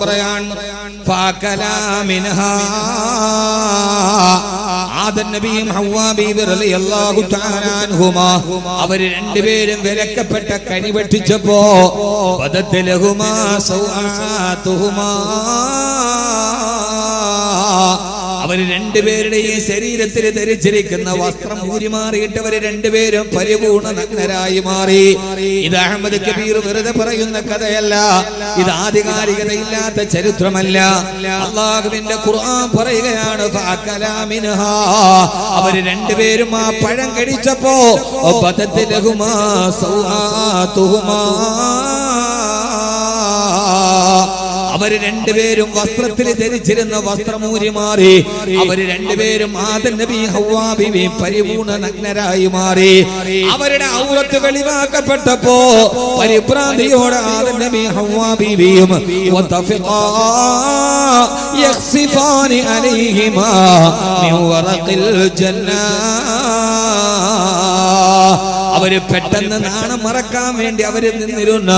പറയാൻ ആദം നബിയും ഹവ്വാ ബീവി റളിയല്ലാഹു തആല അൻഹുമാ അവർ രണ്ടുപേരും വിലക്കപ്പെട്ട കനി വെട്ടിച്ചപ്പോ ബദത് ലഹുമാ സൗആതുഹുമാ അവർ രണ്ടുപേരുടെയും ശരീരത്തിൽ ധരിച്ചിരിക്കുന്ന വസ്ത്രം ഊരി മാറിയിട്ട് അവർ രണ്ടുപേരും പരിപൂർണ നഗ്നരായി മാറി. ഇത് അഹമ്മദ് കബീർ വെറുതെ പറയുന്ന കഥയല്ല, ഇത് ആധികാരികതയില്ലാത്ത ചരിത്രമല്ല. അല്ലാഹുവിന്റെ ഖുർആൻ പറയുകയാണ്, അവർ രണ്ടുപേരും ആ പഴം കടിച്ചപ്പോ ബദത് ലഹുമാ സൗആതുഹുമാ അവർ രണ്ടുപേരും വസ്ത്രത്തിൽ ധരിച്ചിരുന്ന വസ്ത്രമൂരി മാറി. അവർ രണ്ടുപേരും ആദം നബി ഹവ്വാ ബീവി പരിപൂർണ നഗ്നരായി മാറി. അവരുടെ ഔറത്ത് വെളിവാക്കപ്പെട്ടപ്പോ പരിഭ്രാന്തിയോടെ ആദം നബി ഹവ്വാ ബീവിയും യഖ്സിഫാനി അലൈഹിമാ മിൻ വറഖിൽ ജന്ന അവര് പെട്ടെന്ന് നാണം മറക്കാൻ വേണ്ടി അവര് നിന്നിരുന്ന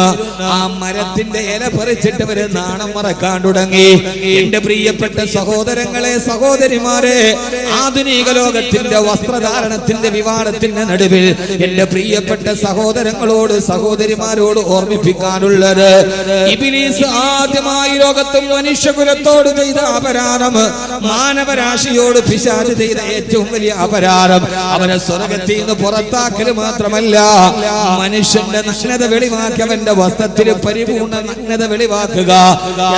ആ മരത്തിന്റെ ഇല പറിച്ചിട്ട് അവര് നാണം മറക്കാൻ തുടങ്ങി. എന്റെ പ്രിയപ്പെട്ട സഹോദരങ്ങളെ, സഹോദരിമാരെ, ആധുനിക ലോകത്തിന്റെ വസ്ത്രധാരണത്തിന്റെ വിവാദത്തിന്റെ നടുവിൽ എന്റെ പ്രിയപ്പെട്ട സഹോദരങ്ങളോട് സഹോദരിമാരോട് ഓർമ്മിപ്പിക്കാനുള്ളത്, ഇബ്ലീസ് ആദ്യമായി ലോകത്തും മനുഷ്യകുലത്തോട് ചെയ്ത അപരാധം, മാനവരാശിയോട് പിശാച് ചെയ്ത ഏറ്റവും വലിയ അപരാധം അവനെ സ്വർഗ്ഗത്തിൽ നിന്ന് പുറത്താക്കൽ മാത്രമല്ല, മനുഷ്യന്റെ നഗ്നത വെളിവാക്കി അവന്റെ വസ്ത്രത്തിൽ പരിപൂർണ നഗ്നത വെളിവാക്കുക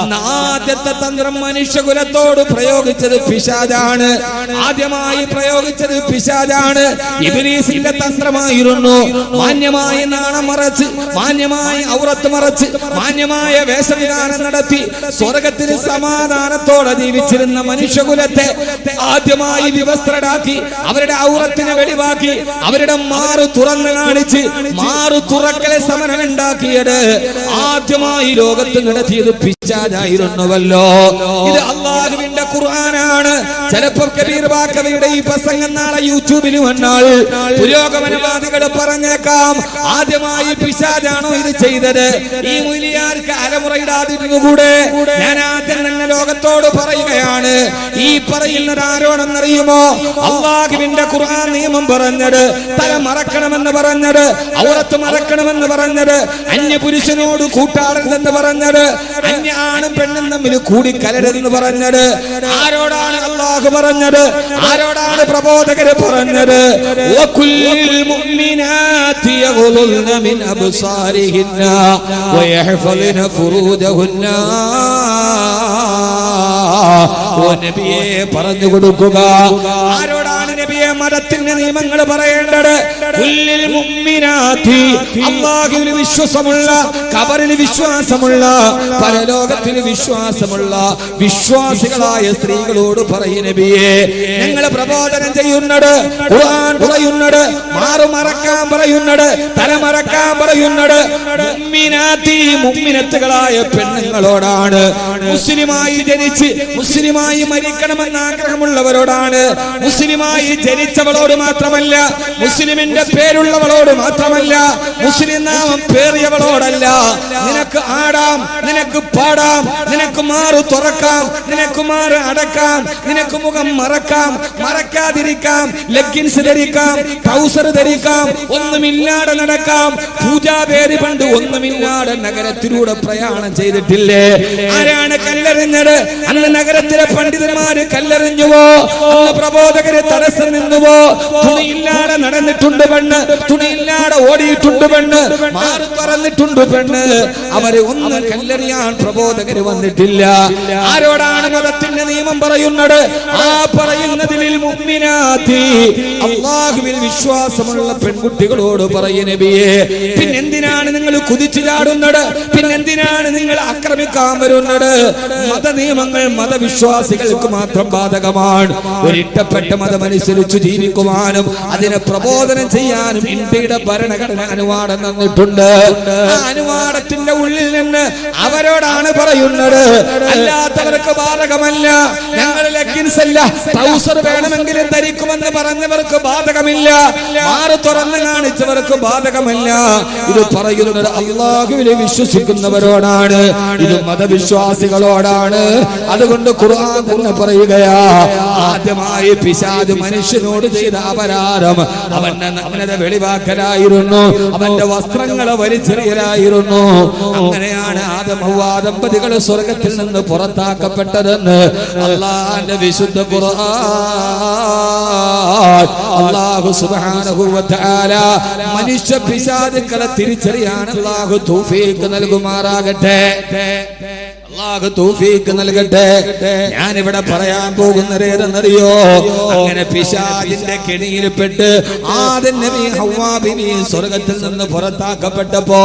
എന്ന ആദ്യത്തെ തന്ത്രം മനുഷ്യകുലത്തോട് പ്രയോഗിച്ചത് പിശാചാണ്. ആദ്യമായി പ്രയോഗിച്ചത് പിശാചാണ്. ഇബ്ലീസിന്റെ തന്ത്രമായിരുന്നു മാന്യമായി നാണം മറച്ച്, മാന്യമായി ഔറത്ത് മറച്ച്, മാന്യമായ വേഷവിധാനം നടത്തി സ്വർഗത്തിൽ സമാധാനത്തോടെ ജീവിച്ചിരുന്ന മനുഷ്യകുലത്തെ ആദ്യമായി വിവസ്ത്രരാക്കി അവരുടെ ഔറത്തിനെ വെളിവാക്കി അവരുടെ മാറു തുറന്നു കാണിച്ച് മാറു തുറക്കലെ സമരം ഉണ്ടാക്കിയത് ആദ്യമായി ലോകത്ത് നടത്തിയത് പിശാചായിരുന്നുവല്ലോ. ഇത് അല്ലാഹുവിന്റെ ഖുർആനാണ്. ചിലപ്പോൾ കബീർ ബാക്കവിയുടെ ഈ പ്രസംഗം നാളെ യൂട്യൂബിൽ വന്നാൽ പുരോഗമനവാദികൾ പറഞ്ഞേക്കാം, ആദ്യമായി പിശാചാണോ ഇത് ചെയ്തത്? ഈ മുലിയാർക്ക് അലമുറയിടാതിരുന്നുകൂടെ? ഞാൻ ആദ്യം തന്നെ ലോകത്തോട് പറയുകയാണ്, ഈ പറയുന്നത് ആരോടെന്നറിയുമോ? അല്ലാഹുവിന്റെ ഖുർആൻ നിയമം പറഞ്ഞത് തല മറക്കണമെന്ന് പറഞ്ഞത്, ഔറത്ത് മറക്കണമെന്ന് പറഞ്ഞത്, അന്യ പുരുഷനോട് കൂട്ടാടരുതെന്ന് പറഞ്ഞത്, അന്യ ആണും പെണ്ണും തമ്മിൽ കൂടിക്കലരുതെന്ന് പറഞ്ഞത് ആരോടാണ് അല്ലാഹു പറഞ്ഞത്? ആരോടാണ് പ്രബോധകര് പറഞ്ഞത്? വകുല്ലിൽ മുഅ്മിനാതി യഗ്ളുൽന മിൻ അബ്സാരിഹിന്ന വയഹ്ഫളിന ഫുറൂജഹുന്ന. ഓ നബിയെ പറഞ്ഞു കൊടുക്കുക, ആരോടാണ് നബിയെ മതത്തിന്റെ നിയമങ്ങൾ പറയേണ്ടത്? കുല്ലിൽ മുഅ്മിനാതി, അല്ലാഹുവിൽ വിശ്വാസമുള്ള, ഖബറിൽ വിശ്വാസമുള്ള, പരലോകത്തിൽ വിശ്വാസമുള്ള വിശ്വാസികളായ സ്ത്രീകളോട് പറയും നബിയെ, ഞങ്ങൾ പ്രബോധനം ചെയ്യുന്നത്, ഖുർആൻ പറയുന്നത്, മാറു മറക്കാൻ പറയുന്നത്, തല മറക്കാൻ പറയുന്നത് മുഅ്മിനാതി, മുഅ്മിനത്തുകളായ പെണ്ണുങ്ങളോടാണ്. മുസ്ലിമായി ജനിച്ച് മുസ്ലിമായി മരിക്കണമെന്ന് ആഗ്രഹമുള്ളവരോടാണ്. മുസ്ലിമായി ജനിച്ചവളോട് മാത്രമല്ല, മുസ്ലിമിന്റെ പേരുള്ളവളോട് മാത്രമല്ല, മുസ്ലിം നാമം പേറിയവളോടല്ല. നിനക്ക് ആടാം, നിനക്ക് പാടാം, നിനക്ക് മാറു തുറക്കാം, നിനക്ക് മാറ് അടക്കാം, നിനക്ക് മുഖം മറക്കാം, മറക്കാതിരിക്കാം, ലെഗിൻസ് ധരിക്കാം, ട്രൗസർ ധരിക്കാം, ഒന്നുമില്ലാതെ നടക്കാം. പൂജാപേരി പണ്ട് ഒന്നുമില്ലാതെ നഗരത്തിലൂടെ പ്രയാണം ചെയ്തിട്ടില്ലേ? ആരാണ് കല്ലെറിഞ്ഞത്? അന്ന് നഗരത്തിലെ പണ്ഡിതന്മാര് കല്ലെറിഞ്ഞുവോ? അന്ന് പ്രബോധകര് തടസ്സം നിന്നുവോ? തുണിയില്ലാതെ നടന്നിട്ടുണ്ട് പെണ്ണ്, തുണിയില്ലാതെ ഓടിയിട്ടുണ്ട് പെണ്ണ്, മാറി തുറന്നിട്ടുണ്ട് പെണ്ണ്. അവരെ ഒന്നും കല്ലെറിയാൻ പ്രബോധകര് വന്നിട്ടില്ല. ആരോടാണ് മതത്തിന്റെ നിയമം പറയുന്നത്? ആ പറയുന്നതിൽ മുഅ്മിനാതി, അല്ലാഹുവിൽ വിശ്വാസമുള്ള പെൺകുട്ടികളോട് പറയും നബിയെ. പിന്നെന്തിനാണ് നിങ്ങൾ കുതിച്ചു ചാടുന്നത്? പിന്നെന്തിനാണ് നിങ്ങൾ ആക്രമിക്കാൻ വരുന്നത്? മതനിയമങ്ങൾ മതവിശ്വാസികൾക്ക് മാത്രം ബാധകമാണ്. ഒരിട്ടപ്പെട്ട മതമനുസരിച്ച് ജീവിക്കുവാനും അതിനെ പ്രബോധനം ചെയ്യാനും ഇന്ത്യയുടെ ഭരണഘടന അനുവാദം തന്നിട്ടുണ്ട്. ആ അനുവാദത്തിന്റെ ഉള്ളിൽ നിന്ന് അവരോടാണ് പറയുന്നത്, അല്ലാത്തവർക്ക് ബാധകമല്ല. ഞങ്ങൾ ലെഗിൻസ് അല്ല, ട്രൗസർ വേണമെങ്കിലും ധരിക്കുമെന്ന് പറഞ്ഞവർക്ക് ബാധകമില്ല, മാറ് തുറന്ന് കാണിച്ചവർക്ക് ബാധകമല്ല. ഇത് പറയുന്നത് അല്ലാഹുവിൽ വിശ്വസിക്കുന്നവരോടാണ്. ഇത് മതവിശ്വാസികൾ വിശ്വാസികളോടാണ്. അതുകൊണ്ട് ഖുർആൻ തന്നെ പറയുകയാ, ആദ്യമായി പിശാച് മനുഷ്യനോട് ചെയ്ത അപരാധം അവന്റെ നഗ്നത വെളിവാക്കലായിരുന്നു, അവന്റെ വസ്ത്രങ്ങളെ വലിച്ചെറിയലായിരുന്നു. അങ്ങനെയാണ് ആദം ഹവ്വ ദമ്പതികൾ സ്വർഗത്തിൽ നിന്ന് പുറത്താക്കപ്പെട്ടതെന്ന് അല്ലാഹുവിന്റെ വിശുദ്ധ ഖുർആൻ. അല്ലാഹു സുബ്ഹാനഹു വ തആല മനുഷ്യ പിശാചുക്കളെ തിരിച്ചറിയാൻ അല്ലാഹു തൗഫീഖ് നൽകുമാറാകട്ടെ. അല്ലാഹു തൗഫീഖ് നൽകട്ടെ. ഞാൻ ഇവിടെ പറയാൻ പോകുന്നത് ഏതെന്നറിയോ? അങ്ങനെ പിശാചിന്റെ കെണിയിൽപ്പെട്ട് ആദം നബി ഹവ്വ ബിബി സ്വർഗ്ഗത്തിൽ നിന്ന് പുറത്താക്കപ്പെട്ടപ്പോ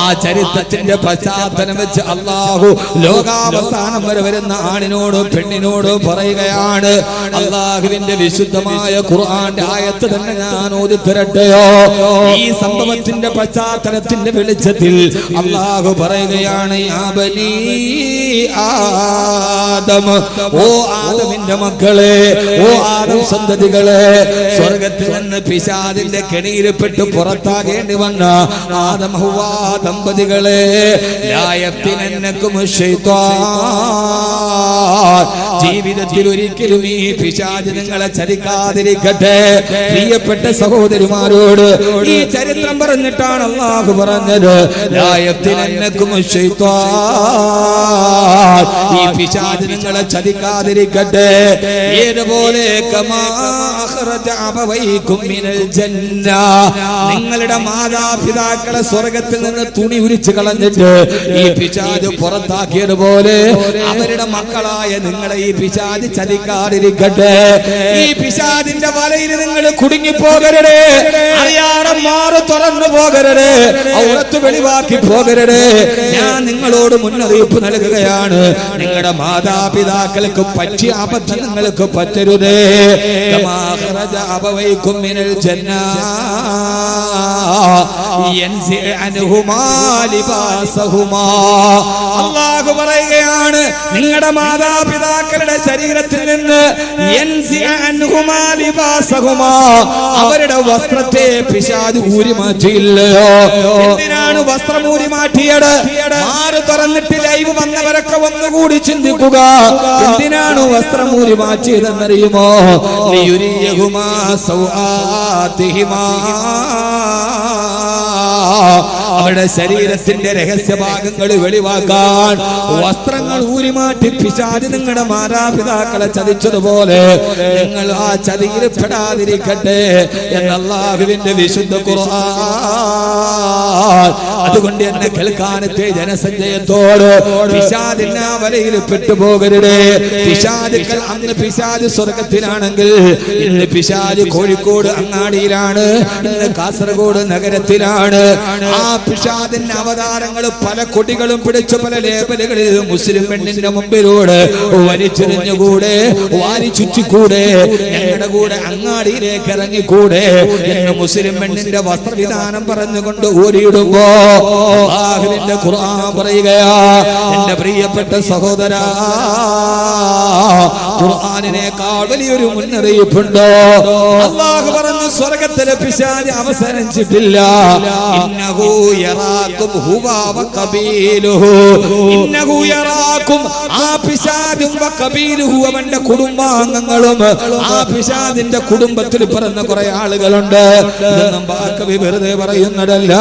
ആ ചരിത്രത്തിന്റെ പശ്ചാത്തലം വെച്ച് അല്ലാഹു ലോകാവസാനം വരെ വരുന്ന ആണിനോടും പെണ്ണിനോടും പറയുകയാണ്. അല്ലാഹുവിന്റെ വിശുദ്ധമായ ഖുർആന്റെ ആയത്ത് തന്നെ ഞാൻ ഓതിത്തരട്ടെയോ? ഈ സംഭവത്തിന്റെ പശ്ചാത്തലത്തിന്റെ വെളിച്ചത്തിൽ അല്ലാഹു പറയുകയാണ്, യാ ബനീ ആദം, ഓ ആദമിന്റെ മക്കളെ, ഓ ആദം സന്തതികളെ, സ്വർഗത്തിൽ നിന്ന് പിശാചിന്റെ കെണിയിൽപ്പെട്ട് പുറത്താകേണ്ടി വന്ന ആദം ഹവ്വ ദമ്പതികളെ, ലാ യഫ്തിനന്നകും ശൈത്വാൻ, ജീവിതത്തിൽ ഒരിക്കലും ഈ പിശാച് നിങ്ങളെ ചതിക്കാതിരിക്കട്ടെ. പ്രിയപ്പെട്ട സഹോദരിമാരോട് ഈ ചരിത്രം പറഞ്ഞിട്ടാണ് അല്ലാഹു പറഞ്ഞത്, ലാ യഫ്തിനന്നകും ശൈത്വാൻ, ഈ പിശാച് നിങ്ങളെ ചതിക്കാതിരിക്കട്ടെ. ഏതുപോലെ കമാ അഖ്റജ അബവൈകും മിനൽ ജന്ന, നിങ്ങളുടെ മാതാപിതാക്കളെ സ്വർഗ്ഗത്തിൽ നിന്ന് തുണി ഉരിച്ചു കളഞ്ഞിട്ട് ഈ പിശാച് പുറത്താക്കിയതുപോലെ അവരുടെ മക്കളായ നിങ്ങളെ ഈ പിശാച് ചതിക്കാതിരിക്കട്ടെ. ഈ പിശാചിന്റെ വലയിൽ നിങ്ങൾ കുടുങ്ങിപ്പോകരുത്, അറിയാതെ മാറ് തുറന്നു പോകരുത്, ഔറത്ത് വെളിവാക്കി പോകരുത്. ഞാൻ നിങ്ങളോട് മുന്നറിയിപ്പ് നൽകുകയാണ്, നിങ്ങളുടെ മാതാപിതാക്കൾക്ക് പറ്റിയ അബദ്ധം നിങ്ങൾക്ക് പറ്റരുതേ. കമാ ഖറജ അബവൈകും മിനൽ ജന്ന യൻസി അൻഹുമാ ലിബാസഹുമാ, അല്ലാഹു പറയുകയാണ്, നിങ്ങളുടെ മാതാപിതാക്കളുടെ ശരീരത്തിൽ നിന്ന് യൻസി അൻഹുമാ ലിബാസഹുമാ, അവരുടെ വസ്ത്രത്തെ പിശാച് ഊരി മാറ്റിയില്ലയോ? എന്തിനാണ് വസ്ത്രം ഊരി മാറ്റിയത്? മാറ് തുറന്നിട്ട് ലൈവ് വന്നവരൊക്കെ ഒന്നുകൂടി ചിന്തിക്കുക, എന്തിനാണ് വസ്ത്രം ഊരി മാറ്റിയതെന്നറിയുമോ? ലിയുരിയഹുമാ സൗആതിഹിമാ, അവരുടെ ശരീരത്തിന്റെ രഹസ്യഭാഗങ്ങൾ വെളിവാക്കാൻ വസ്ത്രങ്ങൾ ഊരിമാറ്റി പിശാച് നിങ്ങളുടെ മാതാപിതാക്കളെ ചതിച്ചതുപോലെ നിങ്ങൾ ആ ചതിയിൽ പെടാതിരിക്കട്ടെ എന്ന് അല്ലാഹുവിന്റെ വിശുദ്ധ ഖുർആൻ. അതുകൊണ്ട് എന്നെ കേൾക്കാനത്തെ ജനസഞ്ചയത്തോട് പിശാചിന്റെ വലയിൽ പെട്ടുപോകരുത്. പിശാചുക്കൾ അന്ന് പിശാച് സ്വർഗത്തിലാണെങ്കിൽ ഇന്ന് പിശാച് കോഴിക്കോട് അങ്ങാടിയിലാണ്, ഇന്ന് കാസർഗോഡ് നഗരത്തിലാണ്. ആ പിശാചിന്റെ അവതാരങ്ങൾ പല കൊടികളും പിടിച്ച് പല ലേബലുകളിൽ മുസ്ലിം പെണ്ണിന്റെ മുമ്പിലൂടെ വലിച്ചെറിഞ്ഞുകൂടെ, വാരി ചുറ്റിക്കൂടെ, ഞങ്ങളുടെ കൂടെ അങ്ങാടിയിലേക്ക് ഇറങ്ങിക്കൂടെ എന്ന് മുസ്ലിം പെണ്ണിന്റെ വസ്ത്രവിധാനം പറഞ്ഞുകൊണ്ട് ഓരിയിടുമ്പോ അല്ലാഹുവിന്റെ ഖുർആൻ പറയുകയാ, എന്റെ പ്രിയപ്പെട്ട സഹോദരാ, ഖുർആനിനേക്കാൾ വലിയൊരു മുന്നറിയിപ്പുണ്ടോ? അല്ലാഹു പറഞ്ഞു, സ്വർഗ്ഗത്തിലെ പിശാച് അവസാനിച്ചിട്ടില്ല. ഇന്നഹു യറാകും ഹുവ വഖബീലുഹു, ഇന്നഹു യറാകും, ആ പിശാചും വഖബീലുഹു, അവന്റെ കുടുംബാംഗങ്ങളും. ആ പിശാചിന്റെ കുടുംബത്തിൽ പിറന്ന കുറെ ആളുകളുണ്ട്. ഇതൊന്നും ബാക്കി വെറുതെ പറയുന്നതല്ല,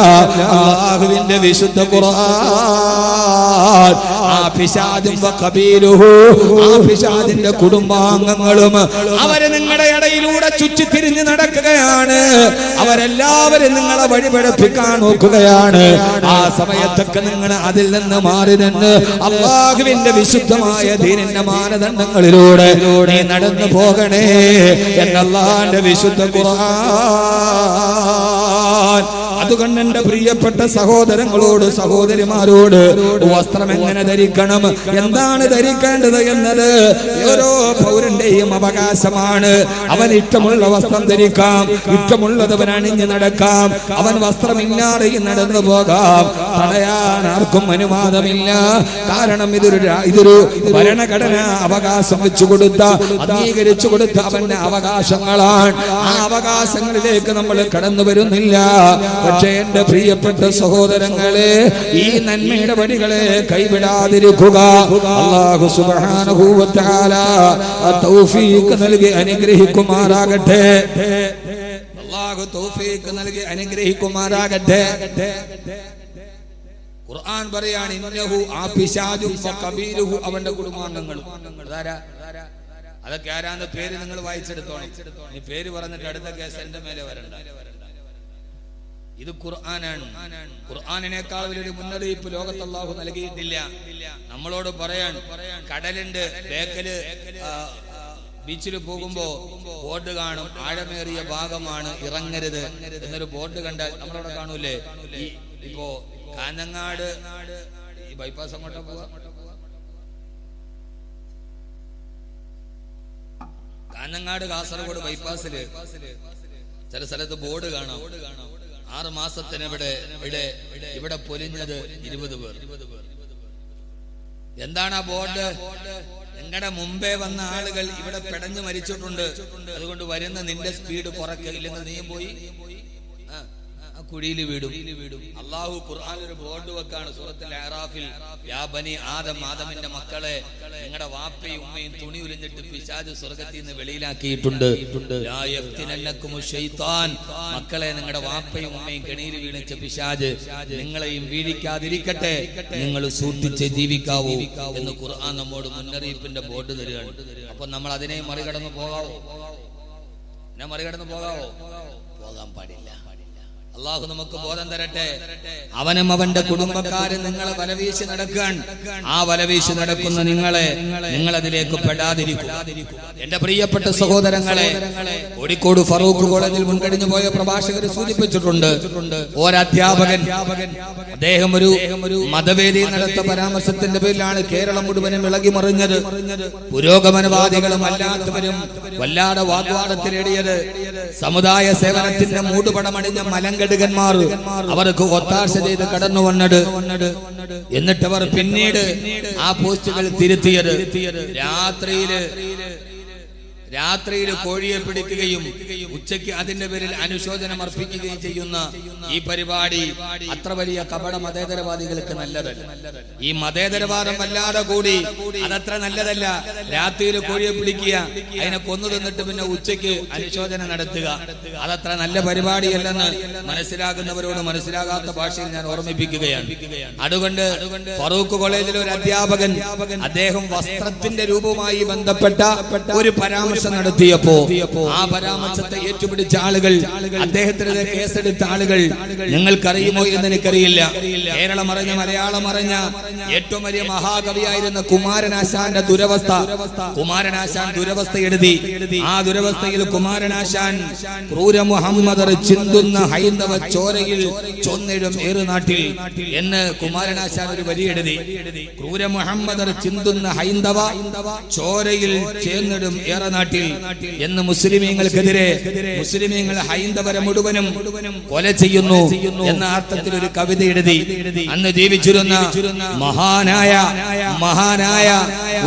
അല്ലാഹുവിന്റെ വിശുദ്ധ ഖുർആൻ. ആ പിശാചും വഖബീലുഹു, ആ പിശാചിന്റെ കുടുംബാംഗങ്ങളും അവര് നിങ്ങളുടെ ഇടയിലൂടെ ചുറ്റിത്തിരിഞ്ഞ് നടക്കുകയാണ്. അവരെല്ലാവരും നിങ്ങളെ വഴിപഴപ്പിക്കാൻ നോക്കുകയാണ്. ആ സമയത്തൊക്കെ നിങ്ങൾ അതിൽ നിന്ന് മാറി നിന്ന് അല്ലാഹുവിന്റെ വിശുദ്ധമായ ദീനിന്റെ മാനദണ്ഡങ്ങളിലൂടെ നീ നടന്നു പോകണേ എന്ന് അല്ലാഹുവിന്റെ വിശുദ്ധ ഖുർആൻ. അതുകൊണ്ട് എന്റെ പ്രിയപ്പെട്ട സഹോദരങ്ങളോട് സഹോദരിമാരോട് വസ്ത്രം എങ്ങനെ ധരിക്കണം, എന്താണ് ധരിക്കേണ്ടത് എന്നത് ഓരോ പൗരന്റെയും അവകാശമാണ്. അവൻ ഇഷ്ടമുള്ള വസ്ത്രം ധരിക്കാം, ഇഷ്ടമുള്ളത് അവൻ അണിഞ്ഞ് നടക്കാം, അവൻ വസ്ത്രമില്ലാതെയും നടന്നു പോകാം. തടയാൻ ആർക്കും അനുവാദമില്ല. കാരണം ഇതൊരു ഭരണഘടന അവകാശം വെച്ചു കൊടുത്ത, അംഗീകരിച്ചു കൊടുത്ത അവന്റെ അവകാശങ്ങളാണ്. ആ അവകാശങ്ങളിലേക്ക് നമ്മൾ കടന്നു വരുന്നില്ല. പക്ഷേ എന്റെ പ്രിയപ്പെട്ട സഹോദരങ്ങളെ, ഈ നന്മയുടെ വഴികളെ കൈവിടാതിരിക്കുക. അല്ലാഹു സുബ്ഹാനഹു വ തആല തൗഫീഖ് നൽകി അനുഗ്രഹിക്കുമാറാകട്ടെ. അല്ലാഹു തൗഫീഖ് നൽകി അനുഗ്രഹിക്കുമാറാകട്ടെ. ഖുർആൻ പറയാണ്, ഇന്നഹു ആപിശാജും വഖബീലുഹു, അവന്റെ കുടുംബാംഗങ്ങളും. അതൊക്കെ ആരാന്ന് പേര് നിങ്ങൾ വായിച്ചെടുത്തോണം. ഈ പേര് പറഞ്ഞിട്ട് അടുത്ത കേസ് എന്റെ മേലെ വരണ്ട. ഇത് ഖുർആനാണ്. ഖുർആനിനേക്കാൾ വലിയൊരു മുന്നറിയിപ്പ് ലോകത്ത് അല്ലാഹു നൽകിയിട്ടില്ല. നമ്മളോട് പറയാൻ, കടലിന്റെ ബേക്കല് ബീച്ചിൽ പോകുമ്പോ ബോർഡ് കാണും, ആഴമേറിയ ഭാഗമാണ്, ഇറങ്ങരുത് എന്നൊരു ബോർഡ് കണ്ടാൽ നമ്മളവിടെ കാണൂലേ. ഇപ്പോ കാഞ്ഞങ്ങാട് ഈ ബൈപ്പാസ് അങ്ങോട്ടാ പോവാ, കാഞ്ഞങ്ങാട് കാസർഗോഡ് ബൈപ്പാസില് ചില സ്ഥലത്ത് ബോർഡ് കാണാം, 6 മാസത്തിന് ഇവിടെ പൊലിഞ്ഞത് 20 പേർ. എന്താണ് ആ ബോർഡ്? നിങ്ങളുടെ മുമ്പേ വന്ന ആളുകൾ ഇവിടെ പെടഞ്ഞു മരിച്ചിട്ടുണ്ട്, അതുകൊണ്ട് വരുന്ന നിന്റെ സ്പീഡ് കുറയ്ക്കുക, ഇല്ലെങ്കിൽ നീയും പോയി കുഴിയിൽ വീടും. അള്ളാഹു ഖുർആനിൽ ഒരു ബോർഡ് വെക്കാണ് സൂറത്തുൽ അറാഫിൽ, യാ ബനി ആദം, ആദമിന്റെ മക്കളെ, നിങ്ങളുടെ വാപ്പയും ഉമ്മയും തുണി ഉരിഞ്ഞിട്ട് പിശാച് സ്വർഗ്ഗത്തിൽ നിന്ന് വെളിയിലാക്കിയിട്ടുണ്ട്. ലാ യഫ്തിനന്നകും ശൈത്താൻ, മക്കളെ നിങ്ങളുടെ വാപ്പയും ഉമ്മയും കെണിയിൽ വീണിച്ച പിശാച് നിങ്ങളെയും വീഴിക്കാതിരിക്കട്ടെ, നിങ്ങൾ സൂക്ഷിച്ച് ജീവിക്കാവൂ എന്ന് ഖുർആൻ നമ്മോട് മുന്നറിയിപ്പിന്റെ ബോർഡ് തരികയാണ്. അപ്പൊ നമ്മൾ അതിനെ മറികടന്ന് പോകാവോ? പോകാൻ പാടില്ല. അള്ളാഹു നമുക്ക് ബോധം തരട്ടെ. അവനും അവന്റെ കുടുംബക്കാരും നിങ്ങളെ വലവീശി നടക്കാൻ, ആ വലവീശി നടക്കുന്ന നിങ്ങൾ അതിലേക്ക് പെടാതിരിക്കും. എന്റെ പ്രിയപ്പെട്ട സഹോദരങ്ങളെ, കോഴിക്കോട് ഫറൂഖ് കോളേജിൽ മുൻകഴിഞ്ഞു പോയ പ്രഭാഷകർ സൂചിപ്പിച്ചിട്ടുണ്ട്, ഒരധ്യാപകൻ അദ്ദേഹം ഒരു മതവേദി നടത്തിയ പരാമർശത്തിന്റെ പേരിലാണ് കേരളം മുഴുവനും ഇളകി മറിഞ്ഞത്. പുരോഗമനവാദികളും അല്ലാത്തവരും വല്ലാതെ വാഗ്വാദത്തിലേടിയത്. സമുദായ സേവനത്തിന്റെ മൂടുപടമണിഞ്ഞ മലങ്കടുകന്മാർ അവർക്ക് ഒത്താശ ചെയ്ത് കടന്നു വന്നത്. എന്നിട്ട് അവർ പിന്നീട് ആ പോസ്റ്റുകൾ തിരുത്തിയത്. രാത്രിയിൽ കോഴിയെ പിടിക്കുകയും ഉച്ചയ്ക്ക് അതിന്റെ പേരിൽ അനുശോചനം അർപ്പിക്കുകയും ചെയ്യുന്ന ഈ പരിപാടി അത്ര വലിയ കപട മതേതരവാദികൾക്ക് നല്ലതല്ല. ഈ മതേതരവാദം വല്ലാതെ കൂടി അതത്ര നല്ലതല്ല. രാത്രിയിൽ കോഴിയെ പിടിക്കുക, അതിനെ കൊന്നു തിന്നിട്ട് പിന്നെ ഉച്ചയ്ക്ക് അനുശോചനം നടത്തുക, അതത്ര നല്ല പരിപാടിയല്ലെന്ന് മനസ്സിലാകുന്നവരോട് മനസ്സിലാകാത്ത ഭാഷയിൽ ഞാൻ ഓർമ്മിപ്പിക്കുകയാണ്. അതുകൊണ്ട് ഫറൂഖ് കോളേജിലെ ഒരു അധ്യാപകൻ അദ്ദേഹം വസ്ത്രത്തിന്റെ രൂപവുമായി ബന്ധപ്പെട്ട ഒരു പരാമർശം നടത്തിയപ്പോ ആ പരാമർശത്തെ ഏറ്റുപിടിച്ച ആളുകൾ, അദ്ദേഹത്തിനെതിരെ കേസെടുത്ത ആളുകൾ നിങ്ങൾക്കറിയുമോ എന്ന് എനിക്കറിയില്ല. കേരളം അറിഞ്ഞ മലയാളം അറിഞ്ഞ ഏറ്റവും വലിയ മഹാകവിയായിരുന്ന കുമാരനാശാന്റെ ദുരവസ്ഥ, കുമാരനാശാൻ ദുരവസ്ഥ എഴുതി. ആ ദുരവസ്ഥയിൽ കുമാരനാശാൻ ക്രൂര മുഹമ്മദർ ചിന്തുന്ന ഹൈന്ദവ ചോരയിൽ ചൊന്നിടും ഏറുനാട്ടിൽ എന്ന് കുമാരനാശാൻ ഒരു വരി എഴുതി. ക്രൂര മുഹമ്മദർ ചിന്തുന്ന ഹൈന്ദവ ചോരയിൽ ചേർന്നിടും ഏറനാട്ടിൽ എന്ന് മുസ്ലിമീങ്ങൾക്കെതിരെ മുസ്ലിമീങ്ങൾ ഹൈന്ദവരെ മുഴുവനും കൊല ചെയ്യുന്നു എന്ന അർത്ഥത്തിൽ ഒരു കവിത എഴുതി. അന്ന് ജീവിച്ചിരുന്ന മഹാനായ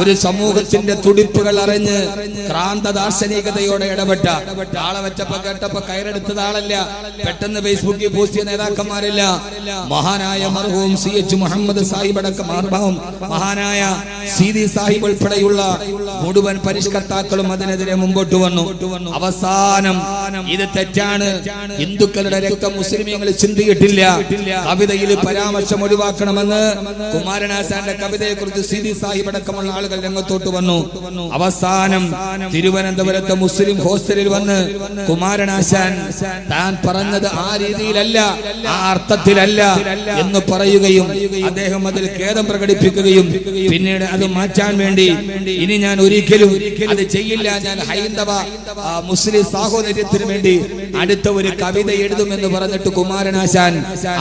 ഒരു സമൂഹത്തിന്റെ തുടിപ്പുകൾ അറിഞ്ഞ് ക്രാന്ത ദാർശനികതയോടെ ഇടപെട്ട ആളെ വെച്ചപ്പോ കേട്ടപ്പോ കയറെടുത്തത് ആളല്ല, പെട്ടെന്ന് ഫേസ്ബുക്കിൽ പോസ്റ്റ് ചെയ്ത നേതാക്കന്മാരല്ല, മഹാനായ മർഹൂം CH മുഹമ്മദ് സാഹിബ് അടക്കം മഹാനായ സീതി സാഹിബ് ഉൾപ്പെടെയുള്ള മുഴുവൻ പരിഷ്കർത്താക്കളും അതിനെതിരെ മുമ്പോട്ട് വന്നു. അവസാനം ഇത് തെറ്റാണ്, ഹിന്ദുക്കളുടെ രക്തം മുസ്ലിമീങ്ങൾ ചിന്തിയിട്ടില്ല, കവിതയിൽ പരാമർശം ഒഴിവാക്കണമെന്ന് കുമാരനാശാന്റെ കവിതയെ കുറിച്ച് സീതി സാഹിബ് അടക്കമുള്ള ആളുകൾ രംഗത്തോട്ട് വന്നു. അവസാനം തിരുവനന്തപുരത്തെ മുസ്ലിം ഹോസ്റ്റലിൽ വന്ന് കുമാരനാശാൻ താൻ പറഞ്ഞത് ആ രീതിയിലല്ല, ആ അർത്ഥത്തിലല്ല എന്ന് പറയുകയും അദ്ദേഹം അതിൽ ഖേദം പ്രകടിപ്പിക്കുകയും പിന്നീട് അത് മാറ്റാൻ വേണ്ടി ഇനി ഞാൻ ഒരിക്കലും അത് ചെയ്യില്ല, ഞാൻ ഹൈന്ദവ മുസ്ലിം സാഹോദര്യത്തിന് വേണ്ടി അടുത്ത ഒരു കവിത എഴുതുമെന്ന് പറഞ്ഞിട്ട് കുമാരനാശാൻ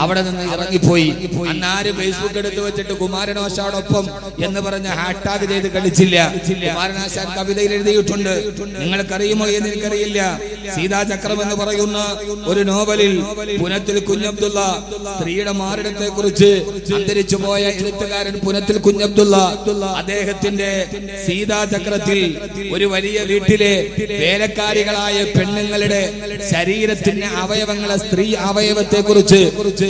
അവിടെ നിന്ന് ഇറങ്ങിപ്പോയി. അന്ന് ആര് ഫേസ്ബുക്ക് എടുത്തു വെച്ചിട്ട് കുമാരനാശാനോടൊപ്പം എന്ന് പറഞ്ഞ് ഹാഷ്ടാഗ് ചെയ്ത് കളിച്ചില്ല. കുമാരനാശാൻ കവിതയിൽ എഴുതിയിട്ടുണ്ട്. നിങ്ങൾക്കറിയുമോ എന്ന് എനിക്കറിയില്ല. സീതാചക്രം എന്ന് പറയുന്ന ഒരു നോവലിൽ പുനത്തിൽ കുഞ്ഞബ്ദുള്ള സ്ത്രീയുടെ മാറിടത്തെ കുറിച്ച് അന്തരിച്ചു പോയ എഴുത്തുകാരൻ പുനത്തിൽ കുഞ്ഞബ്ദുള്ള അദ്ദേഹത്തിന്റെ സീതാചക്രത്തിൽ ഒരു വലിയ വീട്ടിലെ വേലക്കാരികളായ പെണ്ണുങ്ങളുടെ ശരീരത്തിന്റെ അവയവങ്ങളെ സ്ത്രീ അവയവത്തെ കുറിച്ച്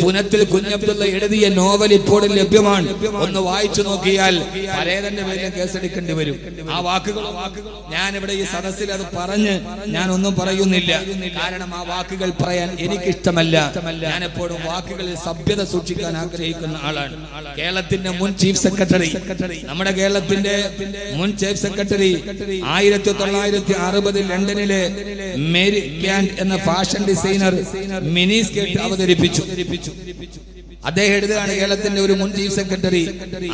പുനത്തിൽ കുഞ്ഞബ്ദുള്ള എഴുതിയ നോവൽ ഇപ്പോഴും ലഭ്യമാണ്. ഒന്ന് വായിച്ചു നോക്കിയാൽ പരേതന്റെ പേരിൽ കേസെടുക്കേണ്ടി വരും. ആ വാക്കുകൾ ഞാനിവിടെ ഈ സദസ്സിൽ അത് പറഞ്ഞ് ഞാനൊന്നും പറയുന്നില്ല. കാരണം ആ വാക്കുകൾ പറയാൻ എനിക്കിഷ്ടമല്ല. ഞാൻ എപ്പോഴും വാക്കുകളിൽ സഭ്യത സൂക്ഷിക്കാൻ ആഗ്രഹിക്കുന്ന ആളാണ്. കേരളത്തിന്റെ മുൻ ചീഫ് സെക്രട്ടറി, നമ്മുടെ കേരളത്തിന്റെ മുൻ ചീഫ് സെക്രട്ടറി 1960 ലണ്ടനിലെ മേരി ക്യാൻഡ് എന്ന ഫാഷൻ ഡിസൈനർ മിനി സ്കേർട്ട് അവതരിപ്പിച്ചു. അദ്ദേഹം എഴുതുകയാണ്, കേരളത്തിന്റെ ഒരു മുൻ ചീഫ് സെക്രട്ടറി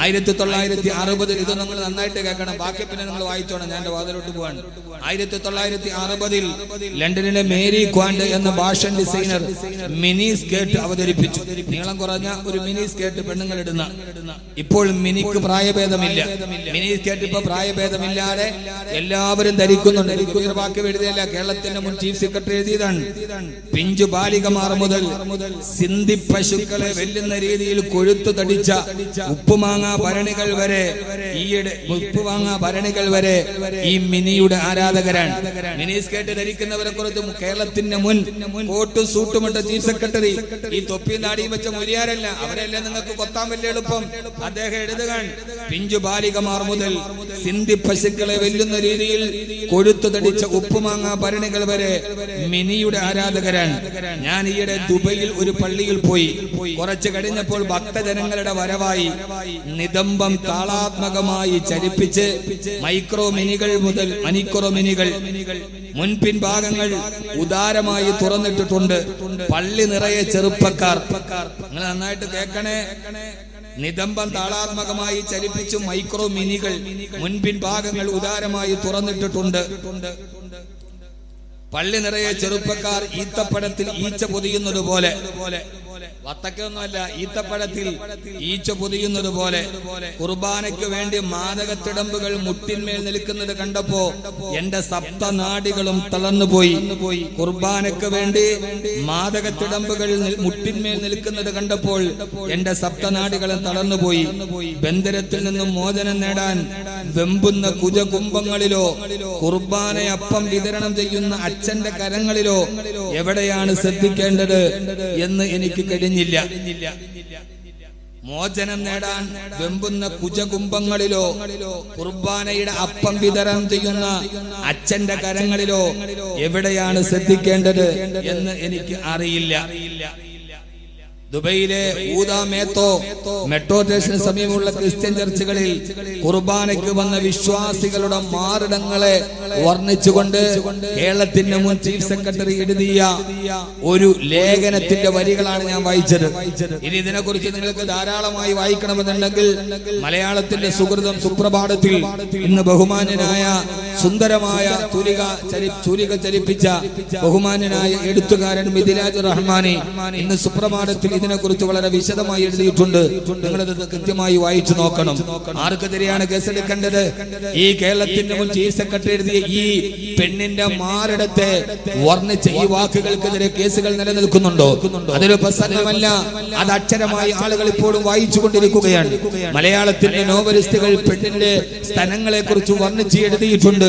1960 ഇത് നിങ്ങൾ നന്നായിട്ട് കേൾക്കണം, ബാക്കി പിന്നെ നിങ്ങൾ വായിച്ചോണം, ഞാൻ എന്റെ വാതിലോട്ട് പോവാണ്. 1960 ലണ്ടനിലെ മേരി ക്വാൻഡ് എന്ന ഫാഷൻ ഡിസൈനർ മിനി സ്കേർട്ട് അവതരിപ്പിച്ചു. നീളം കുറഞ്ഞ ഒരു മിനി സ്കേർട്ട് പെണ്ണുങ്ങൾ ഇടുന്ന. ഇപ്പോൾ മിനിക്ക് പ്രായഭേദമില്ല. മിനി സ്കേർട്ട് ഇപ്പൊ പ്രായഭേദമില്ലാതെ എല്ലാവരും ധരിക്കുന്നുണ്ട്. വാക്യം എഴുതിയല്ല, കേരളത്തിന്റെ മുൻ ചീഫ് സെക്രട്ടറി എഴുതിയതാണ്. പിഞ്ചു ബാലികമാർ മുതൽ സിന്ധി പശുക്കളെ വെല്ലുന്ന രീതിയിൽ കൊഴുത്തു തടിച്ച ഉപ്പുമാങ്ങാ ഭരണികൾ വരെ ഈ മിനിയുടെ ആരാധകരാണ്. മിനി സ്കേർട്ട് ധരിക്കുന്നവരെ കുറിച്ച് കേരളത്തിന്റെ മുൻ കോട്ടും സൂട്ടുമിട്ട ചീഫ് സെക്രട്ടറി ഈ തൊപ്പിയും താടിയും വെച്ച മുരിയാരല്ല, അവരെല്ലാം നിങ്ങൾക്ക് കൊത്താൻ വലിയ എളുപ്പം. അദ്ദേഹം എഴുതുകയാണ്, പിഞ്ചു ബാലികമാർ മുതൽ സിന്ധി പശുക്കളെ വെല്ലുന്ന രീതിയിൽ കൊഴുത്തു തടിച്ച ഉപ്പുമാങ്ങാ ഭരണികൾ വരെ മിനിയുടെ ആരാധകരാണ്. ഞാൻ ഈയിടെ ദുബൈയിൽ ഒരു പള്ളിയിൽ പോയി. കുറച്ച് കഴിഞ്ഞപ്പോൾ ഭക്തജനങ്ങളുടെ വരവായി. നിതംബം താളാത്മകമായി ചലിപ്പിച്ച് മൈക്രോ മിനികൾ മുതൽ മിനികൾ മുൻപിൻ ഭാഗങ്ങൾ ഉദാരമായി തുറന്നിട്ടിട്ടുണ്ട്. പള്ളി നിറയെ ചെറുപ്പക്കാർ. നിങ്ങൾ നന്നായിട്ട് കേൾക്കണേ. നിതംബം താളാത്മകമായി ചലിപ്പിച്ചു മൈക്രോ മിനികൾ മുൻപിൻ ഭാഗങ്ങൾ ഉദാരമായി തുറന്നിട്ടിട്ടുണ്ട്. പള്ളി നിറയെ ചെറുപ്പക്കാർ ഈത്തപ്പഴത്തിൽ ഈച്ച പൊതിയുന്നത് പോലെ, വത്തക്കൊന്നുമല്ല, ഈത്തപ്പഴത്തിൽ ഈച്ച പൊതിയുന്നത് പോലെ കുർബാനയ്ക്ക് വേണ്ടി മാദകത്തിടമ്പുകൾ മുട്ടിന്മേൽ നിൽക്കുന്നത് കണ്ടപ്പോ എന്റെ സപ്തനാഡികളും തളർന്നുപോയി. കുർബാനയ്ക്ക് വേണ്ടി മാദകത്തിടമ്പുകൾ മുട്ടിന്മേൽ നിൽക്കുന്നത് കണ്ടപ്പോൾ എന്റെ സപ്തനാഡികളും തളർന്നുപോയി. ബന്ധനത്തിൽ നിന്നും മോചനം നേടാൻ വെമ്പുന്ന കുജകുംഭങ്ങളിലോ കുർബാനയപ്പം വിതരണം ചെയ്യുന്ന അച്ഛന്റെ കരങ്ങളിലോ എവിടെയാണ് ശ്രദ്ധിക്കേണ്ടത് എന്ന് എനിക്ക് കഴിഞ്ഞില്ല. മോചനം നേടാൻ വെമ്പുന്ന കുജകുംഭങ്ങളിലോ കുർബാനയുടെ അപ്പം വിതരണം ചെയ്യുന്ന അച്ഛന്റെ കരങ്ങളിലോ എവിടെയാണ് ശ്രദ്ധിക്കേണ്ടത് എന്ന് എനിക്ക് അറിയില്ല. ദുബൈയിലെ ഊദാ മേത്തോ മെട്രോ സ്റ്റേഷന് സമീപമുള്ള ക്രിസ്ത്യൻ ചർച്ചുകളിൽ കുർബാനയ്ക്ക് വന്ന വിശ്വാസികളുടെ മാറിടങ്ങളെ വർണ്ണിച്ചുകൊണ്ട് കേരളത്തിന്റെ മുൻ ചീഫ് സെക്രട്ടറി എഴുതിയ ഒരു ലേഖനത്തിന്റെ വരികളാണ് ഞാൻ വായിച്ചത്. ഇനി ഇതിനെക്കുറിച്ച് നിങ്ങൾക്ക് ധാരാളമായി വായിക്കണമെന്നുണ്ടെങ്കിൽ മലയാളത്തിന്റെ സുഹൃതം സുപ്രഭാതത്തിൽ ഇന്ന് ബഹുമാന്യനായ സുന്ദരമായ ചുരിക ചലിപ്പിച്ച ബഹുമാന്യനായ എഴുത്തുകാരൻ മിഥിലാജ് റഹ്മാനി ഇന്ന് സുപ്രഭാതത്തിൽ ഇതിനെക്കുറിച്ച് വളരെ വിശദമായി എഴുതിയിട്ടുണ്ട്. നിങ്ങളത് കൃത്യമായി വായിച്ചു നോക്കണം. ആർക്കെതിരെയാണ് കേസെടുക്കേണ്ടത്? ഈ കേരളത്തിന്റെ മുൻ ചീഫ് സെക്രട്ടറി എഴുതിയ ഈ പെണ്ണിന്റെ മാറിടത്തെ വർണ്ണിച്ച ഈ വാക്കുകൾക്കെതിരെ കേസുകൾ നിലനിൽക്കുന്നുണ്ടോ? അതൊരു പ്രസംഗമല്ല, അത് അക്ഷരമായി ആളുകൾ ഇപ്പോഴും വായിച്ചുകൊണ്ടിരിക്കുകയാണ്. മലയാളത്തിന്റെ നോവലിസ്റ്റുകൾ പെണ്ണിന്റെ സ്ഥലങ്ങളെ കുറിച്ച് വർണ്ണിച്ച് എഴുതിയിട്ടുണ്ട്.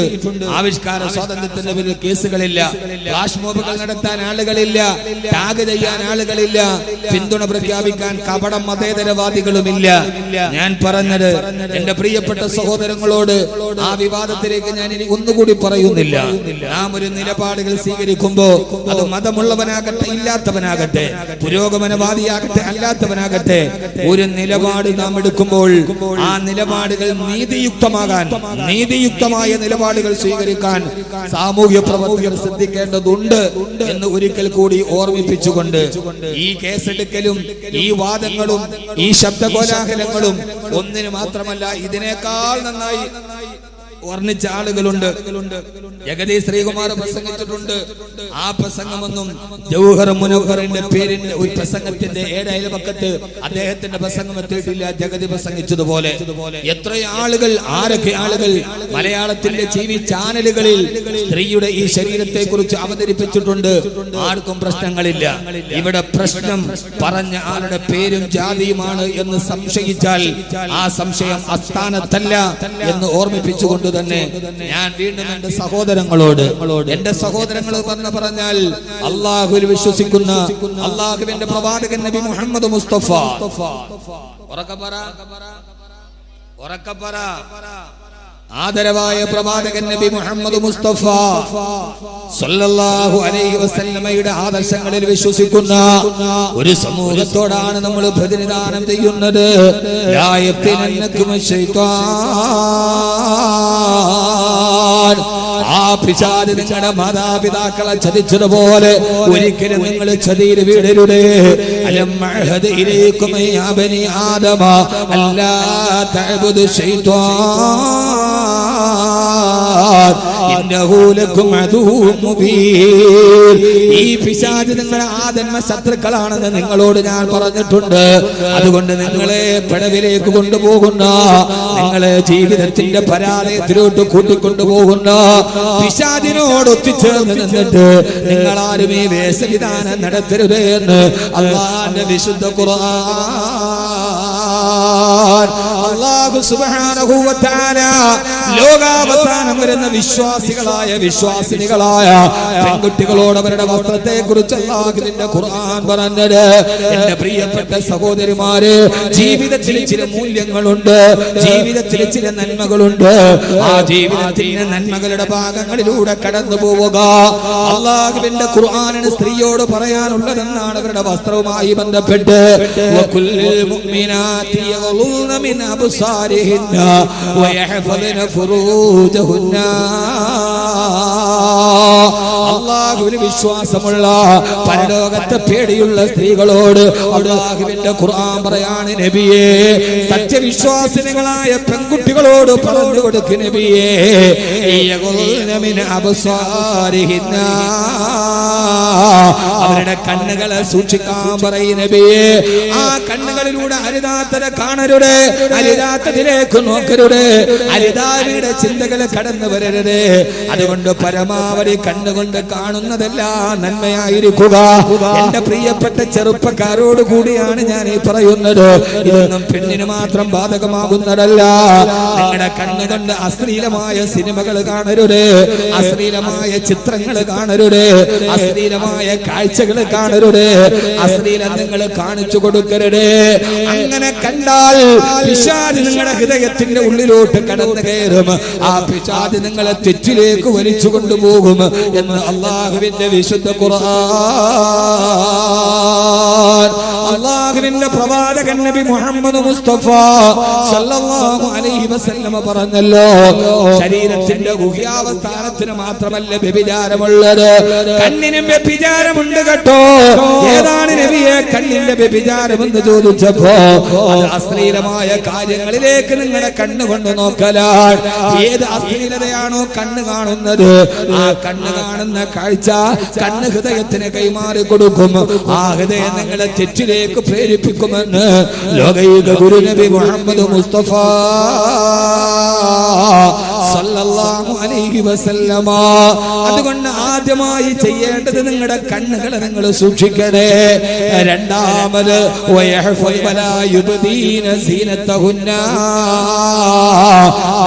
ആവിഷ്കാര സ്വാതന്ത്ര്യത്തിന്റെ പേരിൽ കേസുകളില്ല, ഫ്ലാഷ് മോബുകൾ നടത്താൻ ആളുകളില്ല, ടാഗ് ചെയ്യാൻ ആളുകളില്ല, പിന്തുണ പ്രഖ്യാപിക്കാൻ കപട മതേതരവാദികളുമില്ല. ഞാൻ പറഞ്ഞത് എന്റെ പ്രിയപ്പെട്ട സഹോദരങ്ങളോട് ആ വിവാദത്തിലേക്ക് ഞാൻ ഇനി ഒന്നുകൂടി പറയുന്നില്ല. നാം ഒരു നിലപാടുകൾ സ്വീകരിക്കുമ്പോ അത് മതമുള്ളവനാകട്ടെ ഇല്ലാത്തവനാകട്ടെ, പുരോഗമനവാദിയാകട്ടെ അല്ലാത്തവനാകട്ടെ, ഒരു നിലപാട് നാം എടുക്കുമ്പോൾ ആ നിലപാടുകൾ നീതിയുക്തമാകാൻ, നീതിയുക്തമായ നിലപാടുകൾ സ്വീകരിക്കാൻ സാമൂഹ്യ പ്രവർത്തകർ ശ്രദ്ധിക്കേണ്ടതുണ്ട് എന്ന് ഒരിക്കൽ കൂടി ഓർമ്മിപ്പിച്ചുകൊണ്ട് ഈ കേസെടുക്കലും ഈ വാദങ്ങളും ഈ ശബ്ദകോലാഹലങ്ങളും ഒന്നിന് മാത്രമല്ല, ഇതിനേക്കാൾ നന്നായി വർണ്ണിച്ച ആളുകളുണ്ട്. ജഗതി ശ്രീകുമാർ പ്രസംഗിച്ചിട്ടുണ്ട്. ആ പ്രസംഗമൊന്നും ജൗഹർ മുനവ്വറിന്റെ പേരിന്റെ ഒരു പ്രസംഗത്തിന്റെ ഏഴായ പക്കത്ത് അദ്ദേഹത്തിന്റെ പ്രസംഗം എത്തിയിട്ടില്ല. ജഗതി പ്രസംഗിച്ചതുപോലെ എത്ര ആളുകൾ, ആരൊക്കെ ആളുകൾ മലയാളത്തിന്റെ TV ചാനലുകളിൽ സ്ത്രീയുടെ ഈ ശരീരത്തെ കുറിച്ച് അവതരിപ്പിച്ചിട്ടുണ്ട്. ആർക്കും പ്രശ്നങ്ങളില്ല. ഇവിടെ പ്രശ്നം പറഞ്ഞ ആളുടെ പേരും ജാതിയുമാണ് എന്ന് സംശയിച്ചാൽ ആ സംശയം അസ്ഥാനത്തല്ല എന്ന് ഓർമ്മിപ്പിച്ചുകൊണ്ട് തന്നെ ഞാൻ വീണ്ടും എന്റെ സഹോദരങ്ങളോട്, എന്റെ സഹോദരങ്ങൾ പറഞ്ഞാൽ അള്ളാഹുവിൽ വിശ്വസിക്കുന്ന അള്ളാഹുവിന്റെ പ്രവാചകൻ നബി മുഹമ്മദ് മുസ്തഫ, ഉറക്കപ്പറ, ആദരവായ പ്രവാചകൻ നബി മുഹമ്മദ് മുസ്തഫ സല്ലല്ലാഹു അലൈഹി വസല്ലമയുടെ ആദർശങ്ങളിൽ വിശ്വസിക്കുന്ന ഒരു സമൂഹത്തോടാണ് നമ്മൾ പ്രതിനിധാനം ചെയ്യുന്നത്. ലാ യഫ്തിനന്നകും ശൈത്താൻ, ആ പിശാച് നിങ്ങളുടെ മാതാപിതാക്കളെ ചതിച്ചതുപോലെ ഒരിക്കലും നിങ്ങൾ ചതിയിൽ വീഴരുത്. അലം അഹദ് ഇലൈക്കും യാ ബനി ആദമ അല്ലാ തഅബുദു ശൈത്താൻ ഇന്നഹു ലക്കും അദുവ്വുൻ മുബീൻ. ഈ പിശാച് നിങ്ങളുടെ ആദന്മ ശത്രുക്കളാണെന്ന് നിങ്ങളോട് ഞാൻ പറഞ്ഞിട്ടുണ്ട്. അതുകൊണ്ട് നിങ്ങളെ പിഴവിലേക്ക് കൊണ്ടുപോകുന്ന, നിങ്ങളെ ജീവിതത്തിന്റെ പരാജയത്തിലോട്ട് കൂട്ടിക്കൊണ്ടുപോകുന്ന പിശാചിനോട് ഒത്തുചേർന്ന് നിന്നിട്ട് നിങ്ങൾ ആരും ഈ വേഷവിധാനം നടത്തരുത് എന്ന് അല്ലാഹുവിന്റെ വിശുദ്ധ ഖുർആൻ. അല്ലാഹു സുബ്ഹാനഹു വ തആല ലോകാവസാനം വരുന്ന വിശ്വാസിനികളായ പെൺകുട്ടികളോട് അവരുടെ വസ്ത്രത്തെ കുറിച്ച് അല്ലാഹുവിന്റെ ഖുർആൻ പറഞ്ഞത്. എന്റെ പ്രിയപ്പെട്ട സഹോദരിമാരെ, ജീവിതത്തിൽ ചില മൂല്യങ്ങളുണ്ട്, ജീവിതത്തിൽ ചില നന്മകളുണ്ട്. ആ ജീവിതത്തിന്റെ നന്മകളുടെ ഭാഗങ്ങളിലൂടെ കടന്നു പോവുക അല്ലാഹുവിന്റെ ഖുർആനിന് സ്ത്രീയോട് പറയാനുള്ളതെന്നാണ് അവരുടെ വസ്ത്രവുമായി ബന്ധപ്പെട്ട്. വകുല്ലിൽ മുഅ്മിനാതി യഗ്ളുൽന മിൻ അബ്സാരിഹിന്ന വയഹ്ഫദ്ന ഫുറൂജഹുന്ന. അല്ലാഹുവിൽ വിശ്വാസമുള്ള, പരലോകത്തെ പേടിയുള്ള സ്ത്രീകളോട് അല്ലാഹുവിന്റെ ഖുർആൻ പറയാണ്, നബിയേ, സത്യവിശ്വാസിനികളായ പെൺകുട്ടികളോട് പറഞ്ഞു കൊടുക്ക് നബിയേ, യഗ്ളുൽന മിൻ അബ്സാരിഹിന്ന, അവരുടെ കണ്ണുകളെ സൂക്ഷിക്കാൻ പറയും നബിയേ. ആ കണ്ണുകളിലൂടെ അരുതാത്തത് കാണരുത്, അരുതാത്തതിലേക്ക് നോക്കരുത്, അരുതാവിയുടെ ചിന്തകൾ കടന്നു വരരുത്. അതുകൊണ്ട് പരമാവധി കണ്ണുകൊണ്ട് കാണുന്നതെല്ലാം നന്മയായിരിക്കുക. എന്റെ പ്രിയപ്പെട്ട ചെറുപ്പക്കാരോട് കൂടിയാണ് ഞാൻ ഈ പറയുന്നത്. ഇതൊന്നും പെണ്ണിന് മാത്രം ബാധകമാകുന്നതല്ല. നിങ്ങളുടെ കണ്ണുകൊണ്ട് അശ്ലീലമായ സിനിമകൾ കാണരുത്, അശ്ലീലമായ ചിത്രങ്ങൾ കാണരുത്, അശ്ലീലമായ കാഴ്ചകൾ കാണരുത്, അശ്ലീലം നിങ്ങൾ കാണിച്ചു കൊടുക്കരുത്. അങ്ങനെ കണ്ടാൽ പിശാച് നിങ്ങളുടെ ഹൃദയത്തിന്റെ ഉള്ളിലോട്ട് കടന്നു കയറും. ആ പിശാച് നിങ്ങളെ തെറ്റിലേക്ക് വലിച്ചു കൊണ്ടുപോകും എന്ന് അല്ലാഹുവിന്റെ വിശുദ്ധ ഖുർആൻ. അല്ലാഹുവിന്റെ പ്രവാചകൻ നബി മുഹമ്മദ് മുസ്തഫ സല്ലല്ലാഹു അലൈഹി വസല്ലമ പറഞ്ഞല്ലോ, ശരീരത്തിന്റെ ഗുഹ്യാവസ്ഥാനത്തിന് മാത്രമല്ല വ്യഭിചാരമുള്ളത്, കണ്ണിനും വ്യഭിചാരമുണ്ട് കേട്ടോ. ഏതാണ് നബിയെ കണ്ണിന്റെ വ്യഭിചാരമെന്ന് ചോദിച്ചപ്പോ അത് അശ്ലീലമായ കാര്യങ്ങളിലേക്ക് നിങ്ങളുടെ കണ്ണുകൊണ്ട് നോക്കലാണ്. ഏത് അശ്ലീലതയാണോ കണ്ണ് കാണുന്നത്, ആ കണ്ണ് കാണുന്ന കാഴ്ച കണ്ണ് ഹൃദയത്തിന് കൈമാറി കൊടുക്കും. ആ ഹൃദയം നിങ്ങളെ തെറ്റിലേക്ക് പ്രേരിപ്പിക്കുമെന്ന് ലോകൈക ഗുരു നബി മുഹമ്മദ് മുസ്തഫ സല്ലല്ലാഹു അലൈഹി വസല്ലമ. അതുകൊണ്ട് ആദ്യമായി ചെയ്യേണ്ടത് നിങ്ങളുടെ കണ്ണുകളെ നിങ്ങൾ സൂക്ഷിക്കണേ. രണ്ടാമത്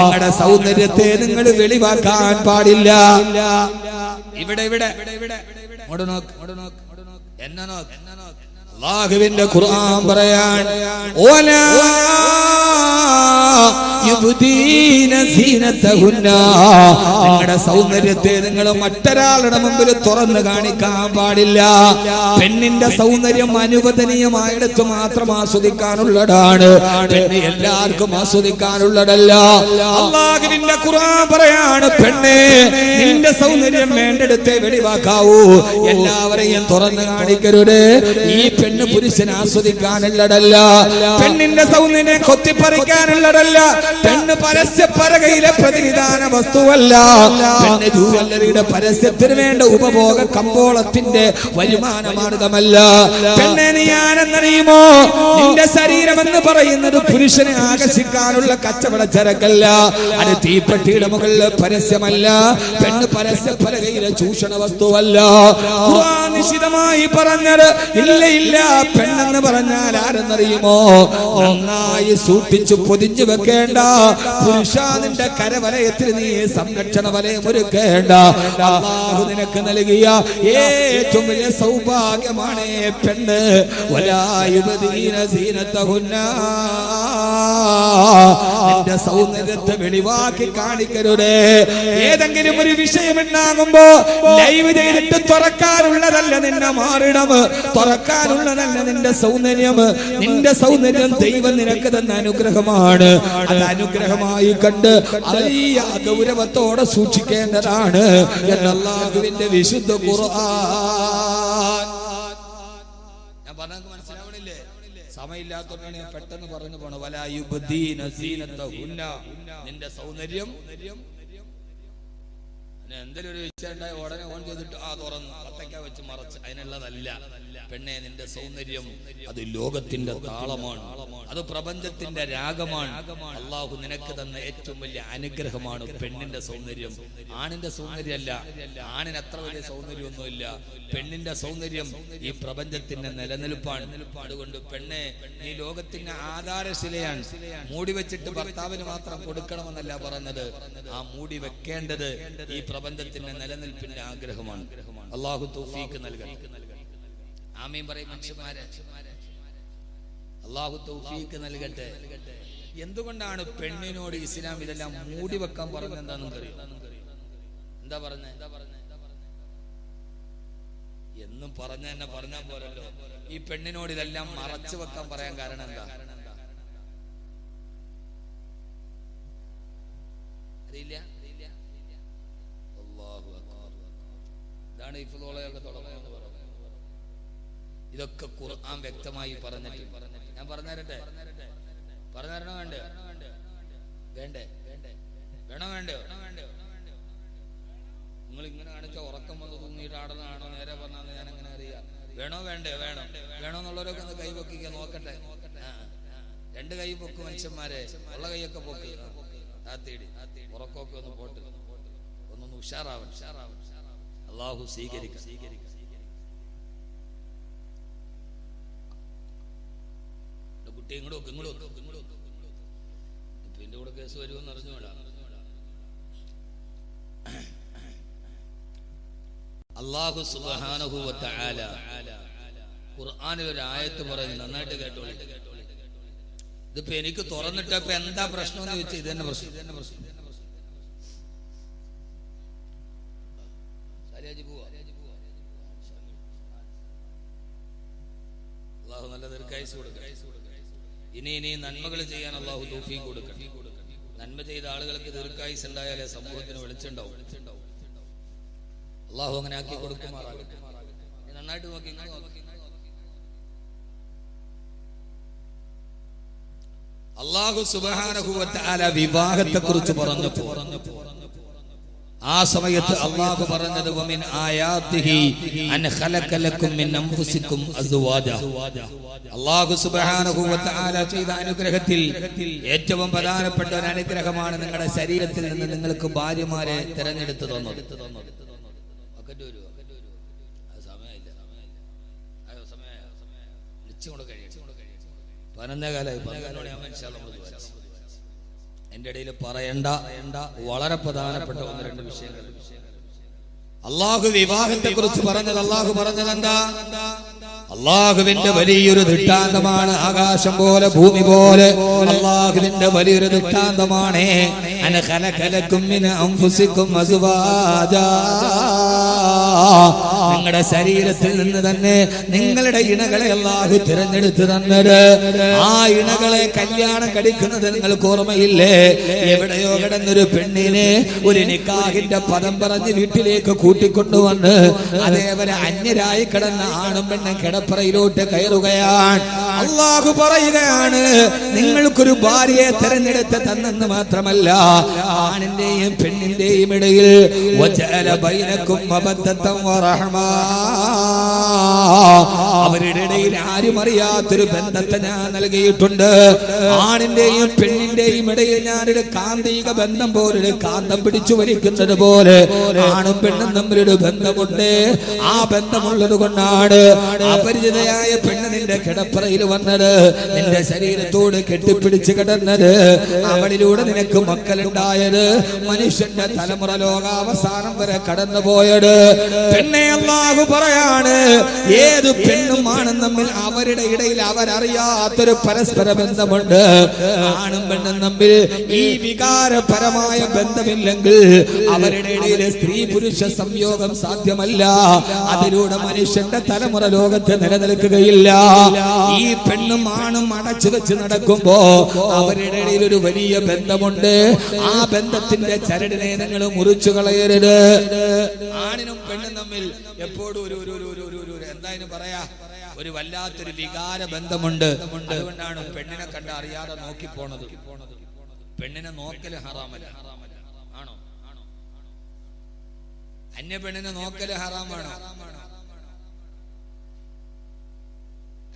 നിങ്ങളുടെ സൗന്ദര്യത്തെ നിങ്ങൾ വെളിവാക്കാൻ പാടില്ല. ഇവിടെ എന്നെ നോക്ക്. അല്ലാഹുവിന്റെ ഖുർആൻ പറയാൻ, നിങ്ങളുടെ സൗന്ദര്യത്തെ നിങ്ങൾ മറ്റൊരാളുടെ മുമ്പിൽ തുറന്നു കാണിക്കാൻ പാടില്ല. പെണ്ണിന്റെ സൗന്ദര്യം അനുവദനീയമായിടത്ത് മാത്രം ആസ്വദിക്കാനുള്ളതാണ്, പെണ്ണ് എല്ലാവർക്കും ആസ്വദിക്കാനുള്ളതല്ല. അല്ലാഹുവിന്റെ ഖുർആൻ പറയാണ്, പെണ്ണേ, നിന്റെ സൗന്ദര്യം വേണ്ടെടുത്തേ വെളിവാക്കാവൂ, എല്ലാവരെയും തുറന്നു കാണിക്കരുത്. ഈ പെണ്ണ് പുരുഷനെ ആസ്വദിക്കാനുള്ളതല്ല, പെണ്ണിന്റെ സൗന്ദര്യം കൊത്തിപ്പറിക്കാനുള്ളതല്ല, പെണ്ണ് പരസ്യപ്പലകയിലെ പ്രതിനിധാന വസ്തുവല്ല, പെണ്ണ് ജൂവല്ലറിയുടെ പരസ്യത്തിന് വേണ്ട ഉപഭോഗ കമ്പോളത്തിന്റെ വരുമാന മാർഗമല്ല. പെണ്ണെ നീ ആരെന്നറിയുമോ? നിന്റെ ശരീരമെന്ന് പറയുന്നത് പുരുഷനെ ആകർഷിക്കാനുള്ള കച്ചവട ചരക്കല്ല, അത് തീപ്പെട്ടിയുടെ മുകളിൽ പരസ്യമല്ല, പെണ്ണ് പരസ്യപ്പലകയിലെ ചൂഷണ വസ്തുവല്ല. ഖുർആൻ നിശിതമായി പറഞ്ഞത് ഇല്ല ഇല്ല, പെണ്ണെന്ന് പറഞ്ഞാൽ ആരെന്നറിയുമോ? നന്നായി സൂക്ഷിച്ചു പൊതിഞ്ഞു വെക്കേണ്ട പുരുഷ, നിന്റെ കരവലയത്തിൽ നീ സംരക്ഷണ വലയം ഒരുക്കേണ്ട. അല്ലാഹു നിനക്ക് നൽകിയ ഏറ്റവും വലിയ സൗഭാഗ്യമാണ് പെണ്ണ്. വലായുബദീന സീനതഹുന്ന, നിന്റെ സൗന്ദര്യത്തെ വെളിവാക്കി കാണിക്കരുത്. ഏതെങ്കിലും ഒരു വിഷയം ഉണ്ടാകുമ്പോ ലൈവ് ചെയ്തിട്ട് തുറക്കാനുള്ളതല്ല നിന്നെ മാറിടം, തുറക്കാനുള്ളതല്ല നിന്റെ സൗന്ദര്യം. നിന്റെ സൗന്ദര്യം ദൈവം നിനക്ക് തന്ന അനുഗ്രഹമാണ്. അത് അനുഗ്രഹമായി കണ്ട് വലിയ ഗൗരവത്തോടെ സൂക്ഷിക്കേണ്ടതാണ് എന്ന് അല്ലാഹുവിന്റെ വിശുദ്ധ ഖുർആൻ. ഞാൻ പറഞ്ഞത് മനസ്സിലാവണില്ലേ? സമയമില്ലാത്തതുകൊണ്ടാണ് ഞാൻ പെട്ടെന്ന് പറഞ്ഞു പോണത്. വലായുബദീന സീനതഹുന്ന, നിന്റെ സൗന്ദര്യം എന്തെങ്കിലും ഒരു വിഷയമുണ്ടായ ഉടനെ ഓൺ ചെയ്തിട്ട് തുറന്ന് പത്തക്ക വെച്ച് മറച്ച് അതിനുള്ളതല്ല. പെണ്ണെ, നിന്റെ സൗന്ദര്യം അത് ലോകത്തിന്റെ താളമാണ്, അത് പ്രപഞ്ചത്തിന്റെ രാഗമാണ്. അല്ലാഹു നിനക്ക് തന്ന ഏറ്റവും വലിയ അനുഗ്രഹമാണ് പെണ്ണിന്റെ സൗന്ദര്യം. ആണിന്റെ സൗന്ദര്യമല്ല, ആണിന് അത്ര വലിയ സൗന്ദര്യമൊന്നുമില്ല. പെണ്ണിന്റെ സൗന്ദര്യം ഈ പ്രപഞ്ചത്തിന്റെ നിലനിൽപ്പാണ്. അതുകൊണ്ട് പെണ്ണെ, നീ ലോകത്തിന്റെ ആധാരശിലയാണ്. മൂടി വെച്ചിട്ട് ഭർത്താവിന് മാത്രം കൊടുക്കണമെന്നല്ല പറഞ്ഞത്, ആ മൂടി വെക്കേണ്ടത് ഈ പ്രപഞ്ചത്തിന്റെ നിലനിൽപ്പിന്റെ ആഗ്രഹമാണ്. അല്ലാഹു തൗഫീഖ് നൽകട്ടെ. ആമീൻ പറയും മനുഷ്യന്മാരെ. അല്ലാഹു തൗഫീഖ് നൽകട്ടെ. എന്തുകൊണ്ടാണ് പെണ്ണിനോട് ഇസ്ലാം ഇതെല്ലാം മൂടി വെക്കാൻ പറഞ്ഞത്? എന്താണെന്ന് അറിയോ? എന്താ പറഞ്ഞ? എന്നും പറഞ്ഞ തന്നെ പറഞ്ഞാൽ പോരല്ലോ. ഈ പെണ്ണിനോട് ഇതെല്ലാം മറച്ചു വെക്കാൻ പറയാൻ കാരണം എന്താ അറിയില്ല? ഇതാണ് ഇഫ്ളോളയൊക്കെ തുടങ്ങുന്നത്. ഇതൊക്കെ ഖുർആൻ വ്യക്തമായി പറഞ്ഞിട്ട്. ഞാൻ പറഞ്ഞുതരട്ടെ? പറഞ്ഞുതരണോ? വേണ്ടേ? വേണോ? വേണ്ടോ? നിങ്ങൾ ഇങ്ങനെ കാണിച്ച ഉറക്കം വന്ന് തൂങ്ങിയിട്ട് ആടുന്നതാണോ നേരെ പറഞ്ഞാൽ ഞാൻ എങ്ങനെ അറിയാം? വേണോ? വേണോന്നുള്ളവരൊക്കെ ഒന്ന് കൈ പൊക്കിക്കാൻ നോക്കട്ടെ. രണ്ട് കൈ പൊക്ക് മനുഷ്യന്മാരെ, ഉള്ള കൈയൊക്കെ പൊക്ക്. താത്തേടി ഉറക്കമൊക്കെ ഒന്ന് പോട്ട്, ഒന്നൊന്ന് ഉഷാറാവൻ. അല്ലാഹു സ്വീകരിക്കും. കുട്ടി ഇങ്ങോട്ട് എന്റെ കൂടെ കേസ് വരുമെന്ന് അറിഞ്ഞോടാ. അല്ലാഹു സുബ്ഹാനഹു വ തആല ഖുർആനിൽ ഒരു ആയത്ത് പറയുന്നു, നന്നായിട്ട് കേട്ടോളി. ഇതിപ്പോ എനിക്ക് തുറന്നിട്ടപ്പോ എന്താ പ്രശ്നം എന്ന് ചോദിച്ചാൽ ഇത് തന്നെ പ്രശ്നം. അല്ലാഹു നല്ല ദീർഘായുസ്സ് കൊടുക്കട്ടെ. ഇനി നന്മകൾ ചെയ്യാൻ അല്ലാഹു തൗഫീഖ് കൊടുക്കട്ടെ. നന്മ ചെയ്ത ആളുകൾക്ക് ദീർഘായുസ്സ് ഉണ്ടായാലേ സമൂഹത്തിന് വെളിച്ചുണ്ടാവും. അല്ലാഹു അങ്ങനെ ആക്കി കൊടുക്കുമാറാകട്ടെ. നന്നായിട്ട് നോക്കി. അല്ലാഹു സുബ്ഹാനഹു വ തആല വിവാഹത്തെ കുറിച്ച് പറഞ്ഞപ്പോൾ ആ സമയത്ത് അല്ലാഹു പറഞ്ഞത് വമിൻ ആയാതിഹി അൻ ഖലഖ ലക്കും മിൻ അൻഫുസികും അസ്വാജ. അല്ലാഹു സുബ്ഹാനഹു വ തആല ചെയ്ത അനുഗ്രഹത്തിൽ ഏറ്റവും പ്രധാനപ്പെട്ട ഒരു അനുഗ്രഹമാണ് നിങ്ങളുടെ ശരീരത്തിൽ നിന്ന് നിങ്ങൾക്ക് ഭാര്യമാരെ തിരഞ്ഞെടുത്ത് തന്നത്. എന്റെ ഇടയിൽ പറയണ്ട വളരെ പ്രധാനപ്പെട്ട ഒന്ന് രണ്ട് വിഷയങ്ങൾ. അല്ലാഹു വിവാഹത്തെ കുറിച്ച് പറഞ്ഞത്, അല്ലാഹു പറഞ്ഞത് എന്താ? അല്ലാഹുവിന്റെ വലിയൊരു ദൃഷ്ടാന്തമാണ്. ആകാശം പോലെ ഭൂമി പോലെ അല്ലാഹുവിന്റെ വലിയൊരു ദൃഷ്ടാന്തമാണ്. അന ഖലഖലകും മിൻ അൻഫുസികും അസ്വാജാ, നിങ്ങളുടെ ശരീരത്തിൽ നിന്ന് തന്നെ നിങ്ങളുടെ ഇണകളെ അല്ലാഹു തിരഞ്ഞെടുത്ത് തന്നത്. ആ ഇണകളെ കല്യാണം കഴിക്കുന്നത് നിങ്ങൾക്ക് ഓർമ്മയില്ലേ? എവിടെയോ കിടന്നൊരു പെണ്ണിനെ ഒരു നിക്കാഹിന്റെ പദം പറഞ്ഞ് വീട്ടിലേക്ക് കൂട്ടിക്കൊണ്ടുവന്ന് അതേവരെ അന്യരായി കിടന്ന ആണും പെണ്ണും കിടപ്പറയിലോട്ട് കയറുകയാണ്. അല്ലാഹു പറയുകയാണ്, നിങ്ങൾക്കൊരു ഭാര്യയെ തിരഞ്ഞെടുത്ത് തന്നെന്ന് മാത്രമല്ല, ആണിന്റെയും പെണ്ണിന്റെയും ഇടയിൽ വജഅല ബൈനകും മവദ്ദതൻ വറഹ്മ, അവരുടെ ഇടയിൽ ആരും അറിയാത്തൊരു ബന്ധത്തെ ഞാൻ നൽകിയിട്ടുണ്ട്. ആണിന്റെയും പെണ്ണിന്റെയും ഇടയിൽ ഞാനൊരു കാന്തിക ബന്ധം പോലൊരു കാന്തം പിടിച്ചു വലിക്കുന്നത് പോലെ ആണും പെണ്ണും തമ്മിലൊരു ബന്ധമുണ്ട്. ആ ബന്ധമുള്ളത് കൊണ്ടാണ് അപരിചിതയായ പെണ്ണ് നിന്റെ കിടപ്പറയിൽ വന്നത്, നിന്റെ ശരീരത്തോട് കെട്ടിപ്പിടിച്ച് കിടന്നത്, അവളിലൂടെ നിനക്ക് മക്കളുണ്ടായത്, മനുഷ്യന്റെ തലമുറ ലോകാവസാനം വരെ കടന്നുപോയത്. പെണ്ണെ അല്ലാഹു പറയാണ്, ഏത് പെണ്ണും ആണും തമ്മിൽ അവരുടെ ഇടയിൽ അവരറിയാത്തൊരു പരസ്പര ബന്ധമുണ്ട്. ആണും പെണ്ണും തമ്മിൽ ഈ വികാരപരമായ ബന്ധമില്ലെങ്കിൽ അവരുടെ ഇടയിൽ സ്ത്രീ പുരുഷ സംയോഗം സാധ്യമല്ല. അതിലൂടെ മനുഷ്യന്റെ തലമുറ ലോകത്ത് നിലനിൽക്കുകയില്ല. ഈ പെണ്ണും ആണും അടച്ചു വെച്ച് നടക്കുമ്പോ അവരുടെ ഇടയിൽ ഒരു വലിയ ബന്ധമുണ്ട്. ആ ബന്ധത്തിന്റെ ചരടിനെ നിങ്ങൾ മുറിച്ചു കളയരുത്. ആണിനും പെണ്ണും തമ്മിൽ എപ്പോഴും ഒരു എന്തായാലും പറയാ ഒരു വല്ലാത്തൊരു വികാര ബന്ധമുണ്ട്. അതുകൊണ്ടാണ് പെണ്ണിനെ കണ്ട് അറിയാതെ നോക്കി പോണത്. പെണ്ണിനെ നോക്കല് ഹറാമല്ല, ആണോ? അന്യ പെണ്ണിനെ നോക്കല് ഹറാമാണോ?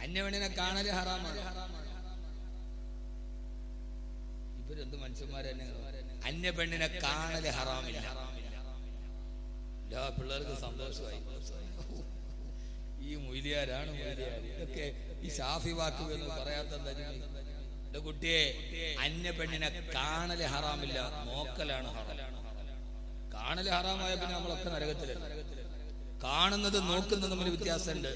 അന്യ പെണ്ണിനെ കാണല് ഹറാമാണോ? ഇവരെന്ത് മനുഷ്യന്മാരെ, അന്യ പെണ്ണിനെ കാണല് ഹറാമില്ല. പിള്ളേർക്ക് സന്തോഷമായി, ഈ മൊയ്ലിയാരാണ് ഇതൊക്കെ ഈ ഷാഫി വാക്കുകൾ പറയാത്ത കുട്ടിയെ. അന്യ പെണ്ണിനെ കാണല് ഹറാമില്ല, നോക്കലാണ് ഹറാം. കാണല് ഹറാമായ പിന്നെ നമ്മളൊക്കെ നരകത്തിലല്ല. കാണുന്നത് നോക്കുന്നത് തമ്മിൽ വ്യത്യാസമുണ്ട്.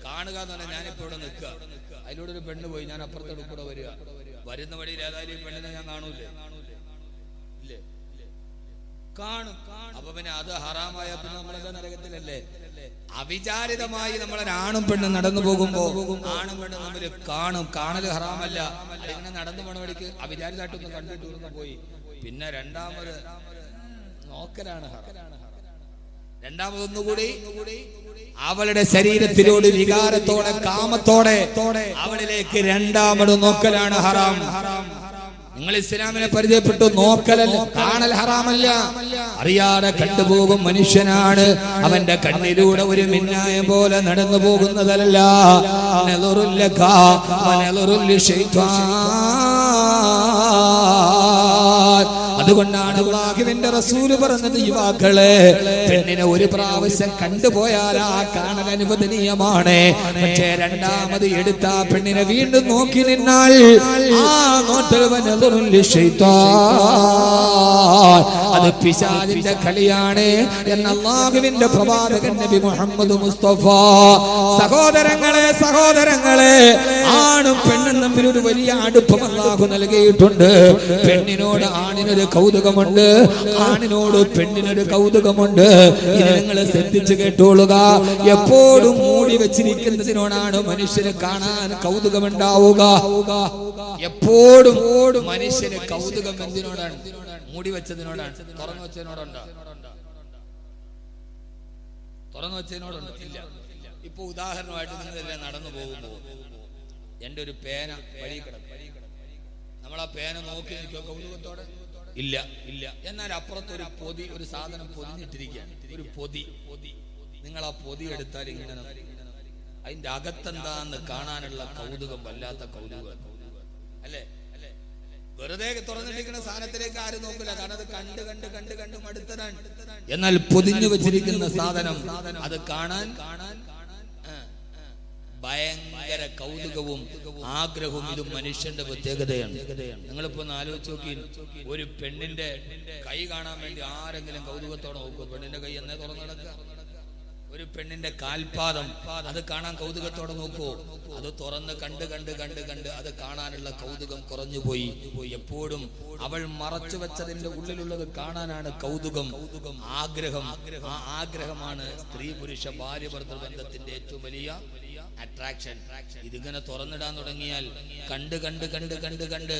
കാണുക എന്ന് പറഞ്ഞാൽ ഞാനിപ്പോ ഇവിടെ നിൽക്കുക, അതിലൂടെ ഒരു പെണ്ണ് പോയി, ഞാൻ അപ്പുറത്തോട് കൂടെ വരിക, വരുന്ന വഴിയിൽ ഏതായാലും പെണ്ണിനെ ഞാൻ കാണൂലേ? ഇല്ലേ? കാണും. അപ്പൊ പിന്നെ അത് ഹറാമായ പിന്നെ നമ്മളെന്താ നരകത്തിലല്ലേ? അവിചാരിതമായി നമ്മളൊരാണും പെണ്ണും നടന്നു പോകുമ്പോ ആണും പെണ്ണും തമ്മിൽ കാണും. കാണല് ഹറാമല്ല. അതിങ്ങനെ നടന്നു പോണ വഴിക്ക് അവിചാരിതമായിട്ടൊന്ന് കണ്ടിട്ട് ഉയർന്നു പോയി, പിന്നെ രണ്ടാമത് നോക്കലാണ് ഹറാം. രണ്ടാമതൊന്നുകൂടി അവളുടെ ശരീരത്തിലോട് വികാരത്തോടെ കാമത്തോടെ അവളിലേക്ക് രണ്ടാമത് നോക്കലാണ് ഹറാം. നിങ്ങൾ ഇസ്ലാമിനെ പരിചയപ്പെട്ടു, നോക്കലല്ല, കാണൽ ഹറാമല്ല. അറിയാതെ കണ്ടുപോകും മനുഷ്യനാണ്. അവന്റെ കണ്ണിലൂടെ ഒരു മിന്നായം പോലെ നടന്നു പോകുന്നതല്ല. അതുകൊണ്ടാണ് അല്ലാഹുവിന്റെ റസൂൽ പറഞ്ഞത്, യുവാക്കളെ, പെണ്ണിനെ ഒരു പ്രാവശ്യം കണ്ടുപോയാൽ ആ കാണൽ അനുവദനീയമാണ്. പക്ഷേ രണ്ടാമത് എടുത്ത പെണ്ണിനെ വീണ്ടും നോക്കി നിന്നാൽ ആ നോട്ടൽ അത് പിശാചിന്റെ കളിയാണ് എന്ന് അല്ലാഹുവിന്റെ പ്രവാചകൻ നബി മുഹമ്മദ് മുസ്തഫ. സഹോദരങ്ങളെ, ആണും പെണ്ണും തമ്മിൽ ഒരു വലിയ അടുപ്പം അല്ലാഹു നൽകിയിട്ടുണ്ട്. പെണ്ണിനോട് ആണിനൊരു കൗതുകമുണ്ട്, ആണിനോട് പെണ്ണിനൊരു കൗതുകമുണ്ട്. ഇത് നിങ്ങൾ ശ്രദ്ധിച്ചു കേട്ടോളുക. എപ്പോഴും മൂടി വെച്ചിരിക്കുന്നതിനോടാണ് മനുഷ്യന് കാണാൻ കൗതുകമുണ്ടാവുക. എപ്പോഴും മനുഷ്യന് കൗതുകം എന്തിനോടാണ്? മൂടി വെച്ചതിനോടാണ്. തുറന്നു വെച്ചതിനോടുണ്ടോ? തുറന്നു വെച്ചതിനോടുണ്ടോ? ഇല്ല. ഇപ്പൊ ഉദാഹരണമായിട്ട് നിങ്ങളെല്ലാം നടന്നു പോകുമ്പോ എന്റെ ഒരു പേന വഴി കിടക്കും, നമ്മൾ ആ പേന നോക്കി നിൽക്കുക കൗതുകത്തോടെ? ഇല്ല. എന്നാൽ അപ്പുറത്തൊരു പൊതി, ഒരു സാധനം പൊതിഞ്ഞിട്ടിരിക്കുകയാണ്, ഒരു പൊതി. നിങ്ങൾ ആ പൊതി എടുത്താൽ ഇങ്ങനെ അതിന്റെ അകത്തെന്താന്ന് കാണാനുള്ള കൗതുകം വല്ലാത്ത കൗതുകം അല്ലേ? വെറുതെ തുറന്നിട്ടിരിക്കുന്ന സാധനത്തിലേക്ക് ആരും നോക്കില്ല, കാരണം അത് കണ്ട് മടുത്തതാണ്. എന്നാൽ പൊതിഞ്ഞു വെച്ചിരിക്കുന്ന സാധനം അത് കാണാൻ ഭയങ്കര കൗതുകവും ആഗ്രഹവും ഇതും മനുഷ്യന്റെ പ്രത്യേകതയാണ്. നിങ്ങളിപ്പോ ഒന്ന് ആലോചിച്ച് നോക്കി, ഒരു പെണ്ണിന്റെ കൈ കാണാൻ വേണ്ടി ആരെങ്കിലും കൗതുകത്തോടെ നോക്കും? പെണ്ണിന്റെ കൈ എന്നേ തുറന്നു കിടക്കുക? ഒരു പെണ്ണിന്റെ കാൽപാദം അത് കാണാൻ കൗതുകത്തോടെ നോക്കൂ. അത് തുറന്ന് കണ്ട് കണ്ട് കണ്ട് കണ്ട് അത് കാണാനുള്ള കൗതുകം കുറഞ്ഞുപോയി. എപ്പോഴും അവൾ മറച്ചു വെച്ചതിന്റെ ഉള്ളിലുള്ളത് കാണാനാണ് കൗതുകം, ആഗ്രഹം. ആ ആഗ്രഹമാണ് സ്ത്രീ പുരുഷ ഭാര്യ ഭർത്തൃ ബന്ധത്തിന്റെ ഏറ്റവും വലിയ അട്രാക്ഷൻ. ഇതിങ്ങനെ തുറന്നിടാൻ തുടങ്ങിയാൽ കണ്ട് കണ്ട് കണ്ട് കണ്ട് കണ്ട്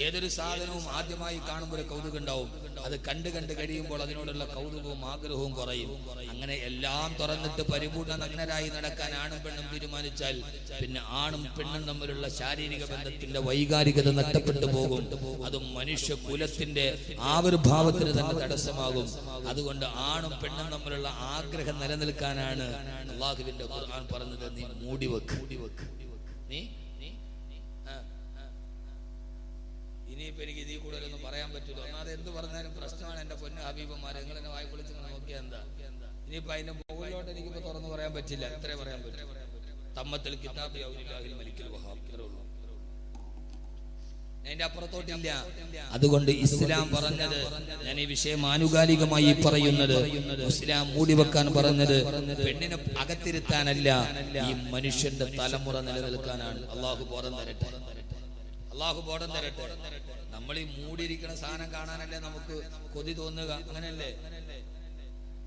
ഏതൊരു സാധനവും ആദ്യമായി കാണുമ്പോൾ കൗതുകം ഉണ്ടാവും. അത് കണ്ട് കണ്ട് കഴിയുമ്പോൾ അതിനോടുള്ള കൗതുകവും ആഗ്രഹവും കുറയും. അങ്ങനെ എല്ലാം തുറന്നിട്ട് പരിപൂർണ്ണ നഗ്നരായി നടക്കാൻ ആണും പെണ്ണും തീരുമാനിച്ചാൽ പിന്നെ ആണും പെണ്ണും തമ്മിലുള്ള ശാരീരിക ബന്ധത്തിന്റെ വൈകാരികത നഷ്ടപ്പെട്ടു പോകും. അത് മനുഷ്യ കുലത്തിന്റെ ആവിർഭാവത്തിന് തന്നെ തടസ്സമാകും. അതുകൊണ്ട് ആണും പെണ്ണും തമ്മിലുള്ള ആഗ്രഹം നിലനിൽക്കാനാണ് അല്ലാഹുവിന്റെ ഖുർആൻ പറഞ്ഞത്, നീ മൂടിവെക്ക്. ഇനിയിപ്പോ എനിക്ക് ഇതിൽ കൂടുതലൊന്നും പറയാൻ പറ്റില്ല. ഒന്നാമത് എന്ത് പറഞ്ഞാലും പ്രശ്നമാണ്. എന്റെ പൊന്നു ഹബീബന്മാരെ, നിങ്ങൾ എന്നെ വായി പൊളിച്ച് നോക്കിയാൽ എന്താ? ഇനിയിപ്പോ അതിന്റെ മുകളിലോട്ട് എനിക്കിപ്പോ തുറന്നു പറയാൻ പറ്റില്ല. ഇത്രേ പറയാൻ പറ്റും. തമ്മത്തിൽ കിതാബി ഔലിയാഹിൽ മലിക്കുൽ വഹാബ്, ഇത്രേ ഉള്ളൂ. അതിന്റെ അപ്പുറത്തോട്ടില്ല. അതുകൊണ്ട് ഇസ്ലാം പറഞ്ഞത്, ഞാൻ ഈ വിഷയം ആനുകാലികമായി പറയുന്നത്, ഇസ്ലാം മൂടിവെക്കാൻ പറഞ്ഞത് പെണ്ണിനെ അകത്തിരുത്താനല്ല, ഈ മനുഷ്യന്റെ തലമുറ നിലനിൽക്കാനാണ്. അള്ളാഹു ബോധം തരട്ടെ, അള്ളാഹു ബോധം തരട്ടെ. നമ്മൾ ഈ മൂടിയിരിക്കുന്ന സാധനം കാണാനല്ലേ നമുക്ക് കൊതി തോന്നുക, അങ്ങനെയല്ലേ?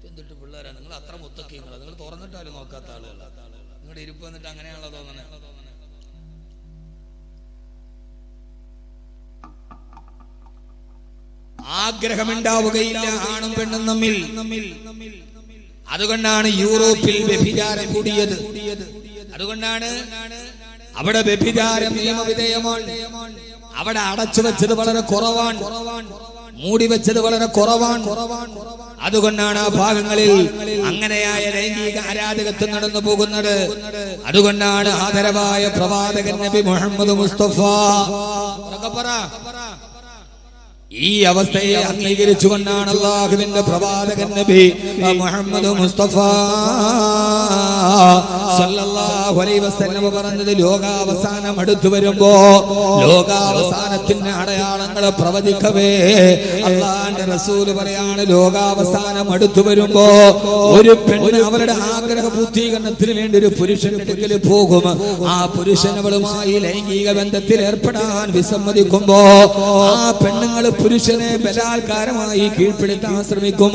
എന്തിട്ട് പിള്ളേരാ നിങ്ങൾ അത്ര മുത്തക്കിങ്ങളാ, നിങ്ങൾ തുറന്നിട്ടാലും നോക്കാത്ത ആളുകളാ. നിങ്ങളുടെ ഇരിപ്പ് വന്നിട്ട് അങ്ങനെയാണല്ലോ തോന്നണേ. ആഗ്രഹമുണ്ടാവുകയില്ല ആണും പെണ്ണും തമ്മിൽ. അതുകൊണ്ടാണ് യൂറോപ്പിൽ വ്യഭിചാരം കൂടിയത്. അതുകൊണ്ടാണ് അവിടെ വ്യഭിചാരം നിയമവിധേയമാണ്. അവിടെ അടച്ചു വെച്ചത് വളരെ കുറവാണ്, മൂടി വെച്ചത് വളരെ കുറവാണ്. അതുകൊണ്ടാണ് ആ ഭാഗങ്ങളിൽ അങ്ങനെയായ ലൈംഗിക അരാജകത്വം നടന്നു പോകുന്നത്. അതുകൊണ്ടാണ് ആദരവായ പ്രവാചകൻ നബി മുഹമ്മദ് മുസ്തഫ ഈ അവസ്ഥയെ അംഗീകരിച്ചുകൊണ്ടാണ് അല്ലാഹുവിന്റെ പ്രവാചകൻ നബി മുഹമ്മദ് മുസ്തഫ സല്ലല്ലാഹു അലൈഹി വസല്ലം പറഞ്ഞത്, ലോകാവസാനം അടുത്തു വരുമ്പോ ലോകാവസാനത്തിന്റെ അടയാളങ്ങളെ പ്രവചിക്കവേ അല്ലാഹുവിന്റെ റസൂൽ പറയാണ്, ലോകാവസാനം അടുത്തു വരുമ്പോ ഒരു പെണ്ണ് അവരുടെ ആഗ്രഹ പൂർത്തീകരണത്തിന് വേണ്ടി ഒരു പുരുഷന്റെ അടുക്കൽ പോകും. ആ പുരുഷൻ അവളുമായി ലൈംഗിക ബന്ധത്തിൽ ഏർപ്പെടാൻ വിസമ്മതിക്കുമ്പോ ആ പെണ്ണുങ്ങൾ പുരുഷനെ ബലാത്കാരമായി കീഴ്പ്പെടുത്താൻ ശ്രമിക്കും.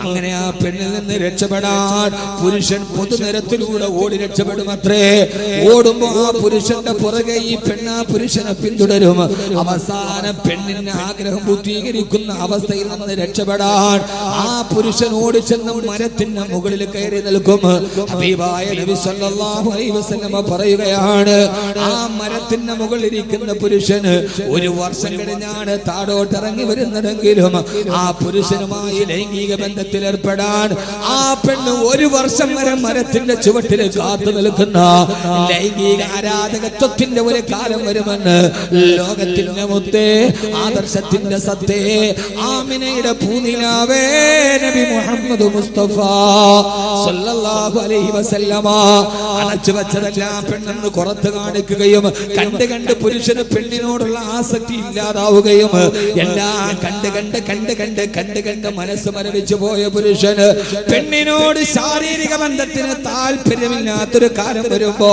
അങ്ങനെ ആ പെണ്ണിൽ നിന്ന് രക്ഷപ്പെടാൻ പുരുഷൻ പൊതുനിരത്തിലൂടെ ഓടി രക്ഷപ്പെടും അത്രേ. ഓടുമ്പോ ആ പുരുഷന്റെ പുറകെ ഈ പെണ്ണ് ആ പുരുഷനെ പിന്തുടരും. അവസാനം പെണ്ണിന്റെ ആഗ്രഹം പൂർത്തീകരിക്കുന്ന അവസ്ഥയിൽ നിന്ന് രക്ഷപ്പെടാൻ ആ പുരുഷൻ ഓടിച്ചെന്ന് മരത്തിന്റെ മുകളിൽ കയറി നിൽക്കും. ഹബീബായ നബി സല്ലല്ലാഹു അലൈഹി വസല്ലം പറയുകയാണ്, ആ മരത്തിന്റെ മുകളിൽ ഇരിക്കുന്ന പുരുഷന് ഒരു വർഷം കഴിഞ്ഞാണ് താഴോട്ടിറങ്ങി വരുന്നതെങ്കിലും ആ പുരുഷനുമായി ലൈംഗിക ബന്ധത്തിൽ ഏർപ്പെടാൻ ആ പെണ്ണ് ഒരു വർഷം വരെ മരത്തിന്റെ ചുവട്ടിൽ കാത്തു നിൽക്കുന്ന ലൈംഗിക അരാജകത്വത്തിന്റെ ഒരു കാലം വരുമെന്ന് ലോകത്തിന്റെ മുത്തേ, ആദർശത്തിന്റെ സത്തേ, ആമിനയുടെ പൂനിലാവേ നബി മുഹമ്മദ് മുസ്തഫ സല്ലല്ലാഹു അലൈഹി വസല്ലമ അടച്ചു വെച്ചതെല്ലാം പെണ്ണെന്ന് പുറത്ത് കാണിക്കുകയും കണ്ട് കണ്ട് പുരുഷന് പെണ്ണിനോടുള്ള ആസക്തി ഇല്ലാതാവുകയും എല്ലാം കണ്ട് കണ്ട് കണ്ട് കണ്ട് കണ്ട് കണ്ട് മനസ്സ് മരവിച്ചു പോയ പുരുഷന് പെണ്ണിനോട് ശാരീരിക ബന്ധത്തിന് താല്പര്യമില്ലാത്തൊരു കാലം വരുമ്പോ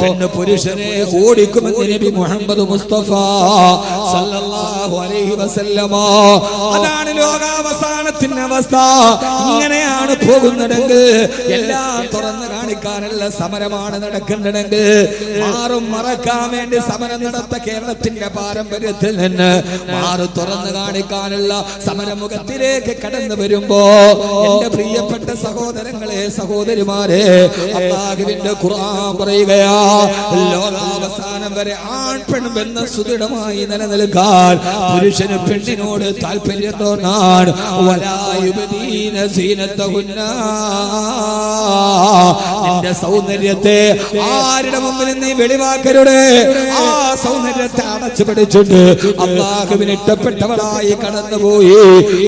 പെണ്ണ് പുരുഷനെ ഓടിക്കുമെന്ന് നബി മുഹമ്മദ് മുസ്തഫ സല്ലല്ലാഹു അലൈഹി വസല്ലമ. അതാണ് ലോകാവസാനത്തിന്റെ അവസ്ഥ. ഇങ്ങനെയാണ് പോകുന്നതെങ്കിൽ, എല്ലാം തുറന്നു കാണിക്കാനുള്ള സമരമാണ് നടക്കുന്നതെങ്കിൽ, മാറും മറക്കാൻ വേണ്ടി സമരം നടത്ത കേരളത്തിന്റെ പാരമ്പര്യത്തിൽ നിന്ന് മാറി തുറന്നു കാണിക്കാനുള്ള സമരമുഖത്തിലേക്ക് കടന്നു വരുമ്പോ എന്റെ പ്രിയപ്പെട്ട സഹോദരങ്ങളെ, സഹോദരിമാരെ, അല്ലാഹുവിന്റെ ഖുർആൻ പറയുകയാ, ലോകാവസാനം വരെ ആൺ പെൺ ബന്ധം സുദൃഢമായി നിലനിൽക്കാൻ പുരുഷന് പെണ്ണിനോട് താല്പര്യം തോന്നാൻ നിന്റെ സൗന്ദര്യത്തെ ആരുടെ മുമ്പിൽ നീ വെളിവാക്കരുത്. ആ സൗന്ദര്യത്തെ അടച്ചു പിടിച്ചിട്ട് അല്ലാഹുവിന് ഇഷ്ടപ്പെട്ടവളായി കടന്നുപോയി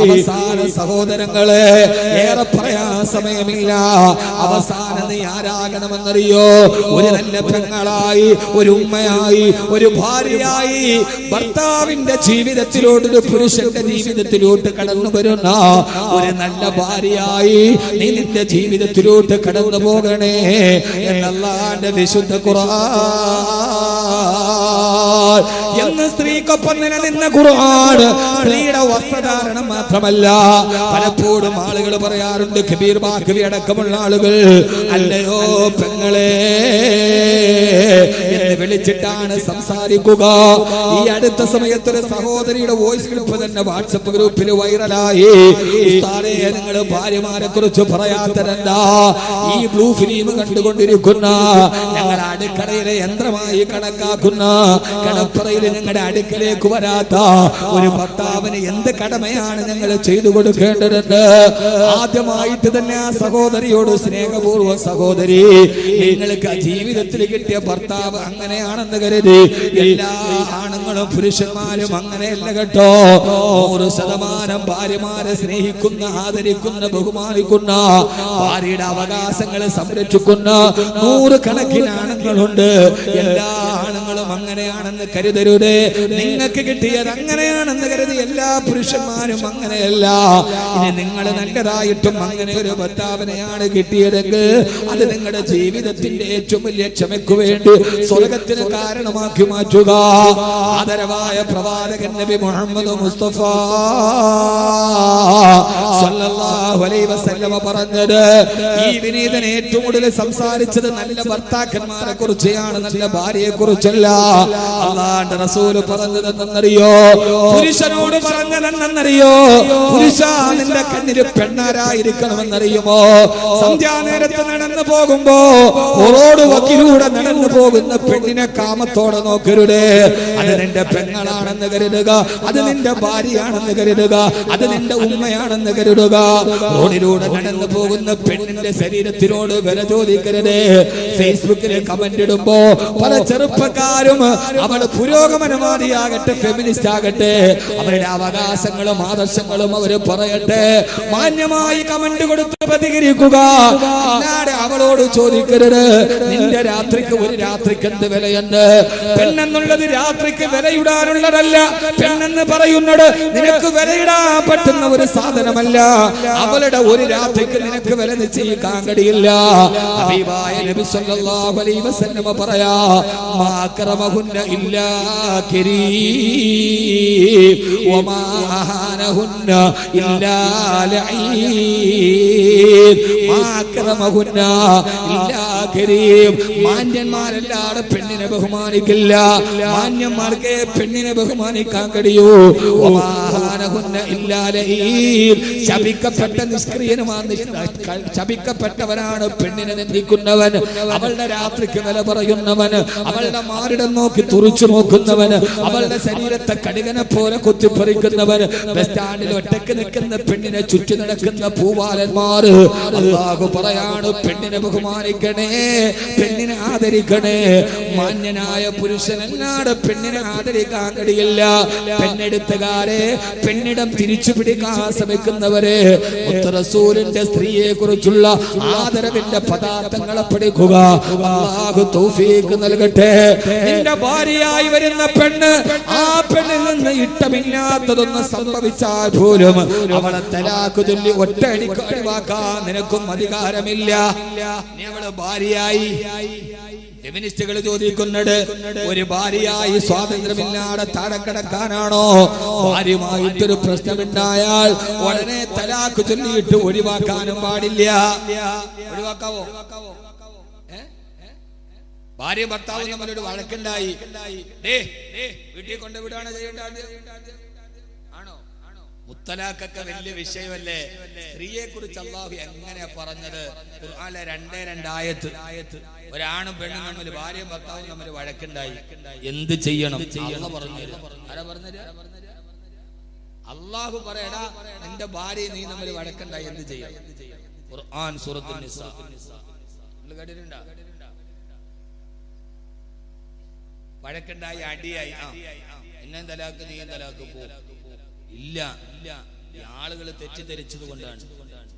അവസാന സഹോദരങ്ങളെ, ഏറെ പറയാൻ സമയമില്ല. അവസാനം നീ ആരാകണമെന്നറിയോ? ഒരു നല്ല പെങ്ങളായി, ഒരു ഉമ്മയായി, ഉമ്മയായി, ഒരു ഭാര്യയായി ഭർത്താവിന്റെ ജീവിതത്തിലോട്ട്, ഒരു പുരുഷന്റെ ജീവിതത്തിലോട്ട് കടന്നു വരുന്ന ഒരു നല്ല ഭാര്യയായി നീ നിന്റെ ജീവിതത്തിലോട്ട് കടന്നു പോകണേ എന്നല്ലാഹുവിന്റെ വിശുദ്ധ ഖുർആൻ. എന്ന് സ്ത്രീക്കൊപ്പം നിലനിന്ന ഖുർആൻ സ്ത്രീയുടെ വസ്ത്രധാരണം മാത്രമല്ല. പലപ്പോഴും ആളുകൾ പറയാറുണ്ട്, കബീർ ബാഖവി അടക്കമുള്ള ആളുകൾ, അല്ലയോ പെങ്ങളെ എന്ന് വിളിച്ചിട്ടാണ് സംസാരിക്കുക. ഈ അടുത്ത സമയത്ത് ഒരു സഹോദരിയുടെ വോയിസ് ക്ലിപ്പ് തന്നെ വാട്സപ്പ് ഗ്രൂപ്പിൽ വൈറലായി. ഉസ്താദേ, നിങ്ങൾ ഭാര്യമാരെ കുറിച്ച് പറയാത്തതെന്താ? ഈ ബ്ലൂ ഫിലിം കണ്ടുകൊണ്ടിരിക്കുന്ന, ഞങ്ങളുടെ അടുക്കളയിലെ യന്ത്രമായി കണക്കാക്കുന്ന, കടപ്പറയിൽ ഞങ്ങളുടെ അടുക്കലേക്ക് വരാത്ത ഒരു ഭർത്താവിന് എന്ത് കടമയാണ് ഞങ്ങൾ ചെയ്തു കൊടുക്കേണ്ടതെന്ന് ആദ്യമായിട്ട് തന്നെ ആ സഹോദരിയോട് സ്നേഹപൂർവ്വം, സഹോദരി, നിങ്ങൾക്ക് ജീവിതത്തിൽ കിട്ടിയ ഭർത്താവ് അങ്ങനെയാണെന്ന് കരുതി എല്ലാ ആണുങ്ങളും പുരുഷന്മാരും അങ്ങനെയല്ല കേട്ടോ. 100% ഭാര്യമാരെ സ്നേഹിക്കുന്ന, ആദരിക്കുന്ന, ബഹുമാനിക്കുന്ന, ഭാര്യയുടെ അവകാശങ്ങളെ സംരക്ഷിക്കുന്ന 100 കണക്കിന് ആണുങ്ങളുണ്ട്. എല്ലാ ആണുങ്ങളും അങ്ങനെയാണെന്ന് കരുതരുതേ. നിങ്ങൾക്ക് കിട്ടിയത് അങ്ങനെയാണെന്ന് കരുതി എല്ലാ പുരുഷന്മാരും അങ്ങനെയല്ല. ഇനി നിങ്ങൾ നല്ലതായിട്ടും അങ്ങനെ ഒരു ഭർത്താവിനെയാണ് കിട്ടിയതെങ്കിൽ അത് നിങ്ങളുടെ ജീവിതത്തിന്റെ ഏറ്റവും വലിയ ക്ഷമയ്ക്ക് വേണ്ടി സ്വർഗത്തിന് കാരണമാക്കി മാറ്റുക. ആദരവായ പ്രവാചകൻ നബി മുഹമ്മദ് മുസ്തഫ സല്ലല്ലാഹു അലൈഹി വസല്ലമ പറഞ്ഞത്, ഈ വിനീതൻ ഏറ്റവും കൂടുതൽ സംസാരിച്ചത് നല്ല ഭർത്താക്കന്മാരെ കുറിച്ചാണ്, നല്ല ഭാര്യയെ കുറിച്ചല്ല. അല്ലാഹുവിന്റെ റസൂൽ പറഞ്ഞതെന്നറിയോ? പുരുഷനോട് പറഞ്ഞതെന്നറിയോ? പുരുഷ, നിന്റെ കണ്ണിൽ പെണ്ണാരായിരിക്കണമെന്നറിയുമോ? സന്ധ്യാനേരത്ത് നടന്നു പോകുമ്പോ റോഡ് വക്കിലൂടെ നടന്നു പോകുന്ന പെണ്ണിനെ കാമത്തോടെ നോക്കരുതേ. അത് നിന്റെ പെങ്ങളാണെന്ന് കരുതുക, അത് നിന്റെ ഭാര്യയാണെന്ന് കരുതുക, അത് നിന്റെ ഉമ്മയാണെന്ന് കരുതുക. റോഡിലൂടെ നടന്നു പോകുന്ന പെണ്ണിന്റെ ശരീരത്തിനോട് വില ചോദിക്കരുതേ. ഫേസ്ബുക്കിൽ കമന്റ് ഇടുമ്പോ പല ചെറുപ്പക്കാരും, അവൾ പുരോഗമനവാദിയാകട്ടെ, ഫെമിനിസ്റ്റ് ആകട്ടെ, അവരുടെ അവകാശങ്ങളും ആദർശങ്ങളും അവര് പറയട്ടെ, മാന്യമായി കമന്റ് കൊടുത്ത് പ്രതികരിക്കുക. അല്ലാതെ അവളോട് ചോദിക്കരുത്, നിന്റെ രാത്രിക്ക് ഒരു രാത്രിക്ക് എന്ത് വിലയുണ്ട്? പെണ്ണെന്നുള്ളത് രാത്രിക്ക് വിലയിടാനുള്ളതല്ല. പെണ്ണെന്ന് പറയുന്നത് നിനക്ക് വിലയിടാൻ പറ്റുന്ന ഒരു സാധനമല്ല. അവളുടെ ഒരു രാത്രിക്ക് നിനക്ക് വില നിശ്ചയിക്കാൻ കഴിയില്ല. ഹബീബായ നബി സല്ലല്ലാഹു അലൈഹി വസല്ലം പറയാ, മാ അക്രമഹുന്ന ഇല്ലാ കരീം വമാ അഹാനഹുന്ന ഇല്ലാ ലഈൻ. മാ അക്രമഹുന്ന ഇല്ലാ കരീം. മാന്യന്മാരല്ലാതെ പെണ്ണിനെ ബഹുമാനിക്കില്ല. മാന്യന്മാർക്ക് പെണ്ണിനെ ബഹുമാനിക്കാൻ കഴിയൂ. വമാ അഹാനഹുന്ന ഇല്ലാ ലഈൻ. ശപിക്കപ്പെട്ട നിഷ്ക്രിയനുമാണ്, ശപിക്കപ്പെട്ടവനാണ് പെണ്ണിനെ നിന്ദിക്കുന്നവൻ, അവളുടെ രാത്രിക്ക് വില പറയുന്നവൻ, അവളുടെ മാറിടം നോക്കി തുറിച്ചു നോക്കുന്നവൻ, അവളുടെ ശരീരത്തെ കടുകനെ പോലെ കുത്തിപ്പറിക്കുന്നവൻ, ബസ് സ്റ്റാൻഡിൽ ഒറ്റക്ക് നിൽക്കുന്ന പെണ്ണിനെ ചുറ്റി നടക്കുന്ന പൂവാലന്മാർ. അല്ലാഹു പറയാണ്, പെണ്ണിനെ ബഹുമാനിക്കണേ, പെണ്ണിനെ ആദരിക്കണേ. മാന്യനായ പുരുഷനല്ലാതെ പെണ്ണിനെ ആദരിക്കാൻ കഴിയില്ല. പെണ്ണെടുത്തുകാരെ, പെണ്ണിടം തിരിച്ചു പിടിക്കാൻ ശ്രമിക്കുന്നവരെ, റസൂലിന്റെ സ്ത്രീയെ കുറിച്ചുള്ള ആദരവിന്റെ പദാർത്ഥങ്ങളെ പഠിക്കുക. അല്ലാഹു തൗഫീഖ് നൽകട്ടെ. നിന്റെ ഭാര്യയായി വരുന്ന പെണ്ണ്, ആ പെണ്ണിൽ നിന്ന് ഇഷ്ടമില്ലാത്തതൊന്ന് സംഭവിച്ചാൽ പോലും അവളെ തലാഖ് ചൊല്ലി ഒറ്റയടിക്ക് ഒഴിവാക്കാൻ നിനക്കും അധികാരമില്ല. നീ അവളെ ഭാര്യയായി, ഫെമിനിസ്റ്റുകൾ ചോദിക്കുന്നത്, ഒരു ഭാര്യയായി സ്വാതന്ത്ര്യമില്ലാതെ താഴെ കിടക്കാനാണോ? ഭാര്യയുമായിട്ടൊരു പ്രശ്നമുണ്ടായാൽ ഉടനെ തലാഖ് ചൊല്ലിയിട്ട് ഒഴിവാക്കാനും പാടില്ല. ഒഴിവാക്കാവോ? ഭാര്യ ഭർത്താവ് തമ്മിലൊരു വഴക്കുണ്ടായി, വീട്ടിൽ കൊണ്ടുവിടാണ് ചെയ്യേണ്ടത് ആണോ? മുത്തലാഖൊക്കെ വലിയ വിഷയമല്ലേ? സ്ത്രീയെ കുറിച്ച് അല്ലാഹു എങ്ങനെയാ പറഞ്ഞത്? ഖുർആനിലെ 2 ആയത്ത്. ഒരാണും പെണ്ണും തമ്മിൽ, ഭാര്യയും ഭർത്താവും തമ്മിൽ വഴക്കുണ്ടായി, എന്ത് ചെയ്യണം? അല്ലാഹു പറഞ്ഞു. ആരാ പറഞ്ഞത്? അല്ലാഹു പറയടാ, നിന്റെ ഭാര്യ നീ തമ്മിൽ വഴക്കുണ്ടായി, എന്ത് ചെയ്യണം? ഖുർആൻ സൂറത്തുൻ നിസാ. നിങ്ങൾ കേട്ടിട്ടുണ്ടോ? വഴക്കുണ്ടായി, അടിയായി, എന്നെ തലാക്ക്, നീ തലാക്ക് പോ. ഇല്ല, ആളുകൾ തെറ്റിദ്ധരിച്ചത് കൊണ്ടാണ്.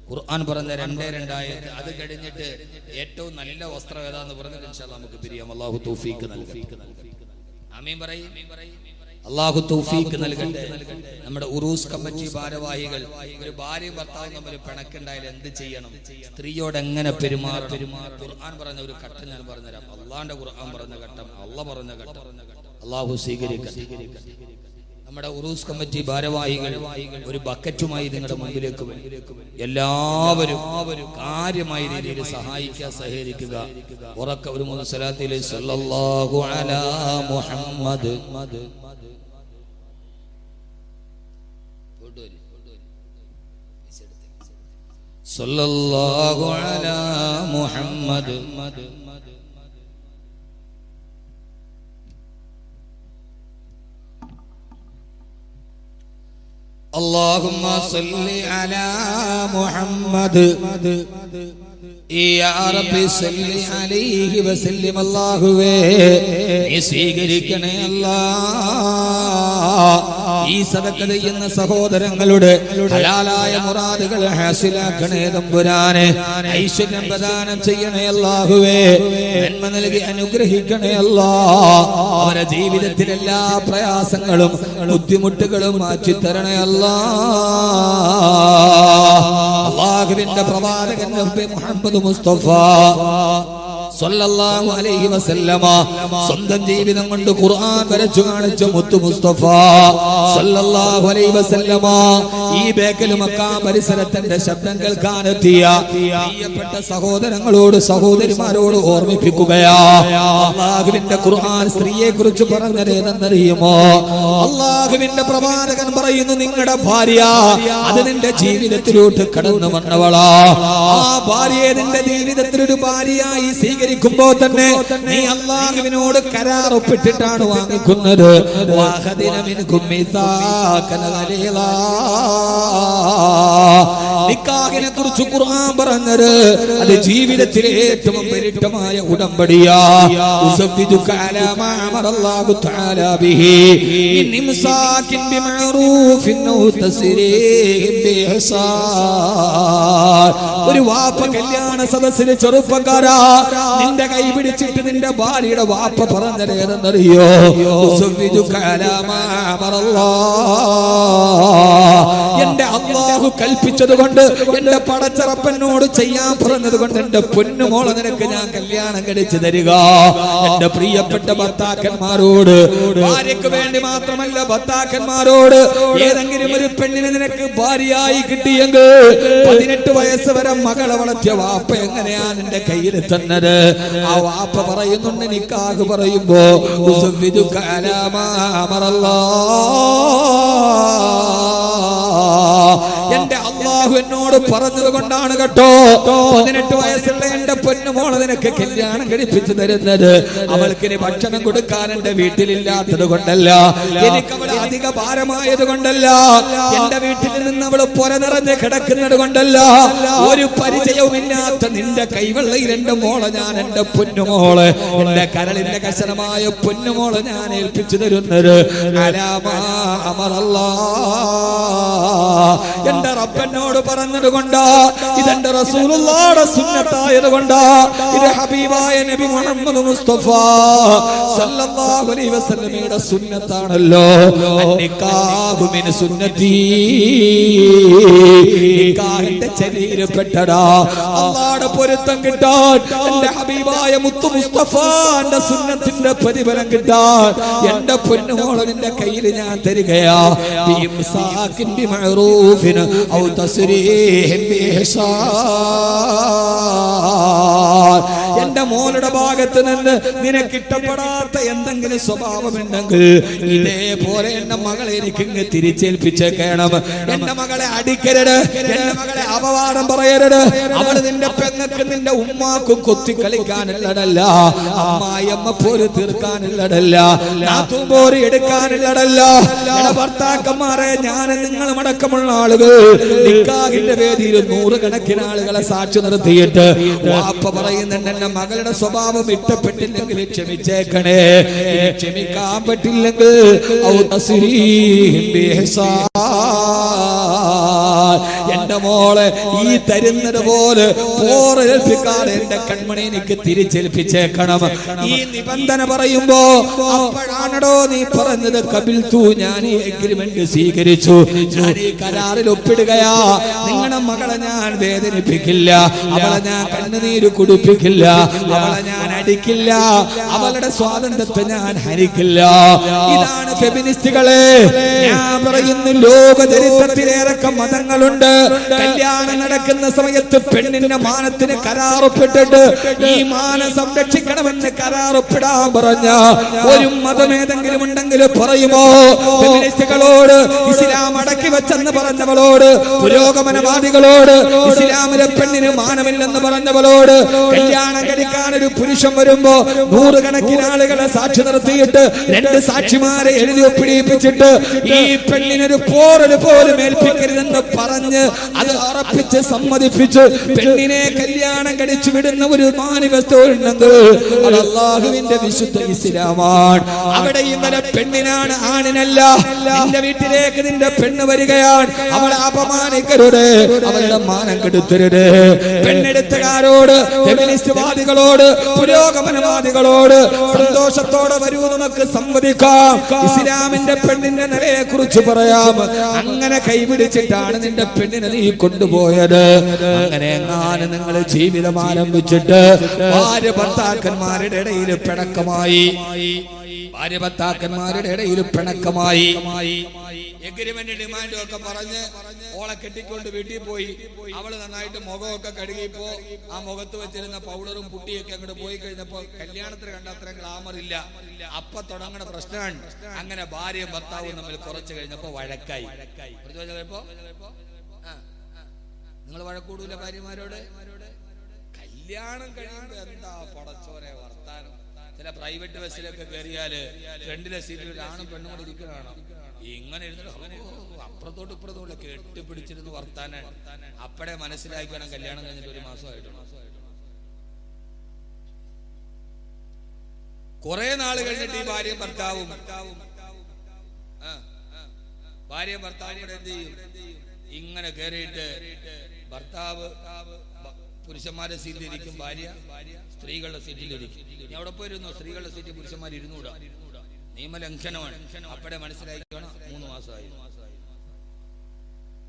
ഖുർആൻ പറഞ്ഞ 2 ആയത്ത് അത് കഴിഞ്ഞിട്ട് ഏറ്റവും നല്ല വസ്ത്രം ഏതാന്ന് പറഞ്ഞിട്ട് ഇൻഷാ അല്ലാഹ് നമുക്ക് പിരിയാം. അല്ലാഹു തൗഫീഖ് നൽകട്ടെ. ആമീൻ പറയ്. അല്ലാഹു തൗഫീഖ് നൽകട്ടെ. നമ്മുടെ ഉറൂസ് കമ്മിറ്റി ഭാരവാഹികൾ, ഒരു ഭാര്യയും ഭർത്താവും തമ്മിൽ പിണക്കുണ്ടായാൽ എന്ത് ചെയ്യണം, സ്ത്രീയോട് എങ്ങനെ പെരുമാറണം, ഖുർആൻ പറഞ്ഞ ഒരു ഘട്ടം ഞാൻ പറഞ്ഞുതരാം. അള്ളാന്റെ ഖുർആൻ പറഞ്ഞ ഘട്ടം, അള്ളാഹ് പറഞ്ഞ ഘട്ടം അല്ലാഹു സ്വീകരിക്കട്ടെ. നമ്മുടെ ഉറൂസ് കമ്മിറ്റി ഭാരവാഹികൾ ഒരു ബക്കറ്റുമായി നിങ്ങളുടെ മുമ്പിലേക്ക് വരും. എല്ലാവരും കാര്യമായ രീതിയിൽ സഹായിക്കുക, സഹകരിക്കുക. ഉറക്ക ഒരു 3 സ്വലാത്തിൽ സല്ലല്ലാഹു അലാ മുഹമ്മദ് സല്ലല്ലാഹു അലാ മുഹമ്മദ് اللهم صل على محمد يا رب صل عليه وسلم. അല്ലാഹുവേ നീ സ്വീകരിക്കണേ അല്ലാഹ്. ഈ സദഖ ചെയ്യുന്ന സഹോദരങ്ങളുടെ ഹലാലായ മുറാദുകൾ ഹാസിലാക്കണേ തമ്പുരാനെ. ഐശ്വര്യം പ്രദാനം ചെയ്യണേ അല്ലാഹുവേ. നന്മ നൽകി അനുഗ്രഹിക്കണേ അല്ലാഹ്. അവരുടെ ജീവിതത്തിലെ എല്ലാ പ്രയാസങ്ങളും ബുദ്ധിമുട്ടുകളും മാറ്റി തരണേ അല്ലാഹ്. അല്ലാഹുവിന്റെ പ്രവാചകൻ നബി മുഹമ്മദ് മുസ്തഫ സല്ലല്ലാഹു അലൈഹി വസല്ലമ സ്വന്തം ജീവിതം കൊണ്ട് ഖുർആൻ വരച്ചു കാണിച്ച മുത്തു മുസ്തഫ സല്ലല്ലാഹു അലൈഹി വസല്ലമ ഈ ബേക്കൽ മക്ക പരിസരത്തിന്റെ ശബ്ദം കേൾക്കാനെത്തിയ പ്രിയപ്പെട്ട സഹോദരങ്ങളോട് സഹോദരിമാരോട് ഓർമ്മിപ്പിക്കുകയാ. അല്ലാഹുവിന്റെ ഖുർആൻ സ്ത്രീയെ കുറിച്ച് പറഞ്ഞതേതെന്നറിയുമോ? അല്ലാഹുവിന്റെ പ്രവാചകൻ പറയുന്നു, നിങ്ങളുടെ ഭാര്യ അത് നിന്റെ ജീവിതത്തിലോട്ട് കടന്നു വന്നവളാ. ആ ഭാര്യയെ നിന്റെ ജീവിതത്തിൽ ഒരു ഭാര്യയായി സ്വീകരിക്കുമ്പോ തന്നെ നീ അല്ലാഹുവിനോട് കരാർ ഒപ്പിട്ടിട്ടാണ് വാങ്ങിക്കുന്നത്. നിക്കാഹിനെ കുറിച്ച് ഖുർആൻ പറഞ്ഞത് അത് ജീവിതത്തിലെ ഏറ്റവും പരിട്ടമായ ഉടമ്പടിയാ. ഒരു വാപ്പ കല്യാണ സദസ്സിലെ ചെറുപ്പക്കാരാ നിന്റെ കൈ പിടിച്ചിട്ട് നിന്റെ ഭാര്യയുടെ വാപ്പ പറഞ്ഞത് ഏതെന്നറിയോ? എന്റെ അല്ലാഹു കൽപ്പിച്ചത് കൊണ്ട്, എന്റെ പടച്ചറപ്പനോട് ചെയ്യാൻ പറഞ്ഞത് കൊണ്ട് എന്റെ പൊന്നുമോളെ നിനക്ക് ഞാൻ കല്യാണം കഴിച്ചു തരിക. എന്റെ പ്രിയപ്പെട്ട ഭർത്താക്കന്മാരോട്, ഭാര്യക്ക് വേണ്ടി മാത്രമല്ല ഭർത്താക്കന്മാരോട്, ഏതെങ്കിലും ഒരു പെണ്ണിനെ നിനക്ക് ഭാര്യയായി കിട്ടിയെങ്കിൽ 18 വയസ്സ് വരെ മകളെ വളർത്തിയ വാപ്പ എങ്ങനെയാ നിന്റെ കയ്യിൽ തന്നത്? ആ വാപ്പ പറയുന്നുണ്ട്, നിക്കാഹ് പറയുമ്പോ എന്റെ അല്ലാഹു എന്നോട് പറഞ്ഞത് കൊണ്ടാണ് കേട്ടോ 18 വയസ്സുള്ള എന്റെ പൊന്നുമോളെ നിനക്ക് കല്യാണം കഴിപ്പിച്ചു തരുന്നത്. അവൾക്കിനി ഭക്ഷണം കൊടുക്കാൻ എന്റെ വീട്ടിലില്ലാത്തത് കൊണ്ടല്ല, എനിക്ക് അവൾ അധിക ഭാരമായത് കൊണ്ടല്ല, എന്റെ വീട്ടിൽ നിന്ന് അവൾ പൊര നിറഞ്ഞ് കിടക്കുന്നത് കൊണ്ടല്ല, ഒരു പരിചയവുമില്ലാത്ത നിന്റെ കൈവെള്ളയിൽ എന്റെ മോളെ ഞാൻ, എന്റെ പൊന്നുമോള്, എന്റെ കരളിന്റെ കശനമായ പൊന്നുമോളെ ഞാൻ ഏൽപ്പിച്ചു തരുന്നത് എന്റെ റബ്ബനോട് പറഞ്ഞത് കൊണ്ടാ, ഇതെന്റെ റസൂലുള്ളാഹിയുടെ സുന്നത്തായത് കൊണ്ടാ, ഇത് ഹബീബായ നബി മുഹമ്മദ് മുസ്തഫ സല്ലല്ലാഹു അലൈഹി വസല്ലമയുടെ സുന്നത്താണല്ലോ. നിക്കാഹു മിൻ സുന്നത്തി, നിക്കാഹിന്റെ ചര്യയിൽപ്പെട്ടടാ. അല്ലാഹുവിന്റെ പൊരുത്തം കിട്ടാൻ, എന്റെ ഹബീബായ മുത്തു മുസ്തഫാന്റെ സുന്നത്തിന്റെ പ്രതിഫലം കിട്ടാൻ എന്റെ പൊന്നുമോളെ നിന്റെ കയ്യിൽ ഞാൻ തരികയാ. ഔ തസ്രീഹിൻ ബിഇഹ്സാൻ. എന്റെ മോളുടെ ഭാഗത്ത് നിന്ന് നിനക്ക് ഇഷ്ടപ്പെടാത്ത എന്തെങ്കിലും സ്വഭാവമുണ്ടെങ്കിൽ ഇതേപോലെ എന്റെ മകളെ എനിക്ക് ഇങ്ങ് തിരിച്ചേൽപ്പിച്ചേക്കണം. എന്റെ മകളെ അടിക്കരുത്, എന്റെ മകളെ അപവാദം പറയരുത്. അവള് നിന്റെ പെങ്ങൾക്ക് നിന്റെ ഉമ്മാക്കും കൊത്തി കളിക്കാനുള്ളതല്ല, അമ്മായിയമ്മ പോര് തീർക്കാനുള്ളതല്ല, നാത്തൂമ്പോര് എടുക്കാനുള്ളതല്ല. ഭർത്താക്കന്മാരെ ഞാൻ നിങ്ങളും അടക്കമുള്ള ആളുകൾ നിക്കാഹിന്റെ വേദിയിൽ 100 കണക്കിന് ആളുകളെ സാക്ഷി നിർത്തിയിട്ട് വാപ്പ പറയുന്നുണ്ട്, തന്നെ മകളുടെ സ്വഭാവം ഇഷ്ടപ്പെട്ടില്ലെങ്കിൽ ക്ഷമിച്ചേക്കണേ. ക്ഷമിക്കാൻ പറ്റില്ലെങ്കിൽ എന്റെ മോളെ ഈ തരുന്നത് പോലെ പോറേൽപ്പിക്കാതെ എന്റെ കൺമണി എനിക്ക് തിരിച്ചേൽപ്പിച്ചേക്കണം. ഈ നിബന്ധന പറയുമ്പോ അപ്പോഴാണോ നീ പറഞ്ഞത് കബിൽതു, ഞാൻ ഈ എഗ്രിമെന്റ് സ്വീകരിച്ചു, ഞാൻ ഈ കരാറിൽ ഒപ്പിടുകയാ. നിങ്ങളുടെ മകളെ ഞാൻ വേദനിപ്പിക്കില്ല, അവളെ ഞാൻ കണ്ണുനീര് കുടിപ്പിക്കില്ല, അവളെ ഞാൻ അടിക്കില്ല, അവളുടെ സ്വാതന്ത്ര്യത്തെ ഞാൻ ഹരിക്കില്ല. ഇതാണ് ഫെമിനിസ്റ്റുകളെ. ഞാൻ പറയുന്നു, ലോക ചരിത്രത്തിലേറൊക്കെ മതങ്ങളുണ്ട്. കല്യാണം നടക്കുന്ന സമയത്ത് പെണ്ണിന്റെ മാനത്തിന് കരാറൊപ്പിട്ടിട്ട് ഈ മാനം സംരക്ഷിക്കണമെന്ന് കരാറൊപ്പിടാൻ പറഞ്ഞ ഒരു മതമേതെങ്കിലും ഉണ്ടെങ്കിൽ പറയുമോ? ഫെമിനിസ്റ്റുകളോട്, ഇസ്ലാം അടക്കി വെച്ചെന്ന് പറഞ്ഞവളോട്, പുരോഗമനവാദികളോട്, ഇസ്ലാമിലെ പെണ്ണിന് മാനമില്ലെന്ന് പറഞ്ഞവളോട്, കല്യാണം കഴിക്കാൻ ഒരു പുരുഷൻ വരുമ്പോ നൂറുകണക്കിന് ആളുകളെ സാക്ഷി നിർത്തിയിട്ട് 2 സാക്ഷിമാരെ എഴുതി ഒപ്പിടിപ്പിച്ചിട്ട് ഈ പെണ്ണിനൊരു പോറൽ പോലും ഏൽപ്പിക്കരുതെന്ന് പറഞ്ഞ് അത് ഉറപ്പിച്ച് സമ്മതിപ്പിച്ച് പെണ്ണിനെ കല്യാണം കഴിച്ചു വിടുന്ന ഒരു മാനിഫെസ്റ്റോ ഉണ്ടെങ്കിൽ അത് അല്ലാഹുവിന്റെ വിശുദ്ധ ഇസ്ലാമാണ്. അവിടെ ഇവരെ പെണ്ണിനാണ്, ആണിനല്ല. നിന്റെ വീട്ടിലേക്ക് നിന്റെ പെണ്ണ് വരികയാണ്, അവളെ അപമാനിക്കരുത്, അവളുടെ മാനം കെടുത്തരുത്. പെണ്ണെടുത്തുകാരോട്, ഫെമിനിസ്റ്റ് വാദികളോട്, പുരോഗമനവാദികളോട് സന്തോഷത്തോടെ വരൂ, നമുക്ക് സംവദിക്കാം, ഇസ്ലാമിന്റെ പെണ്ണിന്റെ നിലയെ കുറിച്ച് പറയാം. അങ്ങനെ കൈപിടിച്ചിട്ടാണ് നിന്റെ പെണ്ണിനെ നീ കൊണ്ടുപോയത്. അങ്ങനെ എങ്ങാനും നിങ്ങൾ ജീവിതം ആരംഭിച്ചിട്ട് ഭാര്യ ഭർത്താക്കന്മാരുടെ ഇടയിൽ പിണക്കമായി, ഭാര്യ ഭർത്താക്കന്മാരുടെ ഇടയിൽ പിണക്കമായി, എഗ്രിമെന്റ് ഡിമാൻഡും ഒക്കെ പറഞ്ഞ് ഓളെ കെട്ടിക്കൊണ്ട് വീട്ടിൽ പോയി. അവള് നന്നായിട്ട് മുഖമൊക്കെ കഴുകിയപ്പോ ആ മുഖത്ത് വെച്ചിരുന്ന പൗഡറും പുട്ടിയൊക്കെ അങ്ങോട്ട് പോയി കഴിഞ്ഞപ്പോ കല്യാണത്തിന് കണ്ട അത്ര ഗ്ലാമറില്ല. അപ്പൊ തുടങ്ങുന്ന പ്രശ്നമാണ്. അങ്ങനെ ഭാര്യയും ഭർത്താവും തമ്മിൽ കുറച്ച് കഴിഞ്ഞപ്പോ വഴക്കായി. നിങ്ങൾ വഴക്കൂടൂല ഭാര്യമാരോട്? കല്യാണം കഴിയുമ്പോ എന്താ പടച്ചോരെ വർത്താനം. ചില പ്രൈവറ്റ് ബസ്സിലൊക്കെ കയറിയാല് ഫ്രണ്ടിലെ സീറ്റിൽ ഒരു ആണും പെണ്ണും കൂടെ ഇരിക്കണോ, ഇങ്ങനെ ഇരുന്നിട്ട് അപ്പുറത്തോട്ട് ഇപ്പുറത്തോട്ട് കെട്ടിപ്പിടിച്ചിരുന്ന് വർത്താനാണ്. അപ്പടെ മനസ്സിലാക്കണം കല്യാണം കഴിഞ്ഞിട്ട് 1 മാസമായിട്ടുണ്ട്. കുറെ നാൾ കഴിഞ്ഞിട്ട് ഈ ഭാര്യയും ഭർത്താവും കൂടെ എന്ത് ചെയ്യും? ഇങ്ങനെ കയറിയിട്ട് ഭർത്താവ് പുരുഷന്മാരുടെ സീറ്റിലിരിക്കും, ഭാര്യ സ്ത്രീകളുടെ സീറ്റിലിരിക്കും. നീ അവിടെ പോയിരുന്നു, സ്ത്രീകളുടെ സീറ്റിൽ പുരുഷന്മാർ ഇരുന്നൂടാ, നിയമലംഘനമാണ്. അപ്പടെ മനസ്സിലാക്കണം 3 മാസമായി.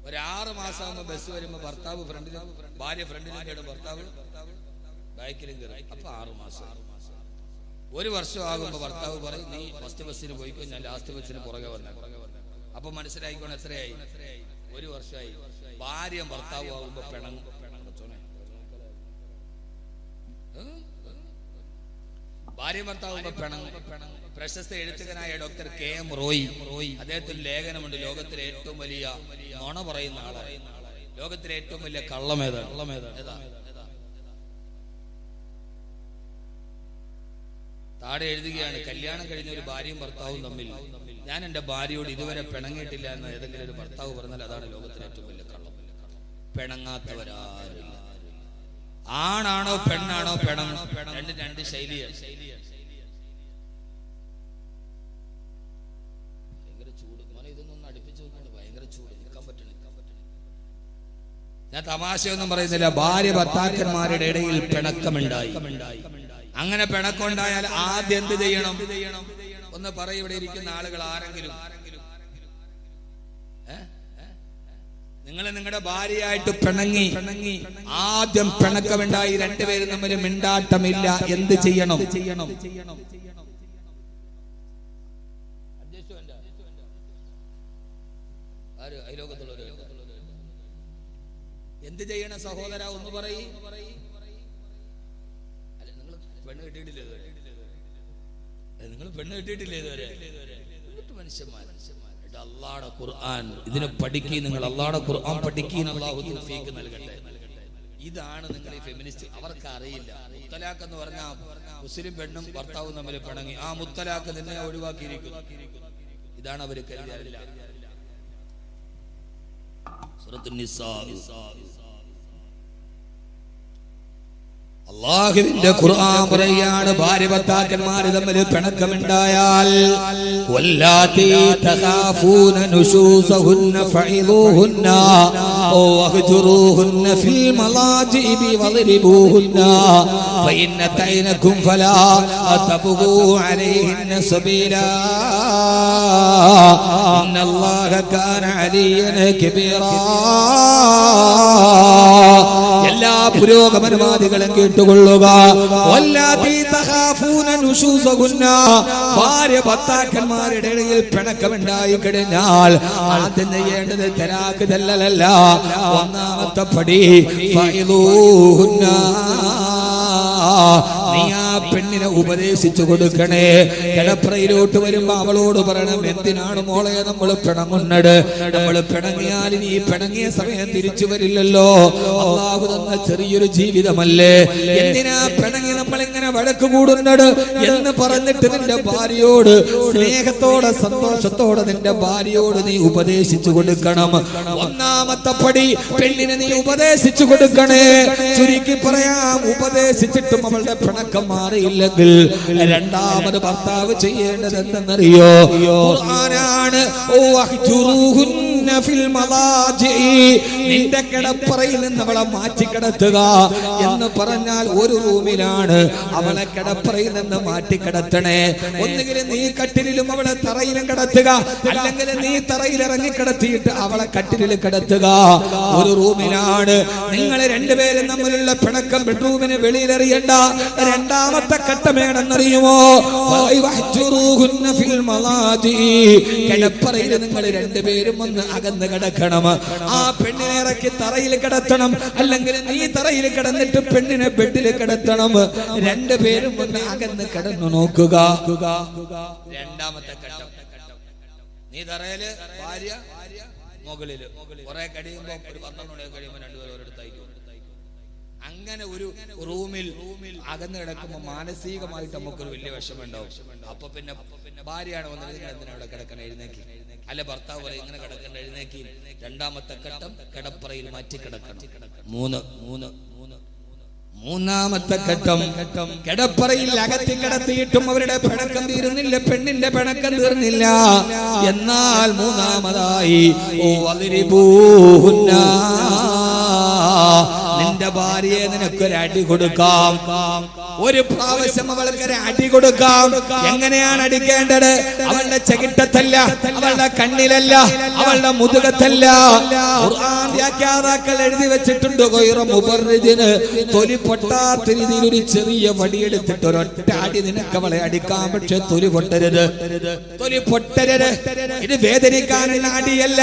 ഒരു 6 മാസമാകുമ്പോ ബസ് വരുമ്പോ ഭർത്താവ് ഫ്രണ്ടിലും ഭാര്യ ഫ്രണ്ടിലും കേടും, ഭർത്താവ് ബാക്കിലും കയറും. അപ്പൊ 6 മാസം. 1 വർഷം ആകുമ്പോ ഭർത്താവ് പറയും, നീ ഫസ്റ്റ് ബസ്സിന് പോയിക്കോ, ഞാൻ ലാസ്റ്റ് ബസ്സിന് പുറകെ വന്നേ. അപ്പൊ മനസ്സിലായിക്കോണം എത്രയായി? 1 വർഷമായി. ഭാര്യ ഭർത്താവ് ആകുമ്പോ പിണങ്ങും. ഭാര്യ ഭർത്താവുമ്പോ പിണങ്ങും. പ്രശസ്ത എഴുത്തുകാരനായ ഡോക്ടർ KM റോയി, അദ്ദേഹത്തിന് ലേഖനമുണ്ട്, ലോകത്തിലെ ഏറ്റവും വലിയ നുണ പറയുന്ന ആളാണ്, ലോകത്തിലെ ഏറ്റവും വലിയ കള്ളമേതാണ്. താഴെ എഴുതുകയാണ്, കല്യാണം കഴിഞ്ഞ ഒരു ഭാര്യയും ഭർത്താവും തമ്മിൽ ഞാൻ എന്റെ ഭാര്യയോട് ഇതുവരെ പിണങ്ങിയിട്ടില്ല എന്ന് ഏതെങ്കിലും ഒരു ഭർത്താവ് പറഞ്ഞാൽ അതാണ് ലോകത്തിലെ ഏറ്റവും വലിയ കള്ളം. പിണങ്ങാത്തവരാരില്ല. ആണാണോ പെണ്ണാണോ പിണങ്ങും, രണ്ട് ശൈലിയാണ്. ഭയങ്കര ചൂട്, ഇതൊന്നും അടുപ്പിച്ച് നോക്കുന്നുണ്ട്, ഭയങ്കര ചൂട്, നിൽക്കാൻ പറ്റണില്ല. ഞാൻ തമാശയൊന്നും പറയുന്നില്ല. ഭാര്യ ഭർത്താക്കന്മാരുടെ ഇടയിൽ പിണക്കമുണ്ടായി. അങ്ങനെ പിണക്കമുണ്ടായാൽ ആദ്യം എന്ത് ചെയ്യണം? ഒന്ന് പറയും, ഇവിടെ ഇരിക്കുന്ന ആളുകൾ ആരെങ്കിലും നിങ്ങൾ നിങ്ങളുടെ ഭാര്യയായിട്ട് പിണങ്ങി, ആദ്യം പിണക്കമുണ്ടായി, 2 പേരും തമ്മിൽ മിണ്ടാട്ടമില്ല, എന്ത് ചെയ്യണം? എന്ത് ചെയ്യണം സഹോദര? ഒന്ന് പറയും. പെണ്ണ് കെട്ടിയിട്ടില്ലേ? നിങ്ങൾ പെണ്ണ് കെട്ടിയിട്ടില്ലേ ഇതുവരെ? മനുഷ്യന്മാർ അല്ലാഹുവിന്റെ ഖുർആൻ ഇതിനെ പഠിക്കുക. നിങ്ങൾ അല്ലാഹുവിന്റെ ഖുർആൻ പഠിക്കുക. അല്ലാഹു തൗഫീഖ് നൽകട്ടെ. ഇതാണ് നിങ്ങൾ ഈ ഫെമിനിസ്റ്റ്. അവർക്ക് അറിയില്ല. മുത്തലാഖ് എന്ന് പറഞ്ഞാൽ മുസ്ലിം പെണ്ണും ഭർത്താവും തമ്മിൽ പിണങ്ങി, ആ മുത്തലാഖ് നിന്നെ ഒഴിവാക്കിയിരിക്കുന്നു. ഇതാണ് അവർ കരുതിയില്ല. സൂറത്തുൻ നിസാ അല്ലാഹുവിന്റെ ഖുർആൻ പറയാണ്, ഭാര്യ ഭർത്താക്കന്മാർ തമ്മിൽ പിണക്കമുണ്ടായാൽ വല്ലാത്തി തഖാഫൂന നുശൂസഹുന്ന ഫഇദൂഹുന്ന വഹ്ജുറൂഹുന്ന ഫിൽ മലാജിഇ വദ്രിബൂഹുന്ന ഫഇന്ന തൈനകും ഫലാ തബ്ഗൂ അലൈഹിന്ന സബീലാ ഇന്നല്ലാഹ കാന അലിയൻ കബീറാ. എല്ലാ പുരോഗമനവാദികളും കേട്ടുകൊള്ളുക. ഭാര്യ ഭർത്താക്കന്മാരുടെ ഇടയിൽ പിണക്കമുണ്ടായി കഴിഞ്ഞാൽ ആദ്യം ചെയ്യേണ്ടത് തലാഖ് ചൊല്ലലല്ല. ഒന്നാമത്തെ പടി ഫഇദൂഹുന്ന, നീ ആ പെണ്ണിനെ ഉപദേശിച്ചു കൊടുക്കണേ. കിടപ്പറയിലോട്ട് വരുമ്പോ അവളോട് പറയണം, എന്തിനാണ് മോളെ നമ്മൾ പിണങ്ങുന്നത്? നമ്മൾ പിണങ്ങിയാൽ നീ പിണങ്ങിയ സമയം തിരിച്ചു വരില്ലല്ലോ. അല്ലാഹു തന്ന ചെറിയൊരു ജീവിതമല്ലേ, എന്തിനാ പിണങ്ങി നമ്മൾ ഇങ്ങനെ വഴക്ക് കൂടുന്നത് എന്ന് പറഞ്ഞിട്ട് നിന്റെ ഭാര്യയോട് സ്നേഹത്തോടെ സന്തോഷത്തോടെ നിന്റെ ഭാര്യയോട് നീ ഉപദേശിച്ചു കൊടുക്കണം. ഒന്നാമത്തെ പടി പെണ്ണിനെ നീ ഉപദേശിച്ചു കൊടുക്കണേ. ചുരുക്കി പറയാം, ഉപദേശിച്ചിട്ടും അവളുടെ പിണക്കം മാറിയില്ലെങ്കിൽ രണ്ടാമത് ഭർത്താവ് ചെയ്യേണ്ടത് എന്തെന്നറിയോ? ഖുർആനാണ്. നിന്റെ കിടപ്പറയിൽ നിന്ന് അവളെ മാറ്റി കിടത്തുക എന്ന് പറഞ്ഞാൽ ഒരു റൂമിലാണ് അവളെ കിടപ്പറയിൽ നിന്ന് മാറ്റി കിടത്തണേ. ഒന്നുകിൽ നീ കട്ടിലും അവളെ തറയിലും കിടത്തുക, അല്ലെങ്കിൽ നീ തറയിൽ ഇറങ്ങി കിടത്തിയിട്ട് അവളെ കട്ടിലിൽ കിടത്തുക. ഒരു റൂമിലാണ്. നിങ്ങൾ രണ്ടുപേരും തമ്മിലുള്ള പിണക്കം ബെഡ്റൂമിന് വെളിയിലെറിയണ്ട. രണ്ടാമത്തെ ഘട്ടമേണെന്നറിയുമോ? കിടപ്പറയിൽ നിങ്ങൾ രണ്ടുപേരും ഒന്ന് അകന്ന് കിടക്കണം. ആ പെണ്ണിനെ ഇറക്കി തറയിൽ കിടത്തണം, അല്ലെങ്കിൽ നീ തറയിൽ കിടന്നിട്ട് പെണ്ണിനെ ബെഡിൽ കിടത്തണം. രണ്ടുപേരും ഒന്ന് അകന്ന് കിടന്നു നോക്കുക. രണ്ടാമത്തെ ഘട്ടം, നീ തറയില്, ഭാര്യ മുകളില്. കുറെ കഴിയുമ്പോ ഒരു 12 മണി കഴിയുമ്പോ രണ്ടുപേരും ഒരിടത്തായിരിക്കും. അങ്ങനെ ഒരു റൂമിൽ അകന്ന് കിടക്കുമ്പോൾ മാനസികമായിട്ട് നമുക്കൊരു വലിയ വിഷമുണ്ടാവും. അപ്പൊ പിന്നെ ഭാര്യയാണ് വന്നത്, എന്തിനാവിടെ കിടക്കണം, എഴുന്നേക്കി. അല്ല, ഭർത്താവ് പറയും ഇങ്ങനെ കിടക്കണ്ട, എഴുന്നേക്കി. രണ്ടാമത്തെ ഘട്ടം, കിടപ്പറയിൽ മാറ്റി കിടക്കണം. മൂന്നാമത്തെ ഘട്ടം, കിടപ്പറയിൽ അകത്തി കിടത്തിയിട്ടും അവരുടെ പിണക്കം തീരുന്നില്ല, പെണ്ണിന്റെ പിണക്കം തീർന്നില്ല. എന്നാൽ മൂന്നാമതായി നിന്റെ ഭാര്യയെ നിനക്കൊരു അടി കൊടുക്കാം. ഒരു പ്രാവശ്യം അവൾക്ക് ഒരു അടി കൊടുക്കാം. എങ്ങനെയാണ് അടിക്കേണ്ടത്? അവളുടെ ചെകിട്ടത്തല്ല, അവളുടെ കണ്ണിലല്ല, അവളുടെ മുതുകത്തല്ല. ഖുർആൻ വ്യാഖ്യാതാക്കൾ എഴുതി വെച്ചിട്ടുണ്ട്, തൊലി പൊട്ടാത്ത രീതിയിൽ ഒരു ചെറിയ വടിയെടുത്തിട്ട് ഒരൊറ്റ അടി നിനക്ക് അവളെ അടിക്കാം. പക്ഷെ തൊലി പൊട്ടരുത്, തൊലി പൊട്ടരുത്. ഇത് വേദനിക്കാനുള്ള അടിയല്ല.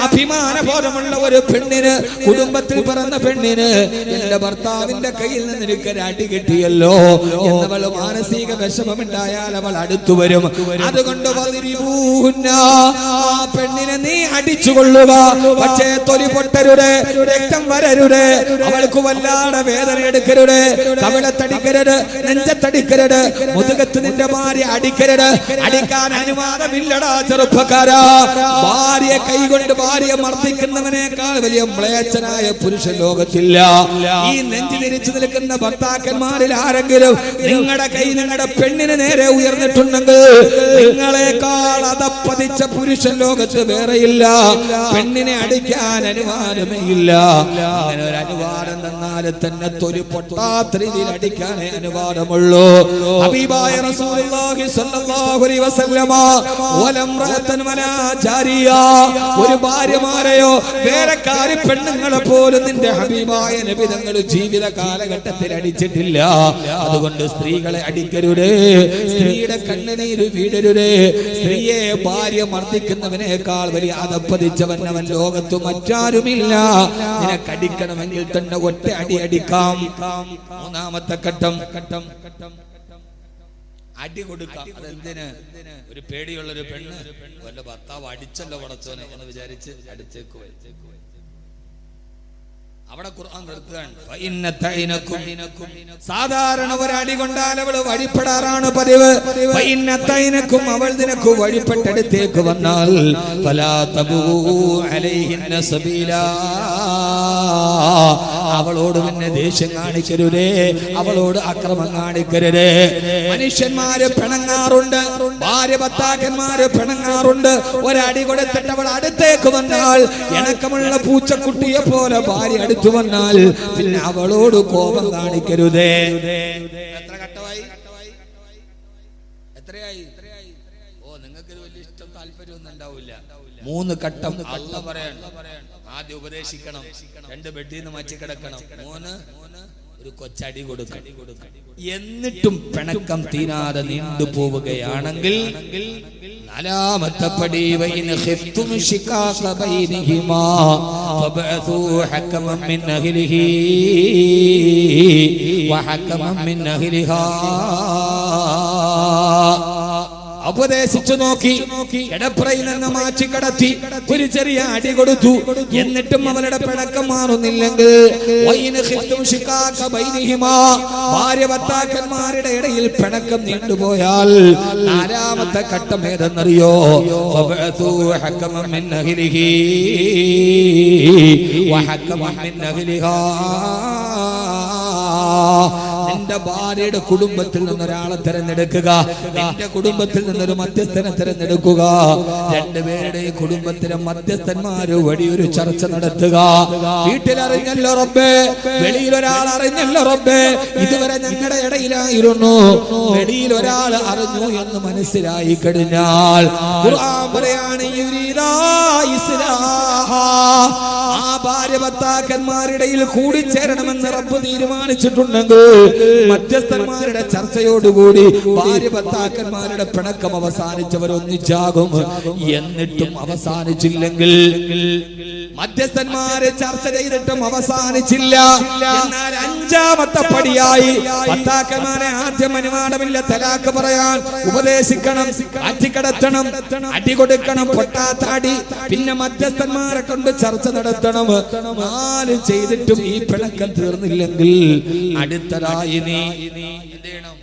അഭിമാനബോധമുള്ള ഒരു പെണ്ണിന്, കുടുംബത്തിൽ പിറന്ന പെണ്ണിന്, എന്റെ ഭർത്താവിന്റെ കയ്യിൽ നിന്ന് എനിക്കൊരു അടി കിട്ടിയല്ലോ എന്നവൾ മാനസിക വിഷമമുണ്ടായാൽ അവൾ അടുത്തു വരും. അതുകൊണ്ട് ആ പെണ്ണിനെ നീ അടിച്ചുകൊള്ളുക. പക്ഷേ തൊലി പൊട്ടരുത്, രക്തം വരരുത്, അവൾക്ക് വല്ലാതെ വേദന എടുക്കരുത്, കവിളത്തടിക്കരുത്, നെഞ്ചത്തടിക്കരുത്, മുതുകത്ത് നിന്റെ ഭാര്യ അടിക്കരുത്. അടിക്കാൻ അനുവാദമില്ലടാ ചെറുപ്പക്കാരാ. ഭാര്യ കൈകൊണ്ട് ഭാര്യ മർദ്ദിക്കുന്നവനേക്കാൾ വലിയ മ്ലേച്ഛനായ പുരുഷ ലോകത്തില്ല. ഈ നെഞ്ചിലിരിച്ചു നിൽക്കുന്ന ഭർത്താക്കന്മാരിൽ ആരെങ്കിലും നിങ്ങളുടെ കൈ നിങ്ങളുടെ പെണ്ണിന് നേരെ ഉയർന്നിട്ടുണ്ടെങ്കിൽ നിങ്ങളെക്കാൾ അതപ്പതിച്ച പുരുഷൻ ലോകത്ത് വേറെയില്ല. പെണ്ണിനെ അടിക്കാൻ അനുവാദമേ ഇല്ല. അങ്ങനെ ഒരു അനുവാദം തന്നാൽ തന്നെ തൊലി പൊട്ടാത്ത രീതിയിൽ അടിക്കാനേ അനുവാദമുള്ളൂ. ഹബീബായ റസൂലുള്ളാഹി സ്വല്ലല്ലാഹു അലൈഹി വസല്ലമ വലംറഅതൻ വലാ ജാരിയ, ഒരു ഭാര്യമാരെയോ വേലക്കാരി പെണ്ണുങ്ങളെ പോലും നിന്റെ ഹബീബായ നബി തങ്ങൾ ജീവിത കാലഘട്ടത്തിൽ അടിച്ചിട്ടില്ല. അതുകൊണ്ട് സ്ത്രീകളെ അടിക്കരുത്, സ്ത്രീയുടെ കണ്ണുനീര് വീടരുത്. സ്ത്രീയെ ഭാര്യ മർദ്ദിക്കുന്നവനേക്കാൾ വലിയ അതപ്പതിച്ചവൻ അവൻ ലോകത്ത് മറ്റാരുമില്ല. നിനക്കടിക്കണമെങ്കിൽ തന്നെ ഒറ്റ അടി അടിക്കാം. മൂന്നാമത്തെ ഘട്ടം, അടി കൊടുക്കാം. അതെന്തിന്? ഒരു പേടിയുള്ളൊരു പെണ്ണ് വല്ല ഭർത്താവ് അടിച്ചല്ലോ പടച്ചോനെ എന്ന് വിചാരിച്ച് അടിച്ചേക്കു. അവിടെ ഖുർആൻ നിർത്തുകയാണ്. സാധാരണ ഒരടി കൊണ്ടാൽ അവൾ വഴിപ്പെടാറാണ് പതിവ്. അവൾ നിനക്ക് വഴിപ്പെട്ടടുത്തേക്ക് വന്നാൽ അവളോട് പിന്നെ ദേഷ്യം കാണിക്കരുതേ, അവളോട് അക്രമം കാണിക്കരുതേ. മനുഷ്യന്മാര് പിണങ്ങാറുണ്ട്, ഭാര്യ ഭർത്താക്കന്മാര് പിണങ്ങാറുണ്ട്. ഒരടി കൊടുത്തിട്ട് അവൾ അടുത്തേക്ക് വന്നാൽ, ഇണക്കമുള്ള പൂച്ചക്കുട്ടിയെ പോലെ ഭാര്യ അടുത്തു വന്നാൽ പിന്നെ അവളോട് കോപം കാണിക്കരുതേ. എത്ര ഘട്ടമായി? എത്രയായി? ഓ, നിങ്ങൾക്ക് വലിയ ഇഷ്ടം താല്പര്യമൊന്നും ഉണ്ടാവില്ല. 3 ഘട്ടം അല്ലാഹ് പറയാൻ. ആദ്യം ഉപദേശിക്കണം, 2 ബെഡിൽ നിന്ന് മാറ്റി കിടക്കണം, 3 ഒരു കൊച്ചടി കൊടുക്കണം. എന്നിട്ടും പിണക്കം തീരാതെ നീണ്ടുപോവുകയാണെങ്കിൽ 4ാമത്തെ പടി വൈന ഖിഫ്തും ശിഖാഖ ബൈനഹിമാ ഫബഅസൂ ഹകമൻ മിൻ അഹ്ലിഹി വഹകമൻ മിൻ അഹ്ലിഹാ. ഉപദേശിച്ചു നോക്കി, എടപ്രയിൽ നിന്ന് മാറ്റി കടത്തി ഒരു ചെറിയ അടി കൊടുത്തു. എന്നിട്ടും അവരുടെ പിണക്കം മാറുന്നില്ലെങ്കിൽ ഭാര്യ ഭർത്താക്കന്മാരുടെ ഇടയിൽ പിണക്കം നീണ്ടുപോയാൽ 4ാമത്തെ ഘട്ടം ഏതെന്നറിയോ? നിന്റെ ഭാര്യയുടെ കുടുംബത്തിൽ നിന്നൊരാളെ തിരഞ്ഞെടുക്കുക, നിന്റെ കുടുംബത്തിൽ നിന്നൊരു മധ്യസ്ഥനെ തിരഞ്ഞെടുക്കുക. 2 പേരുടെയും കുടുംബത്തിലെ മധ്യസ്ഥന്മാര് വഴിയൊരു ചർച്ച നടത്തുക. വീട്ടിലറിഞ്ഞല്ലോ റബ്ബേ, വെളിയിൽ ഒരാൾ അറിഞ്ഞല്ലോ റബ്ബേ, ഇതുവരെ ഞങ്ങളുടെ ഇടയിലായിരുന്നു, വെളിയിൽ ഒരാൾ അറിഞ്ഞു എന്ന് മനസ്സിലായി കഴിഞ്ഞാൽ ഖുർആൻ പറയാണ്, ആ ഭാര്യ ഭർത്താക്കന്മാരുടെയിൽ കൂടിച്ചേരണമെന്ന് റബ്ബ് തീരുമാനിച്ചിട്ടുണ്ടെങ്കിൽ മധ്യസ്ഥന്മാരുടെ ചർച്ചയോടുകൂടി ഭാര്യ ഭർത്താക്കന്മാരുടെ പിണക്കം അവസാനിച്ചവരൊന്നിച്ചാകും. എന്നിട്ടും അവസാനിച്ചില്ലെങ്കിൽ, മധ്യസ്ഥന്മാരെ ചർച്ച ചെയ്തിട്ടും അവസാനിച്ചില്ല, എന്നാൽ 5ാമത്തെ പടിയായി ഭർത്താക്കന്മാരെ ആദ്യം അനുവാദമില്ല തലാക്ക് പറയാൻ ഉപദേശിക്കണം, ആറ്റിക്കടത്തണം, അടി കൊടുക്കണം, പൊട്ടാത്താടി, പിന്നെ മധ്യസ്ഥന്മാരെ കൊണ്ട് ചർച്ച നടത്തണം. 4 ചെയ്തിട്ടും ഈ പിണക്കം തീർന്നില്ലെങ്കിൽ അടുത്തതായി നീ എന്ത് ചെയ്യണം?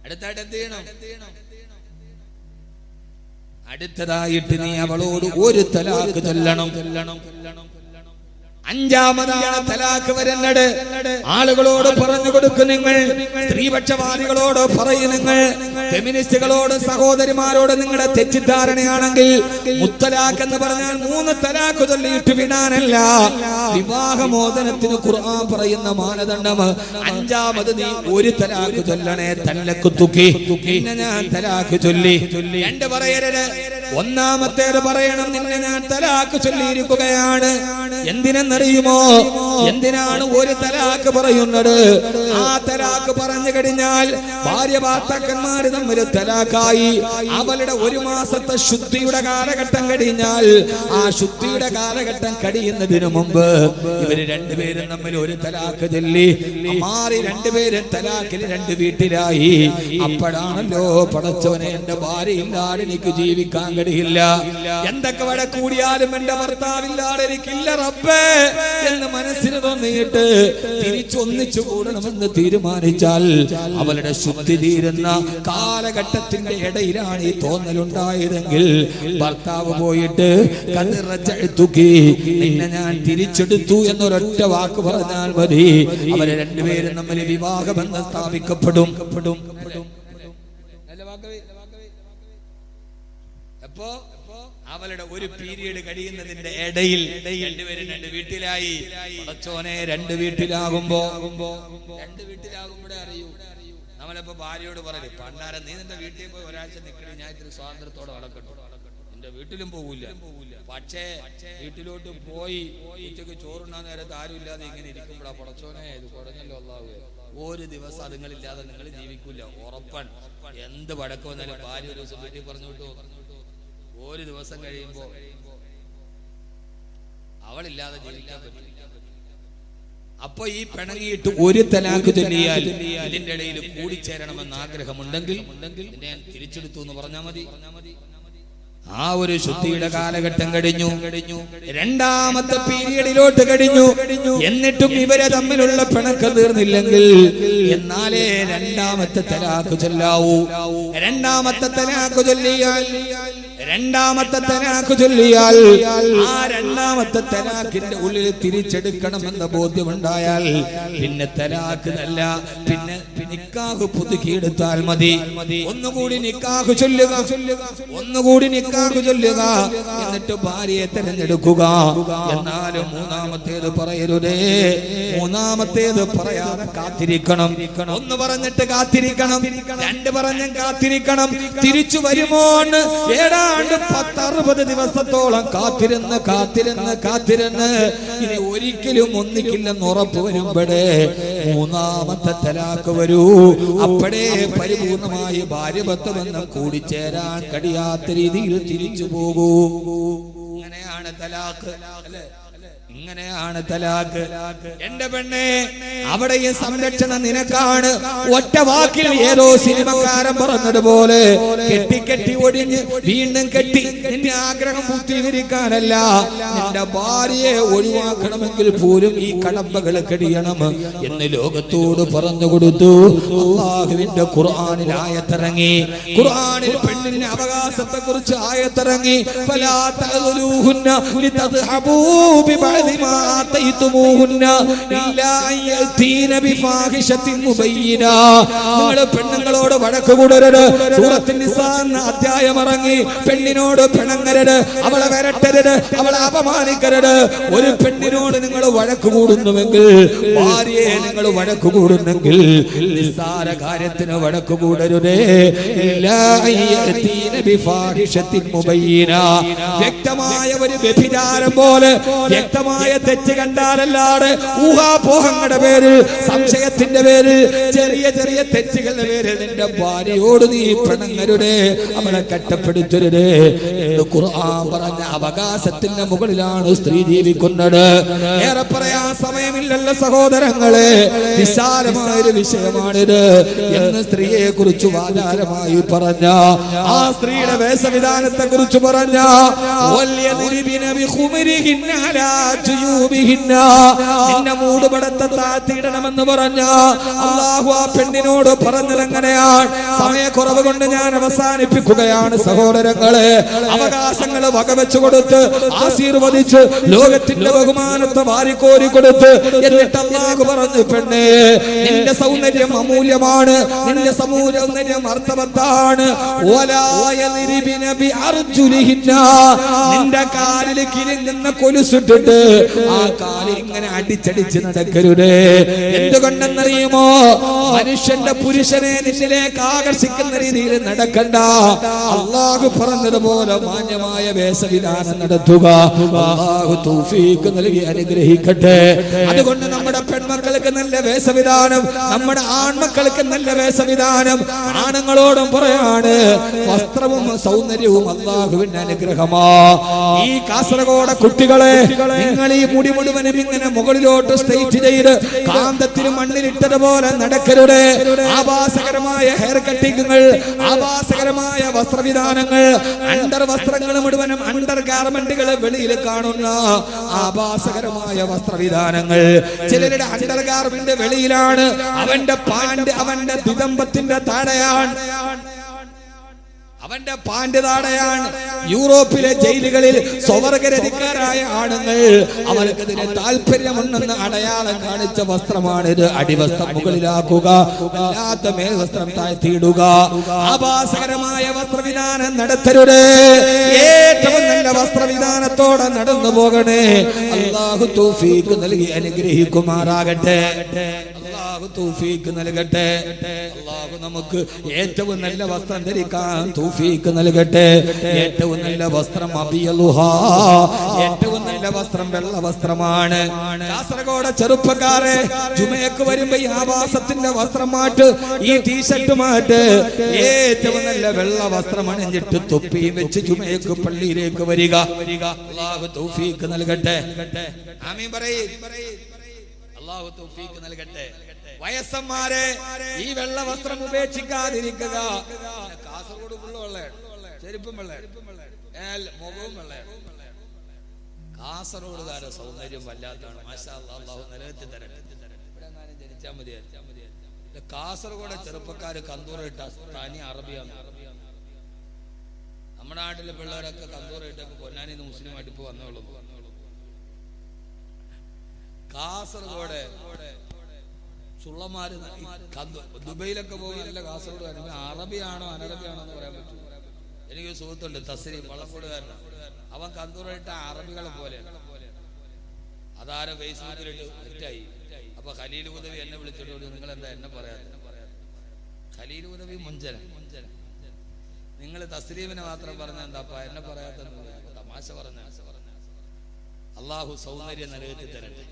അടുത്തായിട്ട് എന്ത് ചെയ്യണം? അടുത്തതായിട്ട് നീ അവളോട് ഒരു തലാക്ക് ചൊല്ലണം. 5ാമതാണ് തലാക്ക് വരുന്നത്. ആളുകളോട് പറഞ്ഞു കൊടുക്കും നിങ്ങൾ, സ്ത്രീപക്ഷവാദികളോട് പറയും നിങ്ങൾ, ഫെമിനിസ്റ്റുകളോട്, സഹോദരിമാരോട് നിങ്ങളുടെ തെറ്റിദ്ധാരണയാണെങ്കിൽ മുത്തലാഖ് എന്ന് പറഞ്ഞാൽ 3 തലാക്ക് ചൊല്ലിയിട്ട് വിടാനല്ല. വിവാഹമോചനത്തിന് ഖുർആൻ പറയുന്ന മാനദണ്ഡം 5ാമത് നീ ഒരു തലാക്ക് ചൊല്ലണേ. തല്ലക്ക് തുക്കി പിന്നെ ഞാൻ തലാക്ക് ചൊല്ലി 2 പറയരുത്. 1ാമത്തേത് പറയണം, നിന്നെ ഞാൻ തലാക്ക് ചൊല്ലിയിരിക്കുകയാണ്. എന്തിനെന്നറിയുമോ? എന്തിനാണ് ഒരു തലാക്ക് പറയുന്നത്? ആ തലാക്ക് പറഞ്ഞു കഴിഞ്ഞാൽ ഭാര്യ ഭർത്താക്കന്മാർ തമ്മിൽ തലാക്കായി. അവളുടെ 1 മാസത്തെ ശുദ്ധിയുടെ കാലഘട്ടം കഴിഞ്ഞാൽ, ആ ശുദ്ധിയുടെ കാലഘട്ടം കഴിയുന്നതിന് മുമ്പ് ഇവര് 2 പേരും തമ്മിൽ ഒരു തലാക്ക് ചൊല്ലി മാറി 2 പേരും തലാക്കിൽ 2 വീട്ടിലായി. അപ്പോഴാണല്ലോ പടച്ചവനെ, എന്റെ ഭാര്യ ഇല്ലാതെ എനിക്ക് ജീവിക്കാൻ കഴിയില്ല, എന്തൊക്കെ വട കൂടിയാലും എന്റെ ഭർത്താവില്ലാതെ എനിക്കില്ല റബ്ബേ എന്ന് മനസ്സിന് തോന്നിയിട്ട് തിരിച്ചൊന്നിച്ചു കൂടണമെന്ന് തീരുമാനിച്ചാൽ അവളുടെ ശുദ്ധി തീരുന്ന കാലഘട്ടത്തിന്റെ ഇടയിലാണ് ഈ തോന്നലുണ്ടായതെങ്കിൽ ഭർത്താവ് പോയിട്ട് നിന്നെ ഞാൻ തിരിച്ചെടുത്തു എന്നൊരൊറ്റ വാക്ക് പറഞ്ഞാൽ മതി, അവരെ 2 പേരും തമ്മിൽ വിവാഹബന്ധം സ്ഥാപിക്കപ്പെടും. അപ്പോ അവളുടെ ഒരു പീരീഡ് കഴിയുന്നതിന്റെ ഇടയിൽ 2 പേരും 2 വീട്ടിലായി. പടച്ചോനെ, 2 വീട്ടിലാകുമ്പോഴേ അറിയൂ. നമ്മളിപ്പോ ഭാര്യയോട് പറയും, പണ്ടാരം നീ നിന്റെ വീട്ടിൽ പോയി ഒരാഴ്ച നിൽക്കണേ, ഞാൻ ഇത്തിരി സ്വാതന്ത്ര്യത്തോടെ വളർക്കട്ടു. നിന്റെ വീട്ടിലും പോകില്ല. പക്ഷേ വീട്ടിലോട്ട് പോയി ഉച്ചക്ക് ചോറുണ്ടാകുന്ന നേരത്ത് ആരും ഇല്ലാതെ ഇങ്ങനെ ഇരിക്കുമ്പോഴാ പടച്ചോനെ ഇത് കുറഞ്ഞല്ലോ അല്ലാഹുവേ, ഒരു ദിവസം അതുങ്ങളില്ലാതെ നിങ്ങൾ ജീവിക്കൂല ഉറപ്പൻ. എന്ത് വഴക്ക് വന്നാലും ഭാര്യ ഒരു ദിവസം വീട്ടിൽ പറഞ്ഞു വിട്ടു, ഒരു ദിവസം കഴിയുമ്പോ അവളില്ലാതെ ജീവിക്കാൻ പറ്റും. അപ്പൊ ഈ പിണങ്ങിയിട്ട് ഒരു തലാക്ക് ചൊല്ലിയാൽ ഇതിന്റെ ഇടയിൽ കൂടിച്ചേരണമെന്ന് ആഗ്രഹമുണ്ടെങ്കിൽ ഞാൻ തിരിച്ചെടുത്തു എന്ന് പറഞ്ഞാൽ മതി. ആ ഒരു ശുദ്ധിയുടെ കാലഘട്ടം കഴിഞ്ഞു, 2ാമത്തെ പീരീഡിലോട്ട് കഴിഞ്ഞു. എന്നിട്ടും ഇവരെ തമ്മിലുള്ള പിണക്കം തീർന്നില്ലെങ്കിൽ എന്നാലേ 2ാമത്തെ തലാക്ക് ചൊല്ലാവൂ. 2ാമത്തെ തലാക്ക് ചൊല്ലിയാൽ രണ്ടാമത്തെ തലാഖ് ചൊല്ലിയാൽ ആ രണ്ടാമത്തെ തലാഖിന്റെ ഉള്ളിൽ തിരിച്ചെടുക്കണമെന്ന ബോധ്യമുണ്ടായാൽ പിന്നെ തലാഖ് അല്ല, പിന്നെ നിക്കാഹ് പുതുക്കിയെടുത്താൽ മതി. ഒന്നുകൂടി നിക്കാഹ് ചൊല്ലുക, ഒന്നുകൂടി നിക്കാഹ് ചൊല്ലുക, എന്നിട്ട് ഭാര്യയെ തെരഞ്ഞെടുക്കുക. എന്നാലും മൂന്നാമത്തേത് പറയരുതേ, മൂന്നാമത്തേത് പറയാതെ കാത്തിരിക്കണം. ഒന്ന് പറഞ്ഞിട്ട് കാത്തിരിക്കണം, രണ്ട് പറഞ്ഞ് കാത്തിരിക്കണം. തിരിച്ചു വരുമോ ഏതാണ്ട് 10-60 ദിവസത്തോളം കാത്തിരുന്ന് കാത്തിരുന്ന് കാത്തിരുന്ന് ഇനി ഒരിക്കലും ഒന്നിക്കില്ലെന്ന് ഉറപ്പ് വരുമ്പോഴേ മൂന്നാമത്തെ തലാഖ് വരൂ. അപ്പോഴേ പരിപൂർണമായി ഭാര്യഭർത്തൃബന്ധം കൂടിച്ചേരാൻ കഴിയാത്ത രീതിയിൽ തിരിച്ചു പോകൂ. ഇങ്ങനെയാണ് തലാഖ്, അല്ലേ? ഇങ്ങനെയാണ് തലാഖ്. എന്റെ പെണ്ണെ, അവിടെ ഈ സംരക്ഷണം നിനക്കാണ്. ഒറ്റ വാക്കിൽ ഏതോ സിനിമക്കാരൻ പറഞ്ഞതുപോലെ കെട്ടി കെട്ടി ഒഴിഞ്ഞ് വീണ്ടും കെട്ടി നിന്റെ ആഗ്രഹം പൂർത്തീകരിക്കാനല്ല, നിന്റെ ഭാര്യയെ ഒഴിവാക്കണമെങ്കിൽ പോലും ഈ കടമ്പകൾ കഴിയണം എന്ന് ലോകത്തോട് പറഞ്ഞു കൊടുത്തു. അല്ലാഹുവിന്റെ ഖുർആനിൽ ആയത്തിറങ്ങി. ഖുർആനിൽ പെണ്ണിന്റെ അവകാശത്തെ കുറിച്ച് ആയത്തിറങ്ങി. ഫലാ തഅദുലൂഹുന്ന ലിതദ്ഹബൂ ബിബഅദി മാ ആതൈതുമൂഹുന്ന ഇല്ലാ അയതീന ബിഫാഹിശത്തിൻ മുബയ്യിന. നിങ്ങൾ പെണ്ണുങ്ങളോട് വഴക്ക് കൂടരുത്. സൂറത്തുൻ നിസാ അധ്യായം ഇറങ്ങി. പെണ്ണിനോട് പിണങ്ങരുത്, അവളെ വരട്ടരുത്, അവളെ അപമാനിക്കരുത്. ഒരു പെണ്ണിനോട് നിങ്ങൾ വഴക്ക് കൂടുന്നുവെങ്കിൽ, ഭാര്യയെ നിങ്ങൾ വഴക്ക് കൂടുന്നെങ്കിൽ നിസ്സാര കാര്യത്തിന് വഴക്ക് കൂടരുതേ. ഇല്ലാ അയതീന ബിഫാഹിശത്തിൻ മുബയ്യിന. വ്യക്തമായ ഒരു വ്യഭിചാരം പോലെ വ്യക്തമായ തെറ്റ് കണ്ടാലല്ലാതെ ഊഹാപോഹങ്ങളുടെ പേരിൽ, സംശയത്തിന്റെ പേരിൽ, ചെറിയ ചെറിയ തെറ്റുകളുടെ പേരിൽ നിന്റെ ഭാര്യയോട് നീ പിണങ്ങരുതേ, അവളെ കട്ടപ്പെടുത്തരുതേ. ഖുർആൻ പറഞ്ഞ അവകാശത്തിന്റെ മുകളിലാണ് സ്ത്രീ ജീവിക്കുന്നത്. ഏറെ പറയാൻ സമയമില്ലല്ലോ സഹോദരങ്ങളെ, വിശാലമായൊരു വിഷയമാണിത് എന്ന് സ്ത്രീയെ കുറിച്ച് വാചാരമായി പറഞ്ഞ, ആ സ്ത്രീയുടെ വേഷവിധാനത്തെ കുറിച്ച് പറഞ്ഞ, നിന്നെ മൂടുപടത്തെ താഴ്ത്തിയിടണമെന്ന് പറഞ്ഞ അല്ലാഹു ആ പെണ്ണിനോട് പറഞ്ഞത് എങ്ങനെയാണ്? സമയക്കുറവ് കൊണ്ട് ഞാൻ അവസാനിപ്പിക്കുകയാണ് സഹോദരങ്ങളെ. അവകാശങ്ങൾ വകവെച്ചു കൊടുത്ത് ആശീർവദിച്ച് ലോകത്തിന്റെ ബഹുമാനത്തെ വാരിക്കോരി കൊടുത്ത് എന്നിട്ട് അല്ലാഹു പറഞ്ഞു, പെണ്ണേ, നിന്റെ സൗന്ദര്യം അമൂല്യമാണ്, നിന്റെ സൗന്ദര്യം അർത്ഥവത്താണ്. നിന്റെ കാലിൽ കിരിഞ്ഞെന്ന കൊലുസിട്ടിട്ട് ആ കാലിൽ ഇങ്ങനെ അടിച്ചടിച്ച് നടക്കരുതേ. എന്തുകൊണ്ടെന്നറിയുമോ? മനുഷ്യന്റെ പുരുഷനെ നിന്നിലേക്ക് ആകർഷിക്കുന്ന രീതിയിൽ നടക്കണ്ട. അല്ലാഹു പറഞ്ഞതുപോലെ മാന്യമായ വേഷവിധാനം നടത്തുക. അല്ലാഹു തൗഫീഖ് നൽകി അനുഗ്രഹിക്കട്ടെ. അതുകൊണ്ട് നമ്മുടെ പെൺമക്കൾക്ക് നല്ല വേഷവിധാനം, നമ്മുടെ ആൺമക്കൾക്ക് നല്ല വേഷവിധാനം. ആണുങ്ങളോടും പറയാണ്, വസ്ത്രവും സൗന്ദര്യവും അല്ലാഹുവിന്റെ അനുഗ്രഹമാ. ഈ കാസർഗോഡ് കുട്ടികളെ, നിങ്ങൾ ഈ മുടി മുഴുവനും ഇങ്ങനെ മുകളിലോട്ട് സ്ട്രെയിറ്റ് ചെയ്ത് കാന്തത്തിന് മണ്ണിലിട്ടതുപോലെ നടക്കരുത്. ആഭാസകരമായ ഹെയർ കട്ടിങ്ങുകൾ, ആഭാസകരമായ വസ്ത്രവിധാനങ്ങൾ, അണ്ടർ വസ്ത്രങ്ങൾ മുഴുവനും അണ്ടർ ഗാർമെന്റുകൾ വെളിയിൽ കാണുന്ന ആഭാസകരമായ വസ്ത്രവിധാനങ്ങൾ. ചിലരുടെ അണ്ടർ ഗാർമെന്റ് വെളിയിലാണ്, അവന്റെ പാന്റ് അവന്റെ ദിദംബത്തിന്റെ താഴെയാണ്, അവന്റെ പാന്റ് താടയാണ്. യൂറോപ്പിലെ ജയിലുകളിൽ സ്വവർഗരതിക്കാരായ ആണുങ്ങൾ അവർക്കതിന് താല്പര്യമുണ്ടെന്ന് അടയാളം കാണിച്ച വസ്ത്രമാണിത്. അടിവസ്ത്രം മുകളിലാക്കുക, അല്ലാത്ത മേൽവസ്ത്രം താഴ്ത്തിയിടുക. ആഭാസകരമായ വസ്ത്രവിധാനം നടത്തരുത്. ഏറ്റവും നല്ല വസ്ത്രവിധാനത്തോടെ നടന്നു പോകണേ. അല്ലാഹു തൗഫീഖ് നൽകി അനുഗ്രഹിക്കുമാറാകട്ടെ. അല്ലാഹു തൗഫീഖ് നൽകട്ടെ. അല്ലാഹു നമുക്ക് ഏറ്റവും നല്ല വസ്ത്രം ധരിക്കാൻ തൗഫീഖ് നൽകട്ടെ. ഏറ്റവും നല്ല വസ്ത്രം അബിയലുഹാ, ഏറ്റവും നല്ല വസ്ത്രം വെള്ള വസ്ത്രമാണ്. കാസർഗോഡ് ചെറുപ്പക്കാരെ, ജുമയ്ക്ക് വരുമ്പോ ഈ ആവാസത്തിന്റെ വസ്ത്രം മാറ്റ്, ഈ ടീഷർട്ട് മാറ്റ്. ഏറ്റവും നല്ല വെള്ള വസ്ത്രം അണിഞ്ഞിട്ട് തൊപ്പിയും വെച്ച് ജുമയ്ക്ക് പള്ളിയിലേക്ക് വരിക. അല്ലാഹു തൗഫീഖ് നൽകട്ടെ. ആമീൻ പറയ്. അല്ലാഹു തൗഫീഖ് നൽകട്ടെ. വയസ്സന്മാരെ, ഈ വെള്ള വസ്ത്രം ഉപേക്ഷിക്കാതിരിക്കുക. കാസർഗോഡ് ഫുള്ള് വെള്ളയാണ്, ചെരുപ്പും വെള്ളയാണ്, മുഖവും വെള്ളയാണ്. കാസർഗോഡുകാരുടെ സൗന്ദര്യം വല്ലാത്താണ്. മാഷാ അല്ലാഹ്, അല്ലാഹു നിലനിർത്തി തരട്ടെ. ഇവിടെ എങ്ങാനും ജനിച്ചാൽ മതിയായിരുന്നു. കാസർഗോഡ് ചെറുപ്പക്കാര് കന്തൂറിട്ട തനി അറബിയാണ്. നമ്മുടെ നാട്ടിലെ പിള്ളേരൊക്കെ കന്തൂറായിട്ടൊക്കെ പൊന്നാനിന്ന് മുസ്ലിമായിട്ട് ഇപ്പൊ വന്നോളൂ. കാസർഗോഡ് ചുള്ളമാര് ദുബൈയിലൊക്കെ പോയി നല്ല കാസർഗോഡ് വരുമ്പോൾ അറബിയാണോ അനറബിയാണോ എന്ന് പറയാൻ പറ്റും. എനിക്ക് സുഹൃത്തുണ്ട് തസ്രീം വള്ളക്കോടുകാരനാണ്. അവൻ കന്തൂറായിട്ട് അറബികളെ പോലെയാണ്. അതാരോ ഫേസ്ബുക്കിലിട്ട് തെറ്റായി. അപ്പൊ ഖലീൽ ഉദവി എന്നെ വിളിച്ചിട്ട് നിങ്ങൾ എന്താ എന്നെ പറയാതെ? ഖലീൽ ഉദവി മുഞ്ചന നിങ്ങൾ തസ്ലീമിനെ മാത്രം പറഞ്ഞ എന്താപ്പാ എന്നെ പറയാത്ത തമാശ പറഞ്ഞ. അള്ളാഹു സൗന്ദര്യം നിലനിർത്തി തരട്ടെ.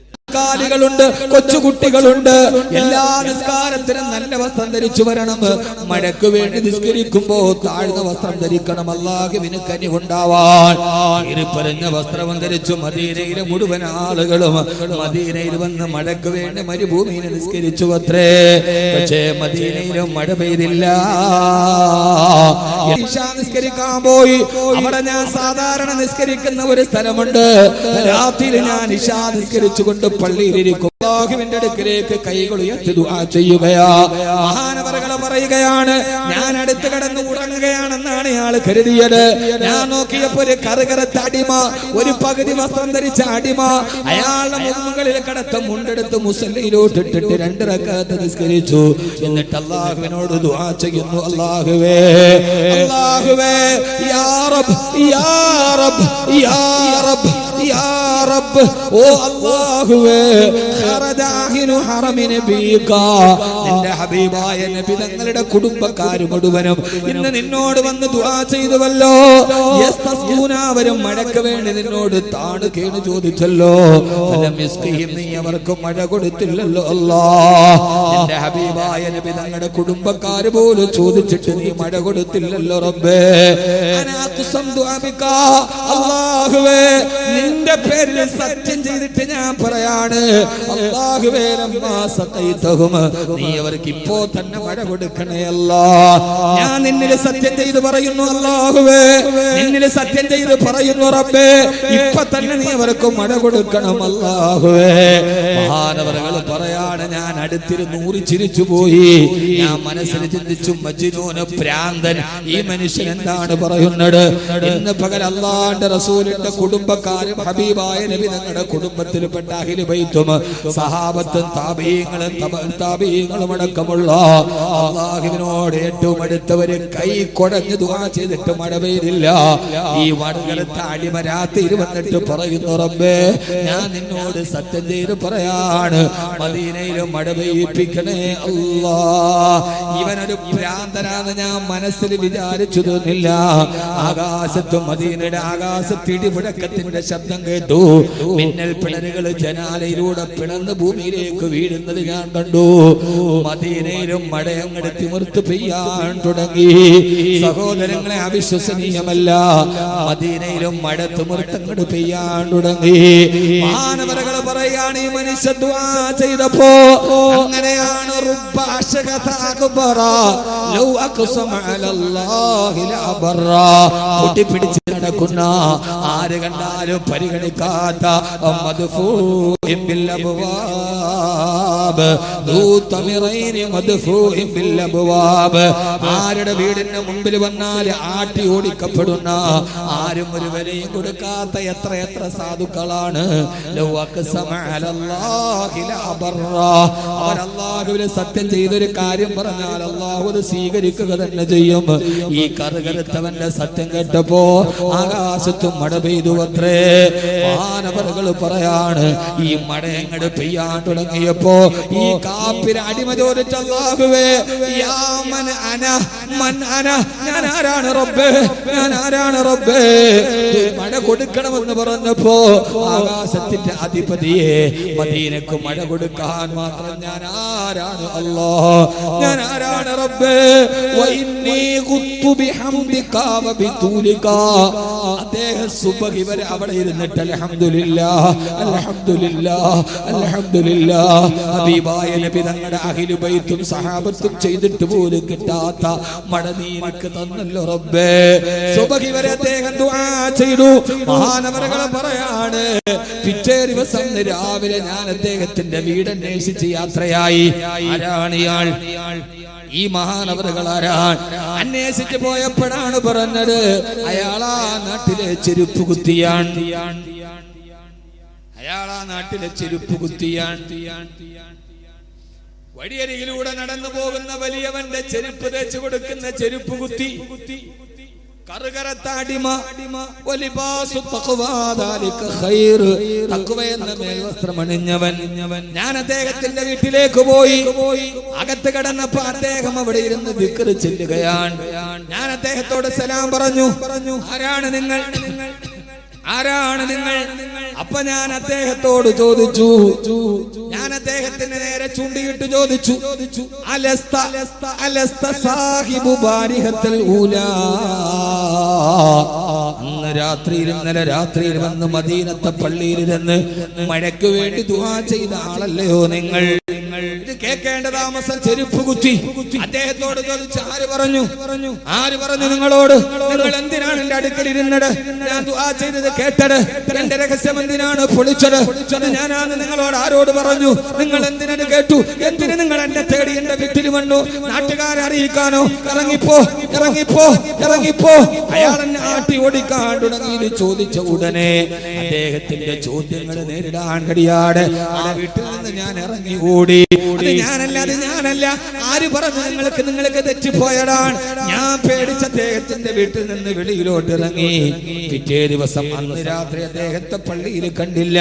ുണ്ട് കൊച്ചുകുട്ടികളുണ്ട്. എല്ലാ നിസ്കാരത്തിനും നല്ല വസ്ത്രം ധരിച്ചു വരണം. മഴയ്ക്ക് വേണ്ടി നിസ്കരിക്കുമ്പോ താഴ്ന്ന വസ്ത്രം ധരിക്കണം. അല്ലാഹുവിന് കനിവുണ്ടാവാൻ ഇരുപരഞ്ഞ വസ്ത്രം ധരിച്ചു മദീനയിലെ മുഴുവൻ ആളുകളും മദീനയിൽ വന്ന് മഴയ്ക്ക് വേണ്ടി മരുഭൂമിയിൽ നിസ്കരിച്ചു അത്രേ. പക്ഷേ മദീനയിലും മഴ പെയ്തില്ല. നിസ്കരിക്കാൻ പോയി. അവിടെ ഞാൻ സാധാരണ നിസ്കരിക്കുന്ന ഒരു സ്ഥലമുണ്ട്. രാത്രി ഞാൻ ഇശാ നിസ്കരിച്ചുകൊണ്ട് പള്ളിയിലിരിക്കും. അല്ലാഹുവിന്റെ അടുക്കലേക്ക് കൈകൾ ഉയർത്തി ദുആ ചെയ്യുകയാ. മഹാനവറുകൾ പറയുകയാണ്, ഞാൻ അടുത്ത് കിടന്ന് ഉറങ്ങുകയാണെന്നാണ് ഇയാൾ കരുതിയത്. ഞാൻ നോക്കിയപ്പോ ഒരു കറുകറുത്ത അടിമ, ഒരു പകുതി വസ്ത്രം ധരിച്ച അടിമ അയാളുടെ മുകളിൽ കിടത്ത് മുണ്ടെടുത്ത് മുസല്ലയിലോട്ട് ഇട്ടിട്ട് 2 റക്അത്ത് നിസ്കരിച്ചു. എന്നിട്ട് അല്ലാഹുവിനോട് ദുആ ചെയ്യുന്നു, അല്ലാഹുവേ അല്ലാഹുവേ യാ റബ്ബ് യാ റബ്ബ് യാ റബ്ബ് യാ റബ്ബ് ഓ അല്ലാഹുവേ നിന്റെ ഹബീബായ നബി തങ്ങളുടെ കുടുംബക്കാർ മുഴുവനും ഇന്ന് നിന്നോട് വന്ന് ദുആ ചെയ്തുവല്ലോ. അവരും മഴയ്ക്ക് വേണ്ടി നിന്നോട് താണ് കേണു ചോദിച്ചല്ലോ. നീ അവർക്ക് മഴ കൊടുത്തില്ലല്ലോ അല്ലാഹ്. നിന്റെ ഹബീബായ നബി തങ്ങളുടെ കുടുംബക്കാര് പോലും ചോദിച്ചിട്ട് നീ മഴ കൊടുത്തില്ലല്ലോ റബ്ബേ. അല്ലാഹുവേ നിന്റെ പേരിൽ സത്യം ചെയ്തിട്ട് ഞാൻ പറയാണ്, അല്ലാഹുവേ നീ അവർക്ക് ഇപ്പോ തന്നെ മഴ കൊടുക്കണേ അല്ലാഹ്. ഞാൻ നിന്നിൽ സത്യം ചെയ്ത് പറയുന്നു അല്ലാഹുവേ, നിന്നിൽ സത്യം ചെയ്ത് പറയുന്നു റബ്ബേ, ഇപ്പൊ തന്നെ നീ അവർക്ക് മഴ കൊടുക്കണം അല്ലാഹുവേ. മഹാനവറുകൾ പറയാണ്, ഞാൻ അടുത്തിരുന്ന് ചിരിച്ചു പോയി. ഞാൻ മനസ്സിൽ ചിന്തിച്ചു, മജ്നൂന് ഭ്രാന്തൻ, ഈ മനുഷ്യൻ എന്താണ് പറയുന്നത്? ഇന്ന് പകൽ അല്ലാഹുവിന്റെ റസൂലിന്റെ കുടുംബക്കാരും ഹബീബായ നബി തങ്ങളുടെ കുടുംബത്തിൽപ്പെട്ട അഹ്ലു ബൈത്തും സഹാബത്തും താബീങ്ങളും അടക്കമുള്ള അല്ലാഹുവിനോട് ഏറ്റവും അടുത്തവര് കൈ കൊടഞ്ഞ് ദുആ ചെയ്തിട്ട് മഴ പെയ്തില്ല. ഈ വടകരത്തെ അടിമ രാത്രി വന്നിട്ട് പറയുന്നു, റബ്ബേ ഞാൻ നിന്നോട് സത്യം ചെയ്ത് പറയാണ്, മദീനയിലും മഴ പെയ്യിപ്പിക്കണേ അല്ലാഹ്. ഇവനൊരു ഭ്രാന്തനാന്ന് ഞാൻ മനസ്സിൽ വിചാരിച്ചു തോന്നില്ല. ആകാശത്തും മദീനയുടെ ആകാശത്ത് ഇടിമുഴക്കത്തിന്റെ ശബ്ദം കേട്ടു. മിന്നൽ പിണരുകൾ ജനാലയിലൂടെ പിളർന്ന് ഭൂമിയിലേക്ക് വീഴുന്നത് ഞാൻ കണ്ടു. മദീനയിലും മഴയങ്ങട് തിമിർത്ത് പെയ്യാൻ തുടങ്ങി. സഹോദരങ്ങളെ, അവിശ്വസനീയമല്ല, മദീനയിലും മഴ തിമിർത്തങ്ങട് പെയ്യാൻ തുടങ്ങി. മഹാനവറുകൾ പറയുകയാണ്, ഈ മനുഷ്യ ദുആ ചെയ്തപ്പോ അങ്ങനെയാണ് പൊട്ടിപ്പിടിച്ച് നടക്കുന്ന, ആര് കണ്ടാലും പരിഗണിക്കാത്ത ആരുടെ വീടിന്റെ മുമ്പിൽ വന്നാൽ ആട്ടി ഓടിക്കപ്പെടുന്ന, ആരും ഒരു വിലയും കൊടുക്കാത്ത എത്ര എത്ര സാധുക്കളാണ്. അവർ അല്ലാഹുവിനെ സത്യം ചെയ്തൊരു കാര്യം പറഞ്ഞാൽ അല്ലാഹു അത് സ്വീകരിക്കുക തന്നെ ചെയ്യും. ഈ കറുകറുത്തവന്റെ സത്യം കേട്ടപ്പോ ആകാശത്തും മഴ പെയ്തു അത്രേ. മഹാനവറുകൾ പറയാണ്, ഈ മഴ എങ്ങട് പെയ്യാൻ തുടങ്ങിയപ്പോ ഈ കാപ്പിന് അടിമ ചോദിച്ച, അല്ലാഹുവേ യാ മൻ അന മൻ അന, ഞാൻ ആരാണ് റബ്ബേ, ഞാൻ ആരാണ് റബ്ബേ, മഴ കൊടുക്കണമെന്ന് പറഞ്ഞപ്പോ ആകാശത്തിന്റെ അധിപതിയെ, മദീനക്ക് മഴ കൊടുക്കാൻ മാത്രം ഞാൻ ആരാണ് അല്ലാഹ്, ഞാൻ ആരാണ് റബ്ബേ. വഇന്നി ഖുത്തു ബിഹംദിക വബിതൂലിക. അദ്ദേഹം സുബ്ഹി വരെ അവിടെ ഇരുന്നിട്ട് അൽഹംദുലില്ലാഹ് അൽഹംദുലില്ലാഹ് അൽഹംദുലില്ലാഹ് ഹബീബായ നബി തങ്ങളുടെ അഹ്ലു ബൈത്തും സഹാബത്തും ചെയ്തിട്ട് പോലും കിട്ടാത്ത മഴ നീ എനിക്ക് തന്നല്ലോ റബ്ബേ. സുബ്ഹി വരെ അദ്ദേഹം ദുആ ചെയ്തു. മഹാനവറുകൾ പറയാണ്, പിറ്റേ ദിവസം രാവിലെ ഞാൻ അദ്ദേഹത്തിന്റെ വീട് അന്വേഷിച്ച് യാത്രയായി. ആരാണ് ഇയാൾ? ഈ മഹാനവറുകളാരാണ്? അന്വേഷിച്ചു പോയപ്പോഴാണ് പറഞ്ഞത് അയാളാ നാട്ടിലെ ചെരുപ്പ് കുത്തിയാണ്. അയാളാ നാട്ടിലെ ചെരുപ്പ് കുത്തിയാണ്. വഴിയരികിലൂടെ നടന്നു പോകുന്ന വലിയവന്റെ ചെരുപ്പ് തേച്ചു കൊടുക്കുന്ന ചെരുപ്പ് കുത്തി. കറുകരത്താടിമ എന്ന മേൽവസ്ത്രം അണിഞ്ഞവൻ. ഞാൻ അദ്ദേഹത്തിന്റെ വീട്ടിലേക്ക് പോയി. അകത്ത് കടന്നപ്പോ അദ്ദേഹം അവിടെ ഇരുന്ന് ദിക്ർ ചെല്ലുകയാണ്. ഞാൻ അദ്ദേഹത്തോട് സലാം പറഞ്ഞു. ആരാണ് നിങ്ങൾ? ആരാണ് നിങ്ങൾ? അപ്പൊ ഞാൻ അദ്ദേഹത്തോട് ചോദിച്ചു. ഞാൻ അദ്ദേഹത്തിന് നേരെ ചൂണ്ടിയിട്ട് ചോദിച്ചു, അലസ്ത സാഹിബു ബാരിഹത്തുൽ ഊലാ? അന്ന് രാത്രിയിൽ, ഇന്നലെ രാത്രിയിൽ വന്ന് മദീനത്തെ പള്ളിയിലിരുന്ന് മഴയ്ക്ക് വേണ്ടി ദുആ ചെയ്ത ആളല്ലയോ നിങ്ങൾ? ഇത് കേൾക്കേണ്ട താമസം ചെരുപ്പ് കുത്തി. അദ്ദേഹത്തോട് ചോദിച്ചു, ആര് പറഞ്ഞു? ആര് പറഞ്ഞു നിങ്ങളോട്? നിങ്ങൾ എന്തിനാണ് എന്റെ അടുക്കൽ ഇരുന്നത്? ഞാൻ ദുആ ചെയ്തത് കേട്ടത്? എന്റെ രഹസ്യം എന്തിനാണ് പൊളിച്ചത്? ഞാനാണ് നിങ്ങളോട് ആരോട് പറഞ്ഞു? നിങ്ങൾ എന്തിനത് കേട്ടു? എന്തിന് നിങ്ങൾ എന്നെ തേടി എന്റെ വീട്ടിൽ വന്നു? നാട്ടുകാരെ അറിയിക്കാനോ? ഇറങ്ങിപ്പോ, ഇറങ്ങിപ്പോ, ഇറങ്ങിപ്പോ. അയാൾ എന്നെ ആട്ടി ഓടിക്കാൻ തുടങ്ങി. ചോദിച്ച ഉടനെ അദ്ദേഹത്തിന്റെ ചോദ്യങ്ങൾ നേരിടാൻ കഴിയാതെ ആ വീട്ടിൽ നിന്ന് ഞാൻ ഇറങ്ങി ഓടി. അത് ഞാനല്ല, അത് ഞാനല്ല. ആര് പറഞ്ഞു നിങ്ങൾക്ക് തെറ്റിപ്പോയതാണ്? ഞാൻ പേടിച്ച അദ്ദേഹത്തിന്റെ വീട്ടിൽ നിന്ന് വെളിയിലോട്ട് ഇറങ്ങി. പിറ്റേ ദിവസം അന്ന് രാത്രി അദ്ദേഹത്തെ പള്ളിയിൽ കണ്ടില്ല.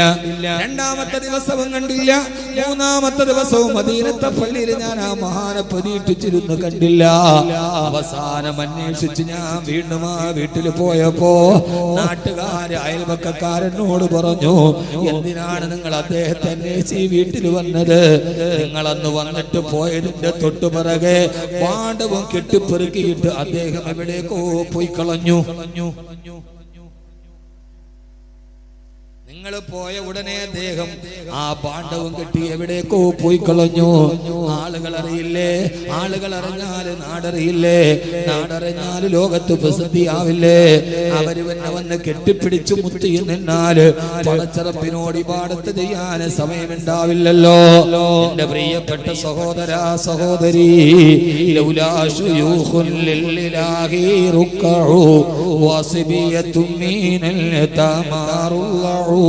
രണ്ടാമത്തെ ദിവസവും കണ്ടില്ല. മൂന്നാമത്തെ ദിവസവും മദീനത്തെ പള്ളിയിൽ ഞാൻ ആ മഹാനെ പ്രതീക്ഷിച്ചിരുന്നു, കണ്ടില്ല. അവസാനം അന്വേഷിച്ച് ഞാൻ വീണ്ടും ആ വീട്ടിൽ പോയപ്പോ നാട്ടുകാര്, അയൽവക്കക്കാരനോട് പറഞ്ഞു, എന്തിനാണ് നിങ്ങൾ അദ്ദേഹത്തെ അന്വേഷിച്ച് ഈ വീട്ടിൽ വന്നത്? നിങ്ങളന്ന് വന്നിട്ട് പോയതിന്റെ തൊട്ടുപിറകെ പാണ്ഡവും കെട്ടിപ്പെറുക്കിയിട്ട് അദ്ദേഹം എവിടേക്കോ പോയി കളഞ്ഞു. നിങ്ങൾ പോയ ഉടനെ അദ്ദേഹം ആ പാണ്ഡവും കെട്ടി എവിടേക്കോ പോയി കളഞ്ഞു. ആളുകൾ അറിയില്ലേ? ആളുകൾ അറിഞ്ഞാല് നാടറിയില്ലേ? നാടറിഞ്ഞാല് ലോകത്ത് പ്രസിദ്ധിയാവില്ലേ? അവര് തന്നെ വന്ന് കെട്ടിപ്പിടിച്ചു മുത്തി നിന്നാല് പടച്ചറപ്പിനോട് ഇബാദത്ത് ചെയ്യാൻ സമയമുണ്ടാവില്ലല്ലോ. എന്റെ പ്രിയപ്പെട്ട സഹോദര സഹോദരി, ലൗലാ ശുയൂഖുൻ ലില്ലാഹി റുക്കഉ വസിബിയത്തും മിനൽ തമാറുല്ലഉ